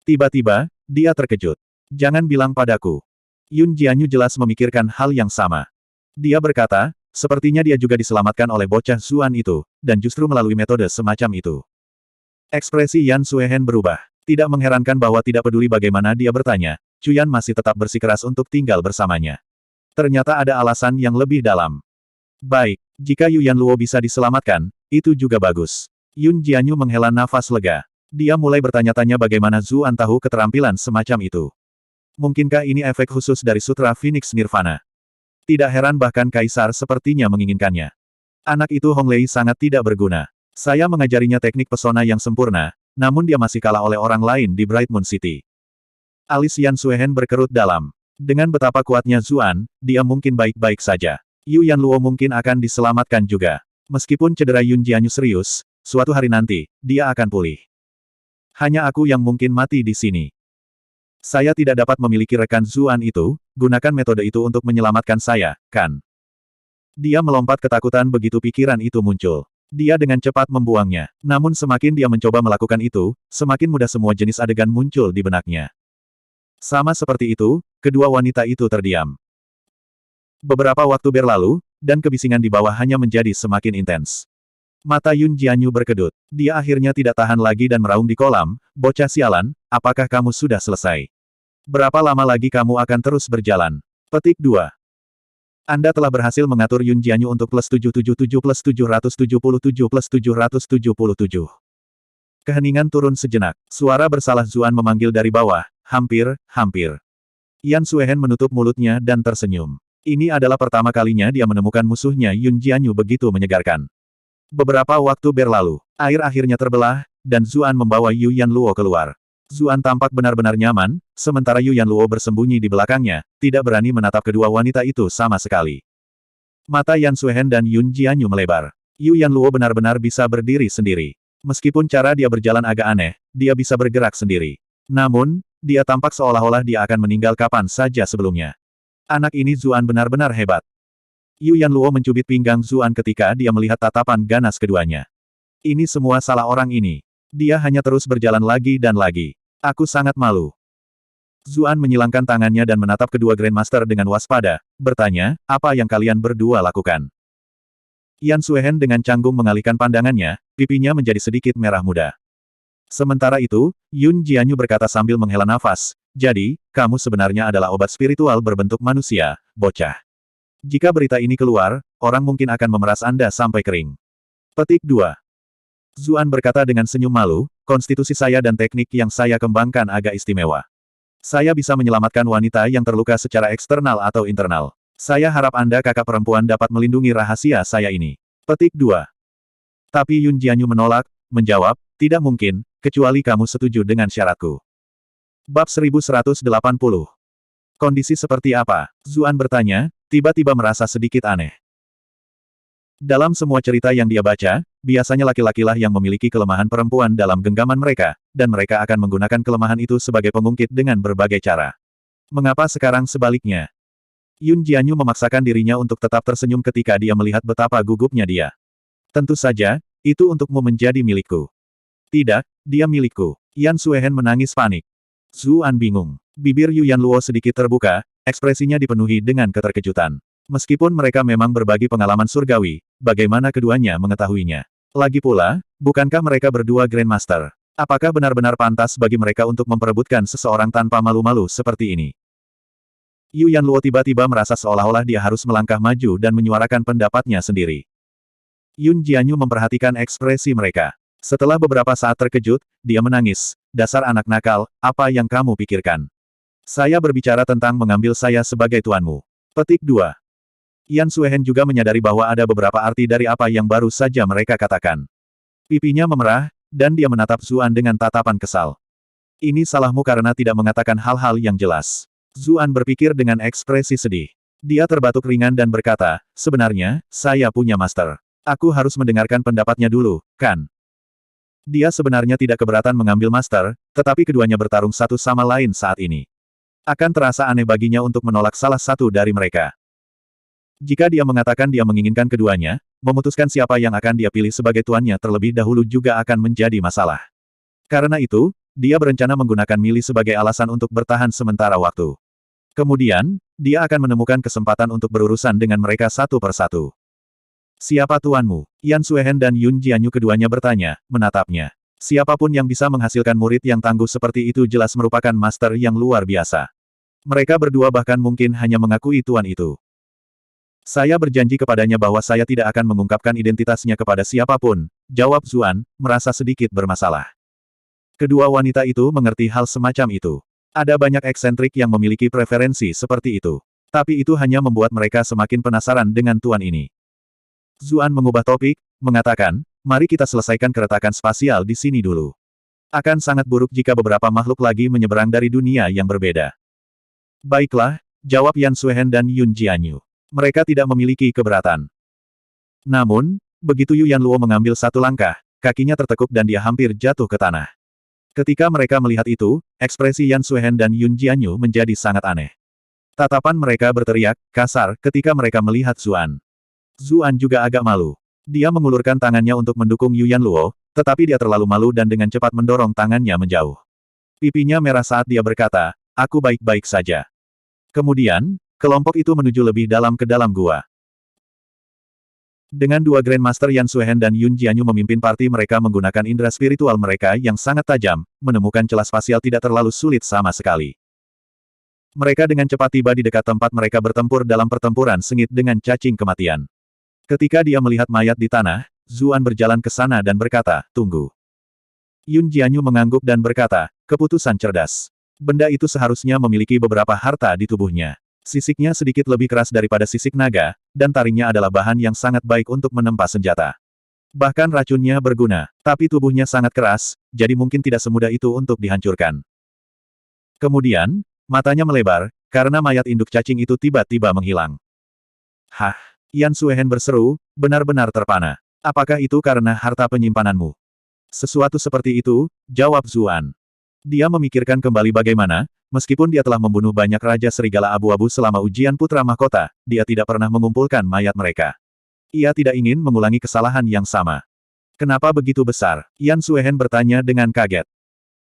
Tiba-tiba, dia terkejut. Jangan bilang padaku. Yun Jianyu jelas memikirkan hal yang sama. Dia berkata, sepertinya dia juga diselamatkan oleh bocah Zuan itu, dan justru melalui metode semacam itu. Ekspresi Yan Suehen berubah. Tidak mengherankan bahwa tidak peduli bagaimana dia bertanya, Cuyan masih tetap bersikeras untuk tinggal bersamanya. Ternyata ada alasan yang lebih dalam. Baik, jika Yuan Luo bisa diselamatkan, itu juga bagus. Yun Jianyu menghela nafas lega. Dia mulai bertanya-tanya bagaimana Zuan tahu keterampilan semacam itu. Mungkinkah ini efek khusus dari Sutra Phoenix Nirvana? Tidak heran bahkan Kaisar sepertinya menginginkannya. Anak itu Hong Lei sangat tidak berguna. Saya mengajarinya teknik pesona yang sempurna, namun dia masih kalah oleh orang lain di Bright Moon City. Alis Yan Suehen berkerut dalam. Dengan betapa kuatnya Zuan, dia mungkin baik-baik saja. Yuan Luo mungkin akan diselamatkan juga. Meskipun cedera Yun Jianyu serius, suatu hari nanti, dia akan pulih. Hanya aku yang mungkin mati di sini. Saya tidak dapat memiliki rekan Zuan itu, gunakan metode itu untuk menyelamatkan saya, kan? Dia melompat ketakutan begitu pikiran itu muncul. Dia dengan cepat membuangnya. Namun semakin dia mencoba melakukan itu, semakin mudah semua jenis adegan muncul di benaknya. Sama seperti itu, kedua wanita itu terdiam. Beberapa waktu berlalu, dan kebisingan di bawah hanya menjadi semakin intens. Mata Yun Jianyu berkedut. Dia akhirnya tidak tahan lagi dan meraung di kolam, bocah sialan, apakah kamu sudah selesai? Berapa lama lagi kamu akan terus berjalan? Petik 2. Anda telah berhasil mengatur Yun Jianyu untuk plus 777 plus 777 plus 777. Keheningan turun sejenak. Suara bersalah Zuan memanggil dari bawah, hampir. Yan Suehen menutup mulutnya dan tersenyum. Ini adalah pertama kalinya dia menemukan musuhnya Yun Jianyu begitu menyegarkan. Beberapa waktu berlalu, air akhirnya terbelah, dan Zuan membawa Yuan Luo keluar. Zuan tampak benar-benar nyaman, sementara Yuan Luo bersembunyi di belakangnya, tidak berani menatap kedua wanita itu sama sekali. Mata Yan Suehen dan Yun Jianyu melebar. Yuan Luo benar-benar bisa berdiri sendiri. Meskipun cara dia berjalan agak aneh, dia bisa bergerak sendiri. Namun, dia tampak seolah-olah dia akan meninggal kapan saja sebelumnya. Anak ini Zuan benar-benar hebat. Yuan Luo mencubit pinggang Zuan ketika dia melihat tatapan ganas keduanya. Ini semua salah orang ini. Dia hanya terus berjalan lagi dan lagi. Aku sangat malu. Zuan menyilangkan tangannya dan menatap kedua Grandmaster dengan waspada, bertanya, apa yang kalian berdua lakukan? Yan Suehen dengan canggung mengalihkan pandangannya, pipinya menjadi sedikit merah muda. Sementara itu, Yun Jianyu berkata sambil menghela nafas, jadi, kamu sebenarnya adalah obat spiritual berbentuk manusia, bocah. Jika berita ini keluar, orang mungkin akan memeras Anda sampai kering. Petik 2. Zuan berkata dengan senyum malu, konstitusi saya dan teknik yang saya kembangkan agak istimewa. Saya bisa menyelamatkan wanita yang terluka secara eksternal atau internal. Saya harap Anda kakak perempuan dapat melindungi rahasia saya ini. Petik 2. Tapi Yun Jianyu menolak, menjawab, tidak mungkin, kecuali kamu setuju dengan syaratku. Bab 1180. Kondisi seperti apa? Zuan bertanya, tiba-tiba merasa sedikit aneh. Dalam semua cerita yang dia baca, biasanya laki-lakilah yang memiliki kelemahan perempuan dalam genggaman mereka, dan mereka akan menggunakan kelemahan itu sebagai pengungkit dengan berbagai cara. Mengapa sekarang sebaliknya? Yun Jianyu memaksakan dirinya untuk tetap tersenyum ketika dia melihat betapa gugupnya dia. Tentu saja, itu untukmu menjadi milikku. Tidak, dia milikku. Yan Suehen menangis panik. Zuan bingung. Bibir Yu Yanluo sedikit terbuka, ekspresinya dipenuhi dengan keterkejutan. Meskipun mereka memang berbagi pengalaman surgawi, bagaimana keduanya mengetahuinya? Lagi pula, bukankah mereka berdua Grandmaster? Apakah benar-benar pantas bagi mereka untuk memperebutkan seseorang tanpa malu-malu seperti ini? Yu Yanluo tiba-tiba merasa seolah-olah dia harus melangkah maju dan menyuarakan pendapatnya sendiri. Yun Jianyu memperhatikan ekspresi mereka. Setelah beberapa saat terkejut, dia menangis. Dasar anak nakal, apa yang kamu pikirkan? Saya berbicara tentang mengambil saya sebagai tuanmu. Petik 2. Yan Suehen juga menyadari bahwa ada beberapa arti dari apa yang baru saja mereka katakan. Pipinya memerah, dan dia menatap Zuan dengan tatapan kesal. Ini salahmu karena tidak mengatakan hal-hal yang jelas. Zuan berpikir dengan ekspresi sedih. Dia terbatuk ringan dan berkata, sebenarnya, saya punya master. Aku harus mendengarkan pendapatnya dulu, kan? Dia sebenarnya tidak keberatan mengambil master, tetapi keduanya bertarung satu sama lain saat ini. Akan terasa aneh baginya untuk menolak salah satu dari mereka. Jika dia mengatakan dia menginginkan keduanya, memutuskan siapa yang akan dia pilih sebagai tuannya terlebih dahulu juga akan menjadi masalah. Karena itu, dia berencana menggunakan milih sebagai alasan untuk bertahan sementara waktu. Kemudian, dia akan menemukan kesempatan untuk berurusan dengan mereka satu persatu. Siapa tuanmu? Yan Suehen dan Yun Jianyu keduanya bertanya, menatapnya. Siapapun yang bisa menghasilkan murid yang tangguh seperti itu jelas merupakan master yang luar biasa. Mereka berdua bahkan mungkin hanya mengakui tuan itu. Saya berjanji kepadanya bahwa saya tidak akan mengungkapkan identitasnya kepada siapapun, jawab Zuan, merasa sedikit bermasalah. Kedua wanita itu mengerti hal semacam itu. Ada banyak eksentrik yang memiliki preferensi seperti itu. Tapi itu hanya membuat mereka semakin penasaran dengan tuan ini. Zuan mengubah topik, mengatakan, mari kita selesaikan keretakan spasial di sini dulu. Akan sangat buruk jika beberapa makhluk lagi menyeberang dari dunia yang berbeda. Baiklah, jawab Yan Suehen dan Yun Jianyu. Mereka tidak memiliki keberatan. Namun, begitu Yu Yanluo mengambil satu langkah, kakinya tertekuk dan dia hampir jatuh ke tanah. Ketika mereka melihat itu, ekspresi Yan Suehen dan Yun Jianyu menjadi sangat aneh. Tatapan mereka berteriak, kasar, ketika mereka melihat Zuan. Zuan juga agak malu. Dia mengulurkan tangannya untuk mendukung Yu Yanluo, tetapi dia terlalu malu dan dengan cepat mendorong tangannya menjauh. Pipinya merah saat dia berkata, aku baik-baik saja. Kemudian, kelompok itu menuju lebih dalam ke dalam gua. Dengan dua Grandmaster Yan Suehen dan Yun Jianyu memimpin parti mereka menggunakan indera spiritual mereka yang sangat tajam, menemukan celah spasial tidak terlalu sulit sama sekali. Mereka dengan cepat tiba di dekat tempat mereka bertempur dalam pertempuran sengit dengan cacing kematian. Ketika dia melihat mayat di tanah, Zuan berjalan ke sana dan berkata, tunggu. Yun Jianyu mengangguk dan berkata, keputusan cerdas. Benda itu seharusnya memiliki beberapa harta di tubuhnya. Sisiknya sedikit lebih keras daripada sisik naga, dan taringnya adalah bahan yang sangat baik untuk menempa senjata. Bahkan racunnya berguna, tapi tubuhnya sangat keras, jadi mungkin tidak semudah itu untuk dihancurkan. Kemudian, matanya melebar, karena mayat induk cacing itu tiba-tiba menghilang. Hah? Yan Suehen berseru, benar-benar terpana. Apakah itu karena harta penyimpananmu? Sesuatu seperti itu, jawab Zuan. Dia memikirkan kembali bagaimana, meskipun dia telah membunuh banyak Raja Serigala Abu-Abu selama ujian Putra Mahkota, dia tidak pernah mengumpulkan mayat mereka. Ia tidak ingin mengulangi kesalahan yang sama. Kenapa begitu besar? Yan Suehen bertanya dengan kaget.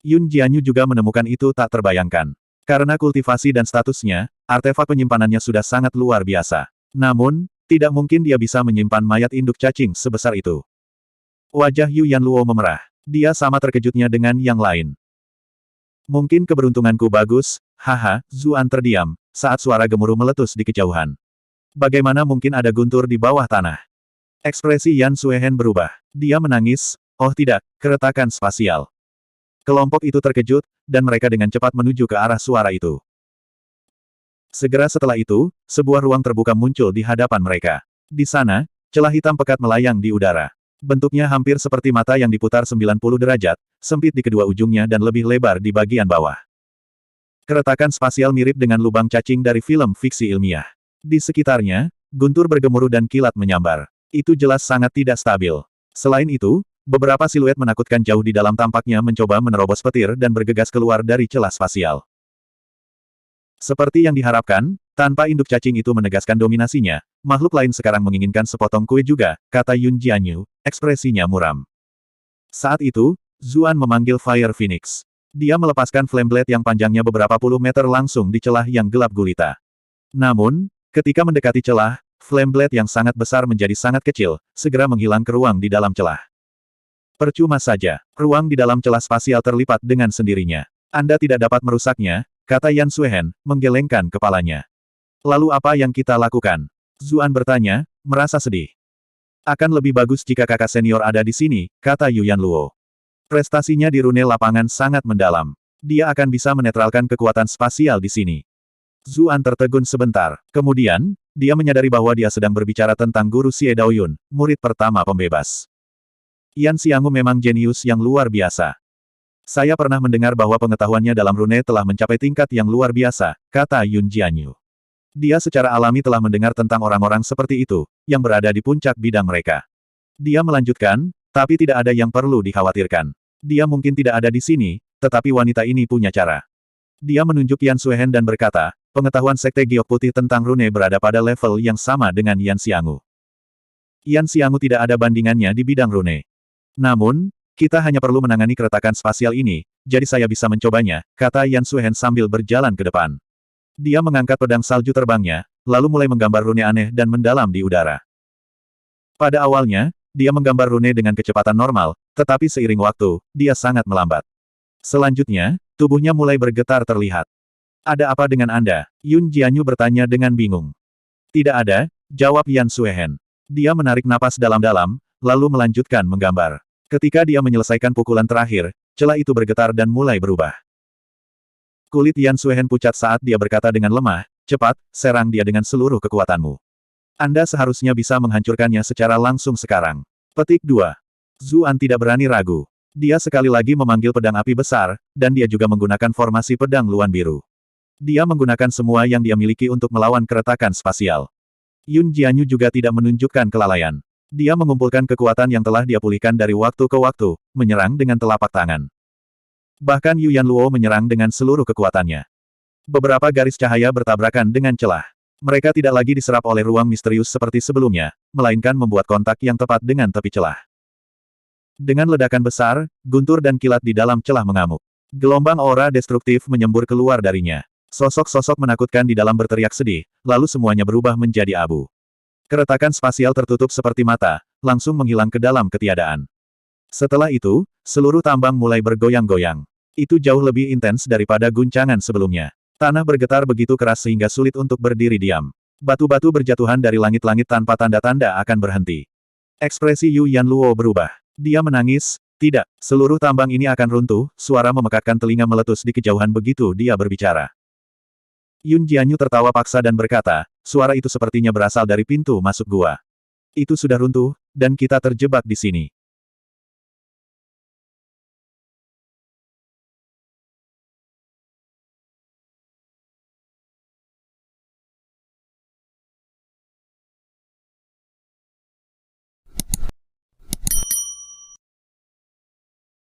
Yun Jianyu juga menemukan itu tak terbayangkan. Karena kultivasi dan statusnya, artefak penyimpanannya sudah sangat luar biasa. Namun, tidak mungkin dia bisa menyimpan mayat induk cacing sebesar itu. Wajah Yu Yanluo memerah. Dia sama terkejutnya dengan yang lain. Mungkin keberuntunganku bagus, haha, Zuan terdiam, saat suara gemuruh meletus di kejauhan. Bagaimana mungkin ada guntur di bawah tanah? Ekspresi Yan Suehen berubah. Dia menangis, oh tidak, keretakan spasial. Kelompok itu terkejut, dan mereka dengan cepat menuju ke arah suara itu. Segera setelah itu, sebuah ruang terbuka muncul di hadapan mereka. Di sana, celah hitam pekat melayang di udara. Bentuknya hampir seperti mata yang diputar 90 derajat, sempit di kedua ujungnya dan lebih lebar di bagian bawah. Keretakan spasial mirip dengan lubang cacing dari film fiksi ilmiah. Di sekitarnya, guntur bergemuruh dan kilat menyambar. Itu jelas sangat tidak stabil. Selain itu, beberapa siluet menakutkan jauh di dalam tampaknya mencoba menerobos petir dan bergegas keluar dari celah spasial. Seperti yang diharapkan, tanpa induk cacing itu menegaskan dominasinya, makhluk lain sekarang menginginkan sepotong kue juga, kata Yun Jianyu, ekspresinya muram. Saat itu, Zuan memanggil Fire Phoenix. Dia melepaskan flame blade yang panjangnya beberapa puluh meter langsung di celah yang gelap gulita. Namun, ketika mendekati celah, flame blade yang sangat besar menjadi sangat kecil, segera menghilang ke ruang di dalam celah. Percuma saja, ruang di dalam celah spasial terlipat dengan sendirinya. Anda tidak dapat merusaknya, kata Yan Suehen, menggelengkan kepalanya. Lalu apa yang kita lakukan? Zuan bertanya, merasa sedih. Akan lebih bagus jika kakak senior ada di sini, kata Yuan Luo. Prestasinya di rune lapangan sangat mendalam. Dia akan bisa menetralkan kekuatan spasial di sini. Zuan tertegun sebentar. Kemudian, dia menyadari bahwa dia sedang berbicara tentang guru Xie Daoyun, murid pertama pembebas. Yan Xianggu memang jenius yang luar biasa. Saya pernah mendengar bahwa pengetahuannya dalam rune telah mencapai tingkat yang luar biasa, kata Yun Jianyu. Dia secara alami telah mendengar tentang orang-orang seperti itu, yang berada di puncak bidang mereka. Dia melanjutkan, tapi tidak ada yang perlu dikhawatirkan. Dia mungkin tidak ada di sini, tetapi wanita ini punya cara. Dia menunjuk Yan Suehen dan berkata, pengetahuan Sekte Giok Putih tentang rune berada pada level yang sama dengan Yan Xianggu. Yan Xianggu tidak ada bandingannya di bidang rune. Namun, kita hanya perlu menangani keretakan spasial ini, jadi saya bisa mencobanya, kata Yan Suehen sambil berjalan ke depan. Dia mengangkat pedang salju terbangnya, lalu mulai menggambar rune aneh dan mendalam di udara. Pada awalnya, dia menggambar rune dengan kecepatan normal, tetapi seiring waktu, dia sangat melambat. Selanjutnya, tubuhnya mulai bergetar terlihat. Ada apa dengan Anda? Yun Jianyu bertanya dengan bingung. Tidak ada, jawab Yan Suehen. Dia menarik napas dalam-dalam, lalu melanjutkan menggambar. Ketika dia menyelesaikan pukulan terakhir, celah itu bergetar dan mulai berubah. Kulit Yan Suehen pucat saat dia berkata dengan lemah, cepat, serang dia dengan seluruh kekuatanmu. Anda seharusnya bisa menghancurkannya secara langsung sekarang. Petik 2. Zuan tidak berani ragu. Dia sekali lagi memanggil pedang api besar, dan dia juga menggunakan formasi pedang luan biru. Dia menggunakan semua yang dia miliki untuk melawan keretakan spasial. Yun Jianyu juga tidak menunjukkan kelalaian. Dia mengumpulkan kekuatan yang telah dia pulihkan dari waktu ke waktu, menyerang dengan telapak tangan. Bahkan Yuan Luo menyerang dengan seluruh kekuatannya. Beberapa garis cahaya bertabrakan dengan celah. Mereka tidak lagi diserap oleh ruang misterius seperti sebelumnya, melainkan membuat kontak yang tepat dengan tepi celah. Dengan ledakan besar, guntur dan kilat di dalam celah mengamuk. Gelombang aura destruktif menyembur keluar darinya. Sosok-sosok menakutkan di dalam berteriak sedih, lalu semuanya berubah menjadi abu. Keretakan spasial tertutup seperti mata, langsung menghilang ke dalam ketiadaan. Setelah itu, seluruh tambang mulai bergoyang-goyang. Itu jauh lebih intens daripada guncangan sebelumnya. Tanah bergetar begitu keras sehingga sulit untuk berdiri diam. Batu-batu berjatuhan dari langit-langit tanpa tanda-tanda akan berhenti. Ekspresi Yu Yanluo berubah. Dia menangis, tidak, seluruh tambang ini akan runtuh, suara memekakkan telinga meletus di kejauhan begitu dia berbicara. Yun Jianyu tertawa paksa dan berkata, suara itu sepertinya berasal dari pintu masuk gua. Itu sudah runtuh, dan kita terjebak di sini.